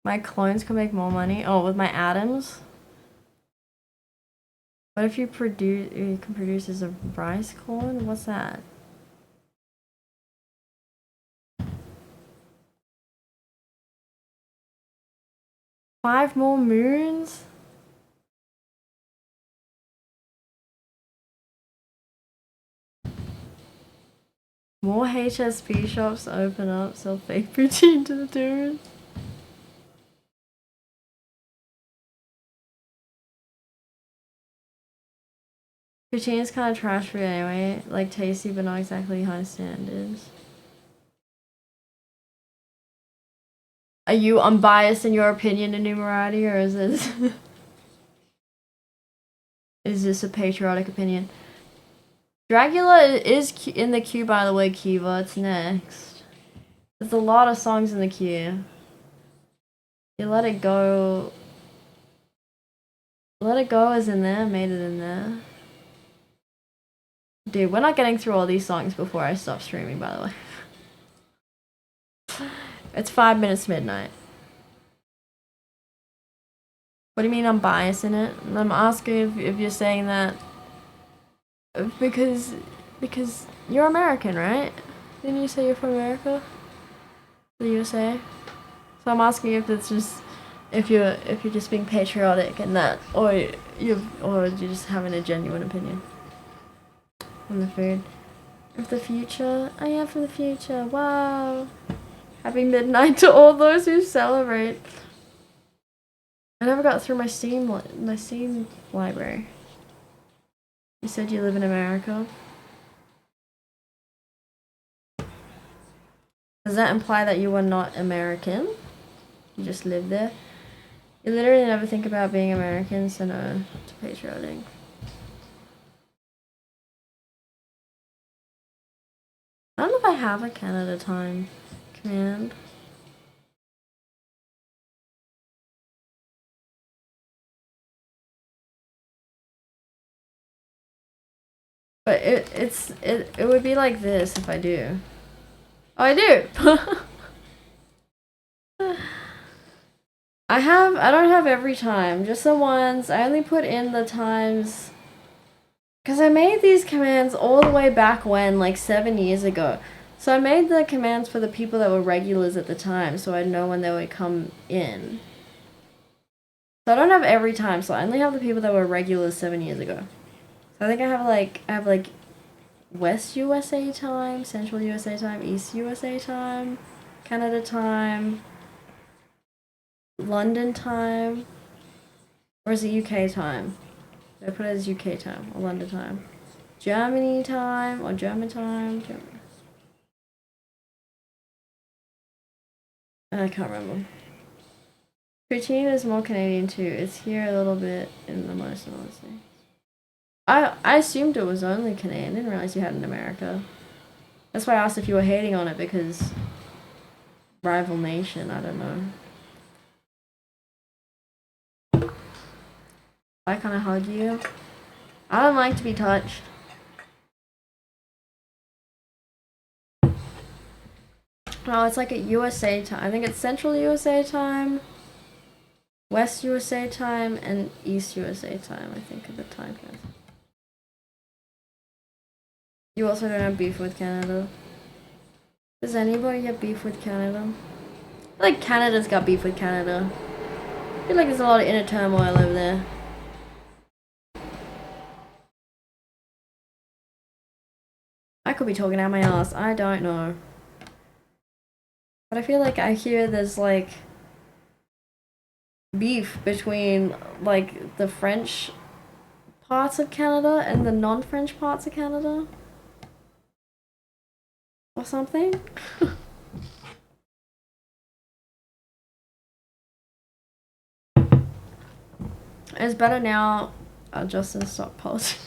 My clones can make more money. Oh, with my atoms? What if you can produce as a rice clone? What's that? 5 more moons? More HSP shops open up, sell fake poutine to the tourists. Poutine is kind of trash food anyway, like tasty but not exactly high standards. Are you unbiased in your opinion, Enumerati, or is this is this a patriotic opinion? Dracula is in the queue, by the way, Kiva. It's next. There's a lot of songs in the queue. You Let It Go. Let It Go is in there, made it in there. Dude, we're not getting through all these songs before I stop streaming, by the way. It's 5 minutes to midnight. What do you mean I'm biased in it? I'm asking if you're saying that because you're American, right? Didn't you say you're from America? The USA? So I'm asking if it's just if you're just being patriotic and that, or you're just having a genuine opinion on the food. Of the future? I am from the future. Wow. Happy midnight to all those who celebrate. I never got through my Steam library. You said you live in America. Does that imply that you were not American? You just live there? You literally never think about being American, so no to patriotic. I don't know if I have a Canada Time command. But it would be like this if I do. Oh, I do. I don't have every time, just the ones. I only put in the times because I made these commands all the way back when, like 7 years ago. So I made the commands for the people that were regulars at the time, so I'd know when they would come in. So I don't have every time, so I only have the people that were regulars 7 years ago. So I think I have like West USA time, Central USA time, East USA time, Canada time, London time, or is it UK time? Did I put it as UK time or London time? Germany time or German time? I can't remember. Poutine is more Canadian too. It's here a little bit in the most honestly. I assumed it was only Canadian. I didn't realize you had it in America. That's why I asked if you were hating on it, because rival nation, I don't know. Why can't I hug you? I don't like to be touched. No, it's like a USA time. I think it's Central USA time, West USA time, and East USA time, I think, at the time. You also don't have beef with Canada. Does anybody have beef with Canada? I feel like Canada's got beef with Canada. I feel like there's a lot of inner turmoil over there. I could be talking out my ass. I don't know. But I feel like I hear there's like beef between like the French parts of Canada and the non-French parts of Canada. Or something. It's better now. Justin, stop posting.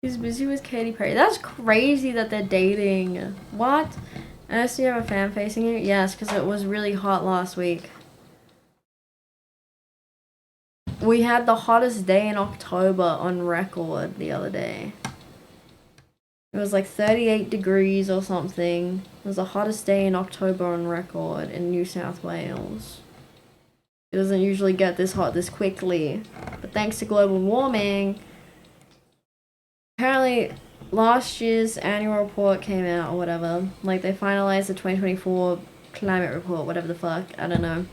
He's busy with Katy Perry. That's crazy that they're dating. What? Unless you have a fan facing you? Yes, because it was really hot last week. We had the hottest day in October on record the other day. It was like 38 degrees or something. It was the hottest day in October on record in New South Wales. It doesn't usually get this hot this quickly. But thanks to global warming, apparently last year's annual report came out or whatever. Like they finalized the 2024 climate report, whatever the fuck, I don't know.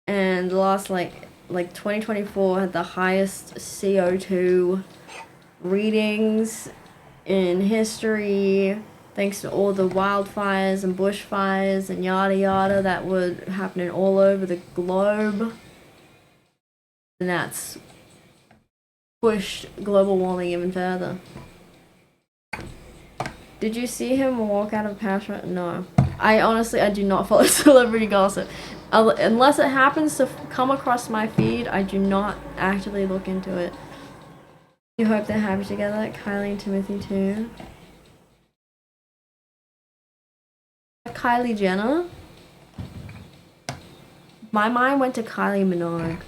And the last like 2024 had the highest CO2 readings in history, thanks to all the wildfires and bushfires and yada yada that were happening all over the globe. And that's pushed global warming even further. Did you see him walk out of Passion? No. I do not follow celebrity gossip. Unless it happens to come across my feed, I do not actively look into it. You hope they're happy together, Kylie and Timothy too. Kylie Jenner? My mind went to Kylie Minogue.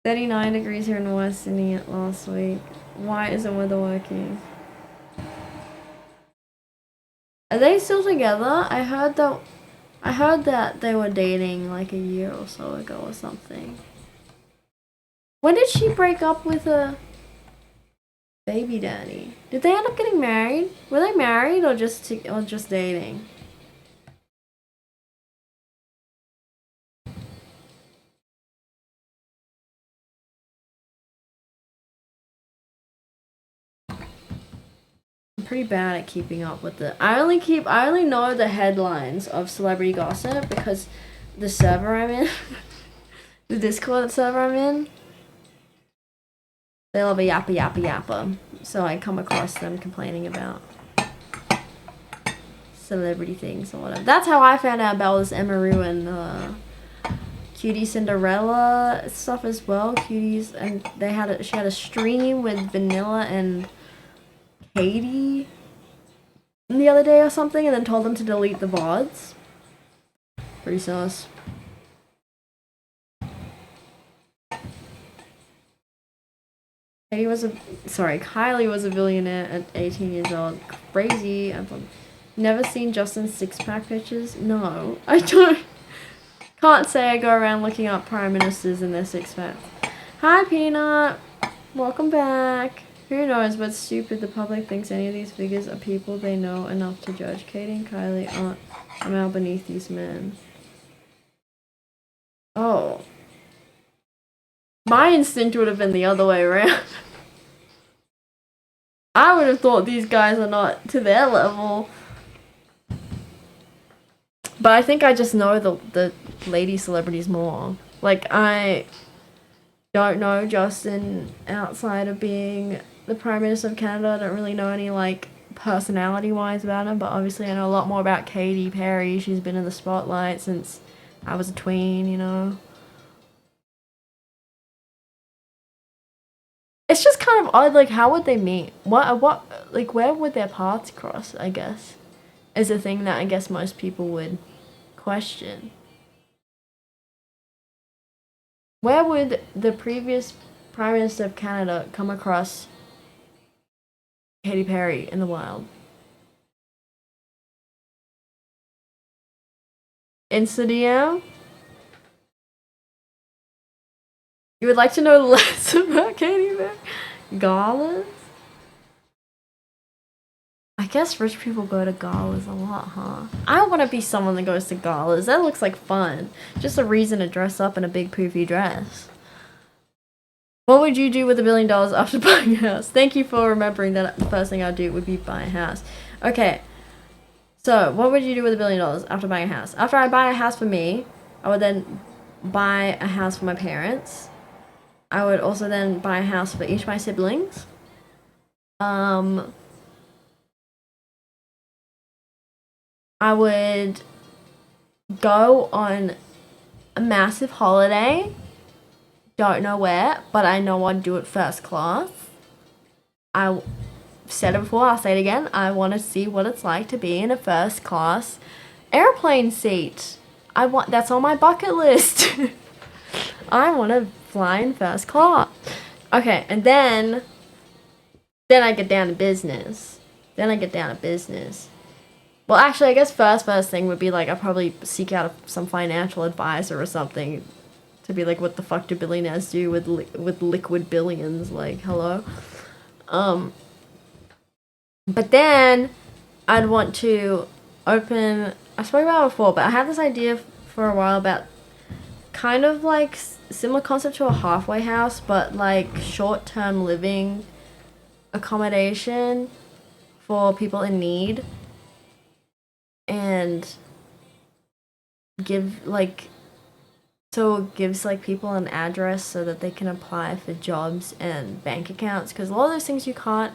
39 degrees here in West Sydney last week. Why isn't weather working? Are they still together? I heard that they were dating like a year or so ago or something. When did she break up with a baby daddy? Did they end up getting married? Were they married or just dating? Pretty bad at keeping up with it. I only know the headlines of celebrity gossip because the server I'm in, the Discord server I'm in, they love a yappa yappa yappa. So I come across them complaining about celebrity things or whatever. That's how I found out about this Emma Rue and Cutie Cinderella stuff as well. Cuties, and she had a stream with Vanilla and Katie the other day or something, and then told them to delete the VODs. Pretty sus. Kylie was a billionaire at 18 years old. Crazy. I've never seen Justin's six-pack pictures. No, I can't say I go around looking up prime ministers and their six-packs. Hi, Peanut. Welcome back. Who knows but stupid the public thinks any of these figures are people they know enough to judge. Katie and Kylie aren't a mile beneath these men. Oh. My instinct would have been the other way around. I would have thought these guys are not to their level. But I think I just know the lady celebrities more. Like, I don't know Justin outside of being the Prime Minister of Canada. I don't really know any, like, personality-wise about him, but obviously I know a lot more about Katy Perry. She's been in the spotlight since I was a tween, you know. It's just kind of odd, like, how would they meet? Like, where would their paths cross, I guess, is a thing that I guess most people would question. Where would the previous Prime Minister of Canada come across Katy Perry in the wild? Insta DM? You would like to know less about Katy Perry? Galas? I guess rich people go to galas a lot, huh? I want to be someone that goes to galas. That looks like fun. Just a reason to dress up in a big poofy dress. What would you do with $1 billion after buying a house? Thank you for remembering that the first thing I'd do would be buy a house. Okay. So, what would you do with $1 billion after buying a house? After I buy a house for me, I would then buy a house for my parents. I would also then buy a house for each of my siblings. I would go on a massive holiday. Don't know where, but I know I'd do it first class. I said it before, I'll say it again. I want to see what it's like to be in a first class airplane seat. That's on my bucket list. I want to fly in first class. Okay, and then I get down to business. Well, actually, I guess first thing would be, like, I'd probably seek out some financial advisor or something to be like, what the fuck do billionaires do with liquid billions? Like, hello? But then I'd want to open, I spoke about it before, but I had this idea for a while about kind of like similar concept to a halfway house, but like short-term living accommodation for people in need, and give like, so it gives like people an address so that they can apply for jobs and bank accounts, because a lot of those things you can't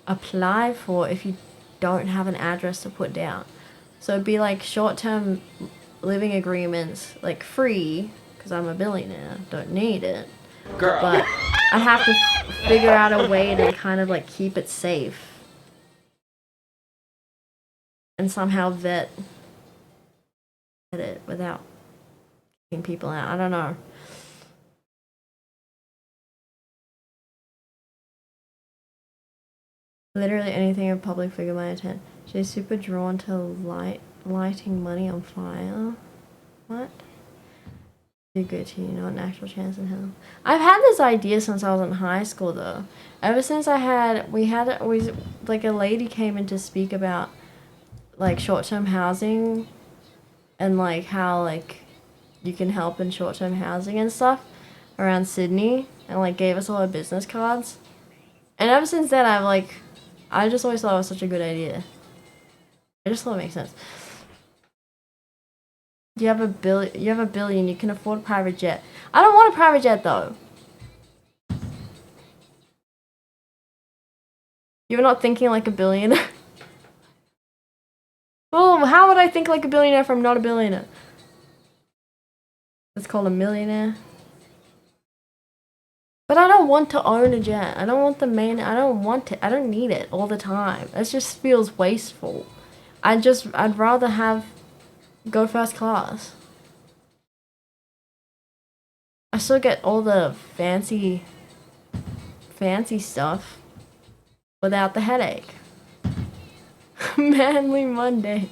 apply for if you don't have an address to put down. So it'd be like short-term living agreements, like free, because I'm a billionaire, don't need it.
Girl.
But I have to figure out a way to kind of like keep it safe and somehow vet it without kicking people out. I don't know. Literally anything a public figure might attend. She's super drawn to lighting money on fire. What? Do good to you, not an actual chance in hell. I've had this idea since I was in high school though. Ever since like a lady came in to speak about like short-term housing and like how like you can help in short-term housing and stuff around Sydney, and like gave us all our business cards. And ever since then I just always thought it was such a good idea. I just thought it makes sense. You have a billion, you can afford a private jet. I don't want a private jet though. You're not thinking like a billionaire. Well, how would I think like a billionaire if I'm not a billionaire? It's called a millionaire. But I don't want to own a jet. I don't want I don't want it. I don't need it all the time. It just feels wasteful. I'd rather go first class. I still get all the fancy stuff without the headache. Manly Mondays.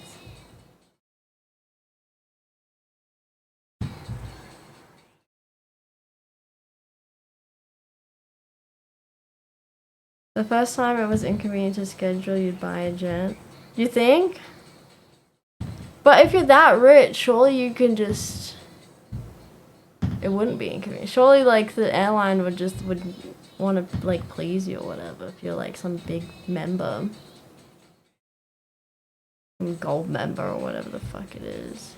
The first time it was inconvenient to schedule, you'd buy a jet. You think? But if you're that rich, surely you can just... It wouldn't be inconvenient. Surely, like, the airline would want to, like, please you or whatever if you're, like, some big member. Some gold member or whatever the fuck it is.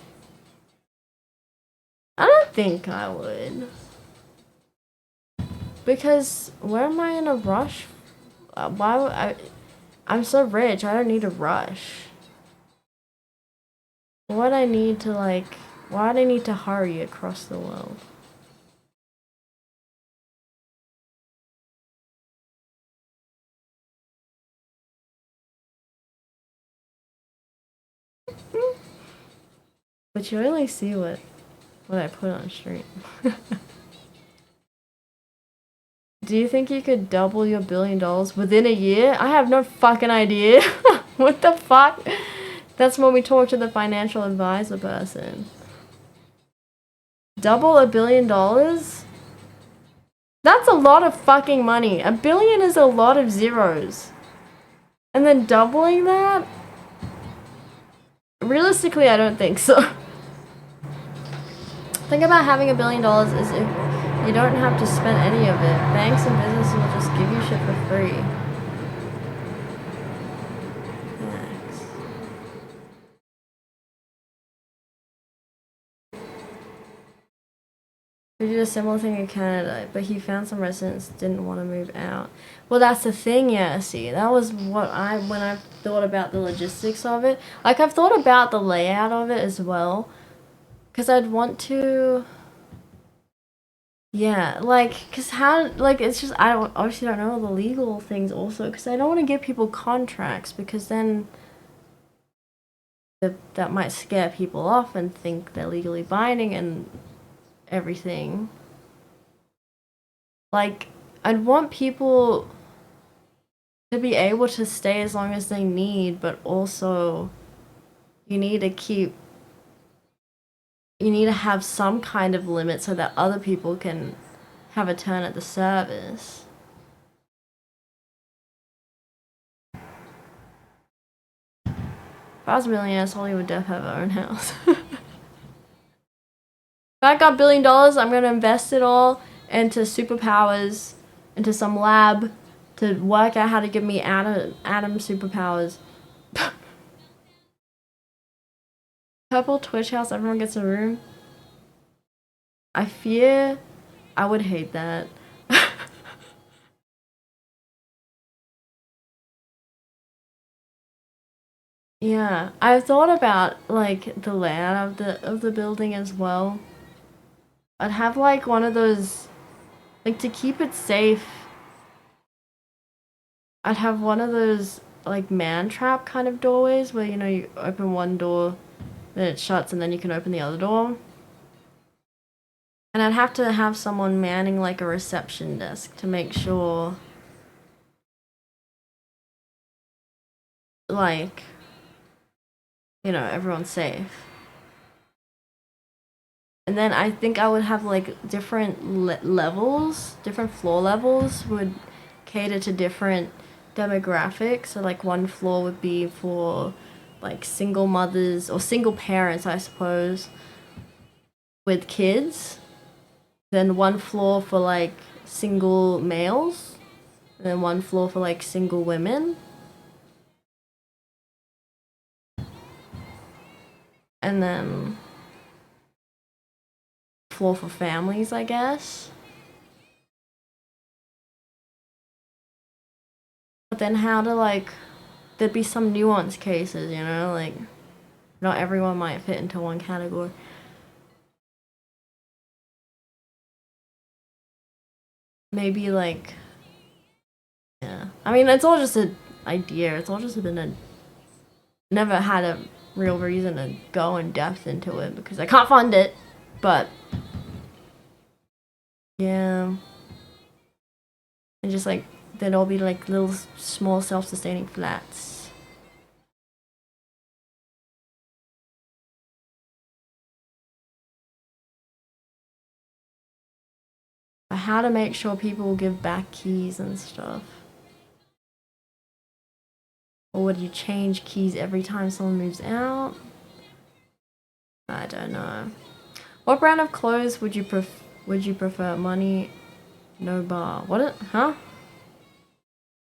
I don't think I would. Because where am I in a rush? Why would I'm so rich, I don't need a rush. Why'd I need to hurry across the world? But you only see what I put on stream. Do you think you could double your $1 billion within a year? I have no fucking idea. What the fuck? That's when we talk to the financial advisor person. Double $1 billion? That's a lot of fucking money. $1 billion is a lot of zeros. And then doubling that? Realistically, I don't think so. Think about having $1 billion is if you don't have to spend any of it. Banks and businesses will just give you shit for free. Thanks. We did a similar thing in Canada, but he found some residents didn't want to move out. Well, that's the thing, yeah, see. That was what when I thought about the logistics of it. Like, I've thought about the layout of it as well. Because I'd want to... Yeah, like, because how, like, it's just, I obviously don't know all the legal things also, because I don't want to give people contracts, because then that might scare people off and think they're legally binding and everything. Like, I'd want people to be able to stay as long as they need, but also you need to have some kind of limit so that other people can have a turn at the service. If I was a millionaire, Sully would definitely have her own house. If I got $1 billion, I'm gonna invest it all into superpowers, into some lab to work out how to give me atom superpowers. Purple Twitch house, everyone gets a room. I fear I would hate that. Yeah, I've thought about like the layout of the building as well. I'd have like one of those, like, to keep it safe. I'd have one of those like man trap kind of doorways where, you know, you open one door, then it shuts, and then you can open the other door. And I'd have to have someone manning like a reception desk to make sure, like, you know, everyone's safe. And then I think I would have like different levels, different floor levels would cater to different demographics. So like one floor would be for like single mothers or single parents, I suppose, with kids. Then one floor for like single males. And then one floor for like single women. And then floor for families, I guess. But then how to, like, there'd be some nuanced cases, you know, like not everyone might fit into one category. Maybe like, yeah, I mean, it's all just an idea. It's all just been never had a real reason to go in depth into it because I can't fund it. But yeah, and just like they'd all be like little small self-sustaining flats. But how to make sure people will give back keys and stuff. Or would you change keys every time someone moves out? I don't know. What brand of clothes would you prefer? Money, no bar. What? Huh?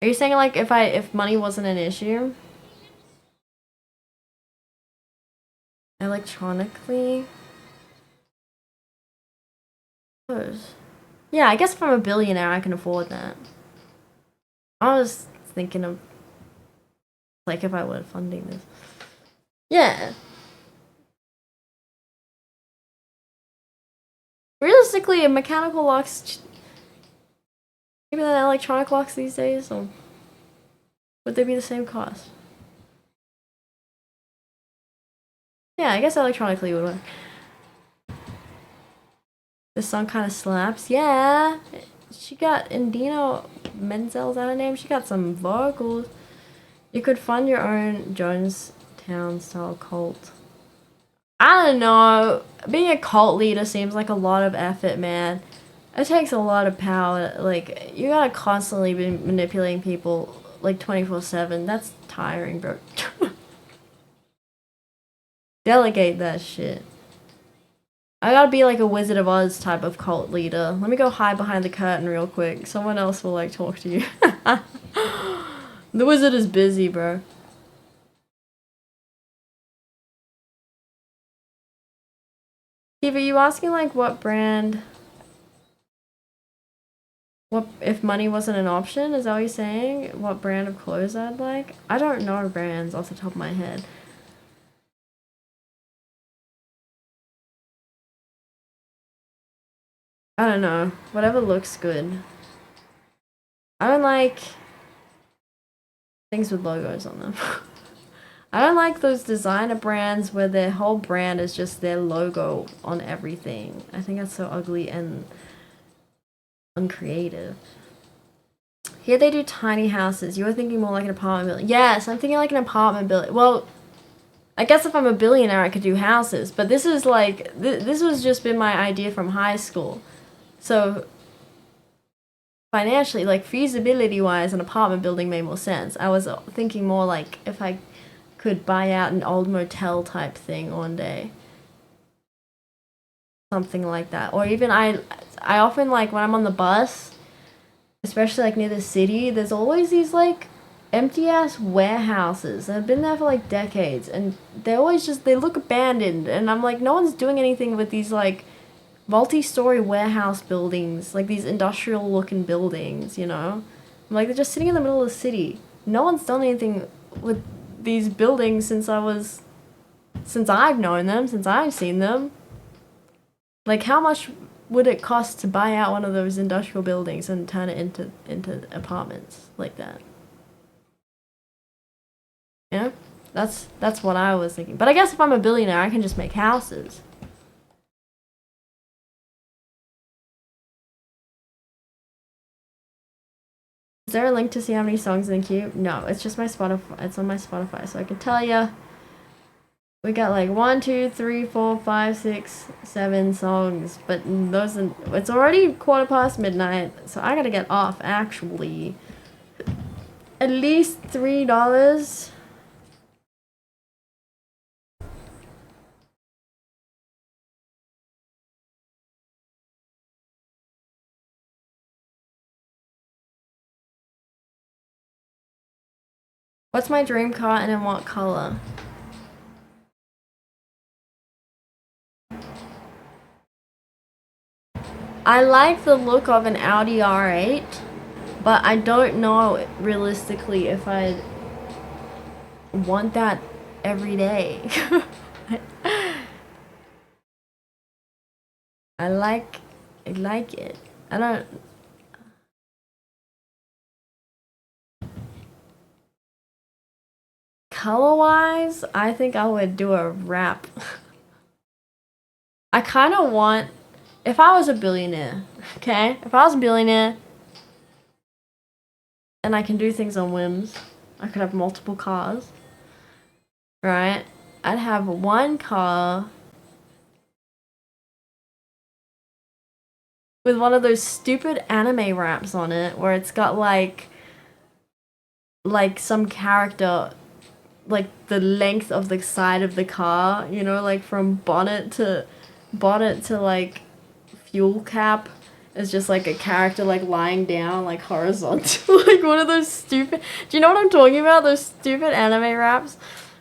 Are you saying like if money wasn't an issue? Electronically? Clothes. Yeah, I guess if I'm a billionaire, I can afford that. I was thinking of like if I were funding this. Yeah. Realistically, a mechanical lock's cheaper than electronic locks these days, or would they be the same cost? Yeah, I guess electronically would work. This song kind of slaps. Yeah, she got Indina Menzel's out of name. She got some vocals. You could fund your own Jonestown style cult. I don't know. Being a cult leader seems like a lot of effort, man. It takes a lot of power. Like, you gotta constantly be manipulating people like 24/7. That's tiring, bro. Delegate that shit. I gotta be like a Wizard of Oz type of cult leader. Let me go hide behind the curtain real quick. Someone else will like talk to you. The wizard is busy, bro. Steve, are you asking like what brand? What if money wasn't an option? Is that what you're saying? What brand of clothes I'd like? I don't know brands off the top of my head. I don't know. Whatever looks good. I don't like things with logos on them. I don't like those designer brands where their whole brand is just their logo on everything. I think that's so ugly and uncreative. Here they do tiny houses. You were thinking more like an apartment building. Yes, I'm thinking like an apartment building. Well, I guess if I'm a billionaire, I could do houses. But this is like, this was just been my idea from high school. So financially, like feasibility-wise, an apartment building made more sense. I was thinking more like if I could buy out an old motel type thing one day. Something like that. Or even I often, like, when I'm on the bus, especially like near the city, there's always these like empty ass warehouses that have been there for like decades, and they always just, they look abandoned, and I'm like, no one's doing anything with these like multi-story warehouse buildings, like these industrial looking buildings, you know? I'm like, they're just sitting in the middle of the city. No one's done anything with these buildings since I've known them, since I've seen them. Like, how much would it cost to buy out one of those industrial buildings and turn it into apartments like that? Yeah, that's what I was thinking. But I guess if I'm a billionaire, I can just make houses. Is there a link to see how many songs in the queue? No, it's just my Spotify. It's on my Spotify, so I can tell you. We got like 1, 2, 3, 4, 5, 6, 7 songs, but those it's already midnight, so I gotta get off actually. At least $3. What's my dream car and in what color? I like the look of an Audi R8, but I don't know realistically if I'd want that every day. I like it. I don't. Color-wise, I think I would do a wrap. I kind of want, if I was a billionaire, okay? If I was a billionaire and I can do things on whims, I could have multiple cars, right? I'd have one car with one of those stupid anime wraps on it where it's got like some character, like the length of the side of the car, you know, like from bonnet to like fuel cap is just like a character like lying down like horizontal. Like one of those stupid, do you know what I'm talking about? Those stupid anime wraps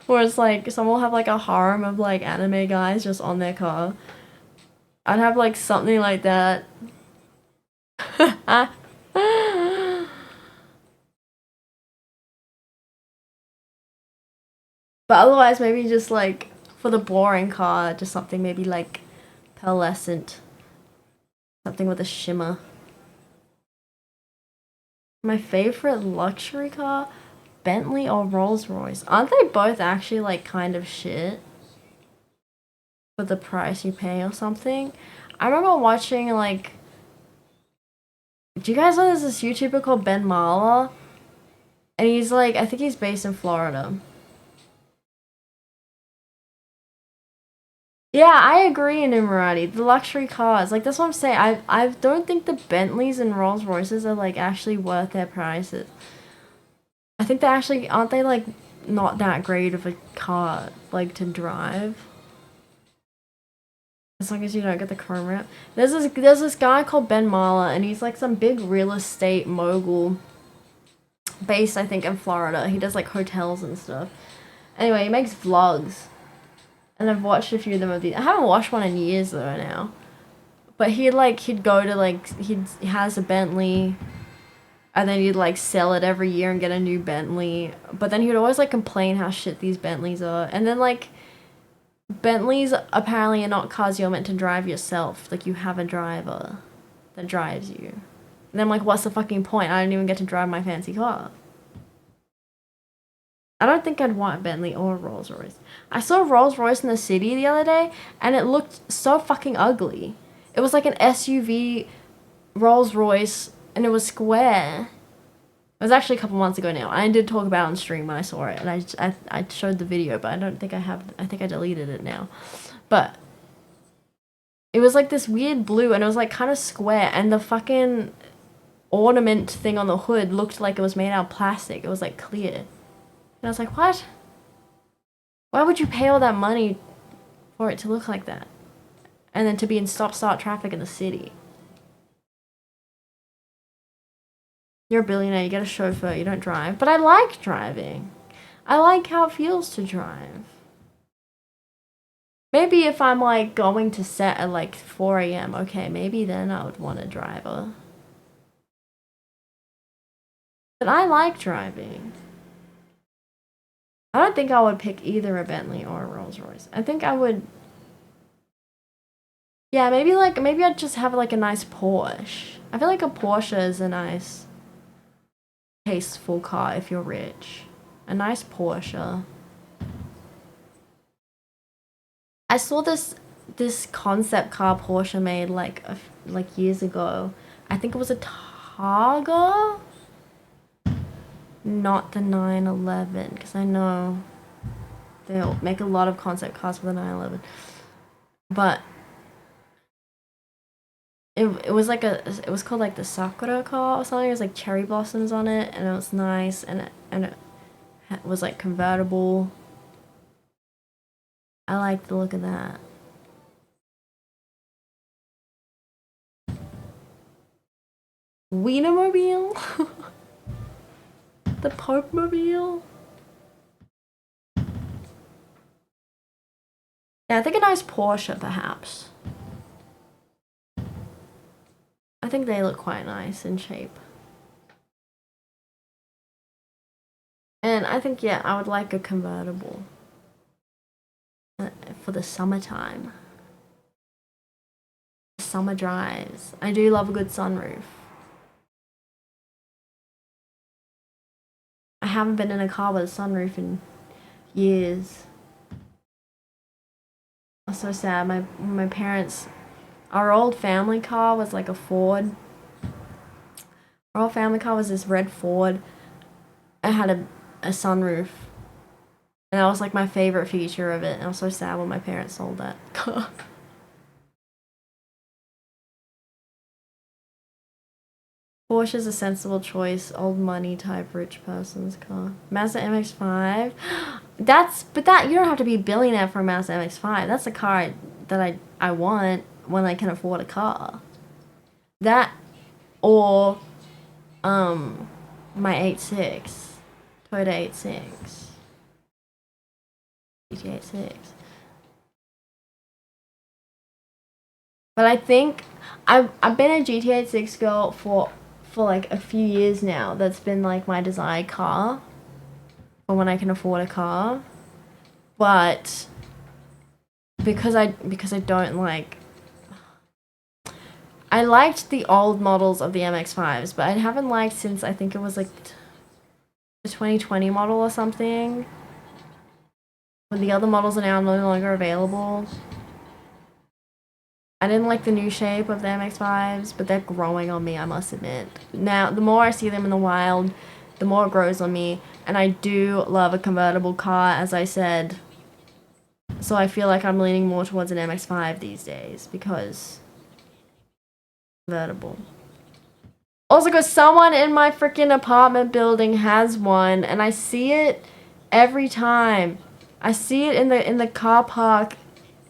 where it's like someone will have like a harem of like anime guys just on their car. I'd have like something like that. But otherwise, maybe just like for the boring car, just something maybe like pearlescent. Something with a shimmer. My favorite luxury car? Bentley or Rolls-Royce? Aren't they both actually like kind of shit? For the price you pay or something? I remember watching like... Do you guys know there's this YouTuber called Ben Marla? And he's like, I think he's based in Florida. Yeah, I agree, Numerati. The luxury cars, like that's what I'm saying. I don't think the Bentleys and Rolls Royces are like actually worth their prices. I think they actually aren't they like not that great of a car like to drive. As long as you don't get the chrome wrap. There's this guy called Ben Marla, and he's like some big real estate mogul based I think in Florida. He does like hotels and stuff. Anyway, he makes vlogs. And I've watched a few of them of these. I haven't watched one in years though now. But he'd go to like, he has a Bentley. And then he'd like sell it every year and get a new Bentley. But then he would always like complain how shit these Bentleys are. And then like, Bentleys apparently are not cars you're meant to drive yourself. Like you have a driver that drives you. And then I'm like, what's the fucking point? I don't even get to drive my fancy car. I don't think I'd want a Bentley or a Rolls Royce. I saw a Rolls Royce in the city the other day, and it looked so fucking ugly. It was like an SUV Rolls Royce, and it was square. It was actually a couple months ago now. I did talk about it on stream when I saw it, and I showed the video, but I don't think I have. I think I deleted it now. But it was like this weird blue, and it was like kind of square, and the fucking ornament thing on the hood looked like it was made out of plastic. It was like clear. And I was like, what? Why would you pay all that money for it to look like that? And then to be in stop-start traffic in the city. You're a billionaire, you get a chauffeur, you don't drive. But I like driving. I like how it feels to drive. Maybe if I'm like going to set at like 4 a.m. Okay, maybe then I would want a driver. But I like driving. I don't think I would pick either a Bentley or a Rolls Royce. I think I would... Yeah, maybe I'd just have like a nice Porsche. I feel like a Porsche is a nice, tasteful car if you're rich. A nice Porsche. I saw this concept car Porsche made like years ago. I think it was a Targa. Not the 911, because I know they'll make a lot of concept cars for the 911. But it was like it was called like the Sakura car or something. It was like cherry blossoms on it, and it was nice, and it was like convertible. I like the look of that. Wienermobile? The Pope-mobile? Yeah, I think a nice Porsche, perhaps. I think they look quite nice in shape. And I think, yeah, I would like a convertible. For the summertime. Summer drives. I do love a good sunroof. I haven't been in a car with a sunroof in years. I'm so sad. My parents, our old family car was like a Ford. Our old family car was this red Ford. It had a sunroof. And that was like my favorite feature of it. And I was so sad when my parents sold that car. Porsche's a sensible choice. Old money type rich person's car. Mazda MX-5. But you don't have to be a billionaire for a Mazda MX-5. That's a car that I want when I can afford a car. That or my 8.6. Toyota 8.6. GT 8.6. But I think I've been a GT 8.6 girl for like a few years now. That's been like my desired car for when I can afford a car. But because I don't like, I liked the old models of the MX-5s, but I haven't liked since I think it was like the 2020 model or something. When the other models are now no longer available. I didn't like the new shape of the MX-5s, but they're growing on me, I must admit. Now, the more I see them in the wild, the more it grows on me. And I do love a convertible car, as I said. So I feel like I'm leaning more towards an MX-5 these days, because convertible. Also, because someone in my freaking apartment building has one, and I see it every time. I see it in the car park.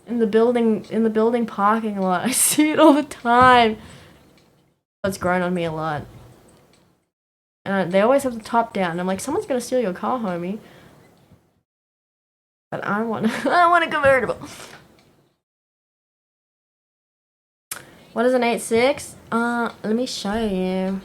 In the building parking lot. I see it all the time. It's grown on me a lot. And they always have the top down. I'm like, someone's gonna steal your car, homie. But I want a convertible. What is an 8.6? Let me show you.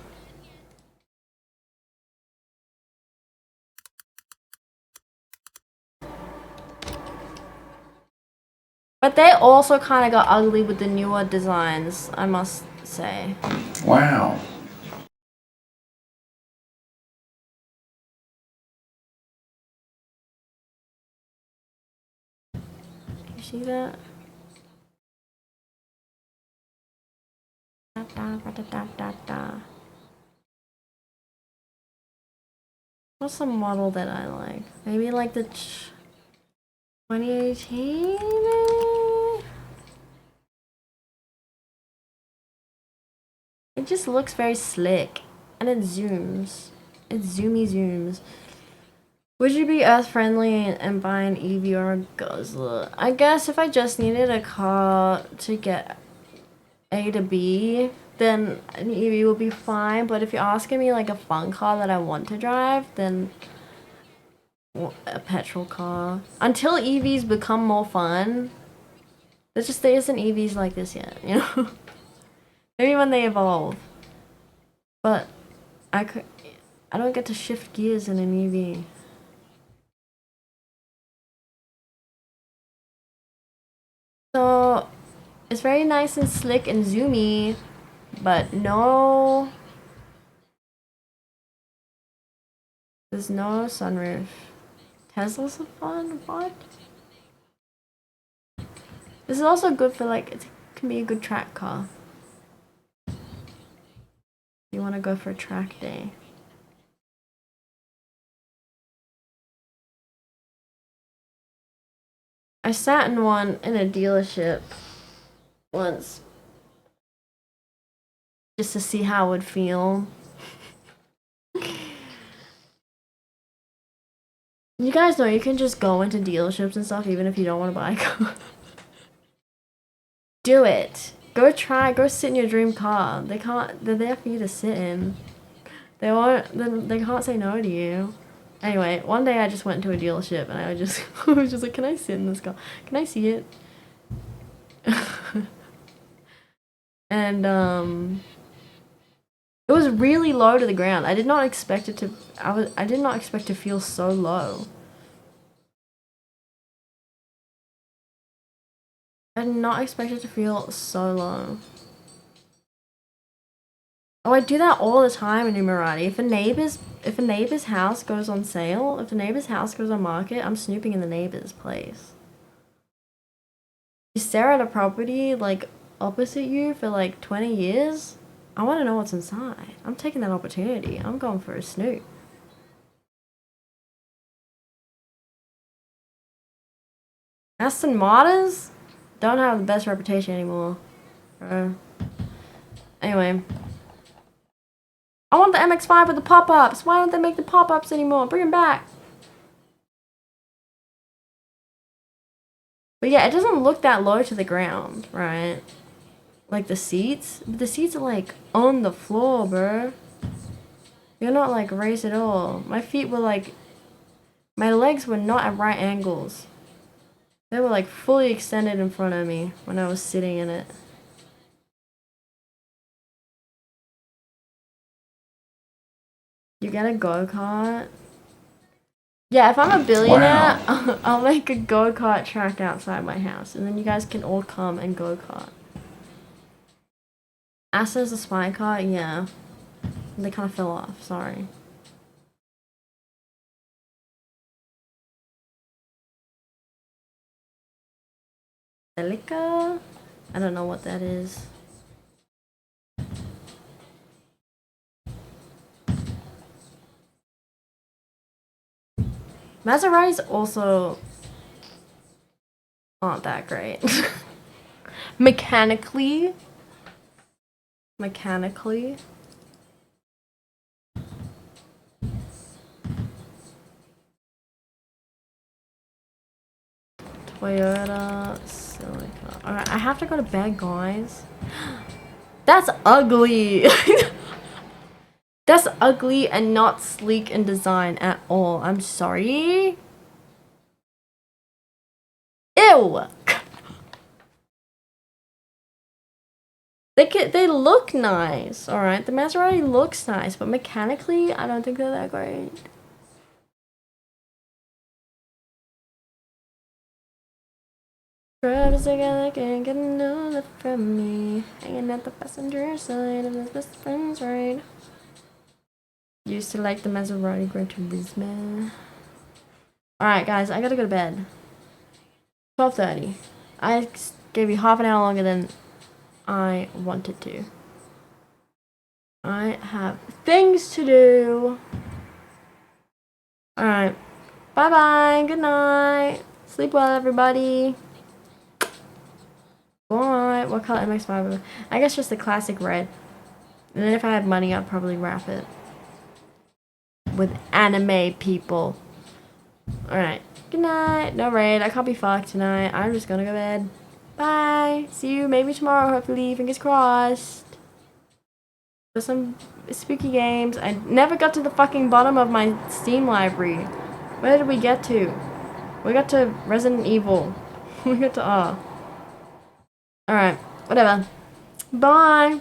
But they also kind of got ugly with the newer designs, I must say.
Wow.
You see that? What's the model that I like? Maybe like the 2018? It just looks very slick. And it zooms. It zoomy zooms. Would you be earth friendly and buy an EV or a Guzzler? I guess if I just needed a car to get A to B, then an EV would be fine. But if you're asking me like a fun car that I want to drive, then a petrol car. Until EVs become more fun, there isn't EVs like this yet, you know? Maybe when they evolve. But I don't get to shift gears in an EV. So it's very nice and slick and zoomy, but no, there's no sunroof. Tesla's a fun, what? This is also good for like, it can be a good track car. You want to go for a track day. I sat in one in a dealership once just to see how it would feel. You guys know you can just go into dealerships and stuff even if you don't want to buy a car. Do it. Go sit in your dream car. They're there for you to sit in. They can't say no to you. Anyway, one day I just went to a dealership and I was just like, can I sit in this car? Can I see it? And it was really low to the ground. I did not expect it to I did not expect to feel so low. I did not expect it to feel so low. Oh, I do that all the time in Numerati. If a neighbor's house goes on sale, if the neighbor's house goes on market, I'm snooping in the neighbor's place. You stare at a property like opposite you for like 20 years, I want to know what's inside. I'm taking that opportunity. I'm going for a snoop. Aston Martins don't have the best reputation anymore. Anyway. I want the MX-5 with the pop-ups. Why don't they make the pop-ups anymore? Bring them back. But yeah, it doesn't look that low to the ground, right? Like the seats. But the seats are like on the floor, bro. You're not like raised at all. My feet were like... My legs were not at right angles. They were like fully extended in front of me when I was sitting in it. You get a go-kart? Yeah, if I'm a billionaire, wow. I'll make a go-kart track outside my house. And then you guys can all come and go-kart. Asta's a spy car? Yeah. They kind of fell off, sorry. Celica? I don't know what that is. Maseratis also aren't that great. Mechanically. Toyota Celica. Alright, I have to go to bed, guys. That's ugly. That's ugly and not sleek in design at all. I'm sorry. Ew. They look nice. All right, the Maserati looks nice, but mechanically, I don't think they're that great. Scrubs together can't get no lift from me. Hanging at the passenger side of the best friend's ride. Used to like the Maserati Gran Turismo. Alright guys, I gotta go to bed. 12:30. I gave you half an hour longer than I wanted to. I have things to do. Alright. Bye bye. Good night. Sleep well, everybody. Bye. What color MX-5? I guess just the classic red. And then if I had money, I'd probably wrap it with anime people. Alright. Good night. No raid. I can't be fucked tonight. I'm just gonna go to bed. Bye. See you maybe tomorrow, hopefully. Fingers crossed. For some spooky games. I never got to the fucking bottom of my Steam library. Where did we get to? We got to Resident Evil. We got to Alright. Whatever. Bye.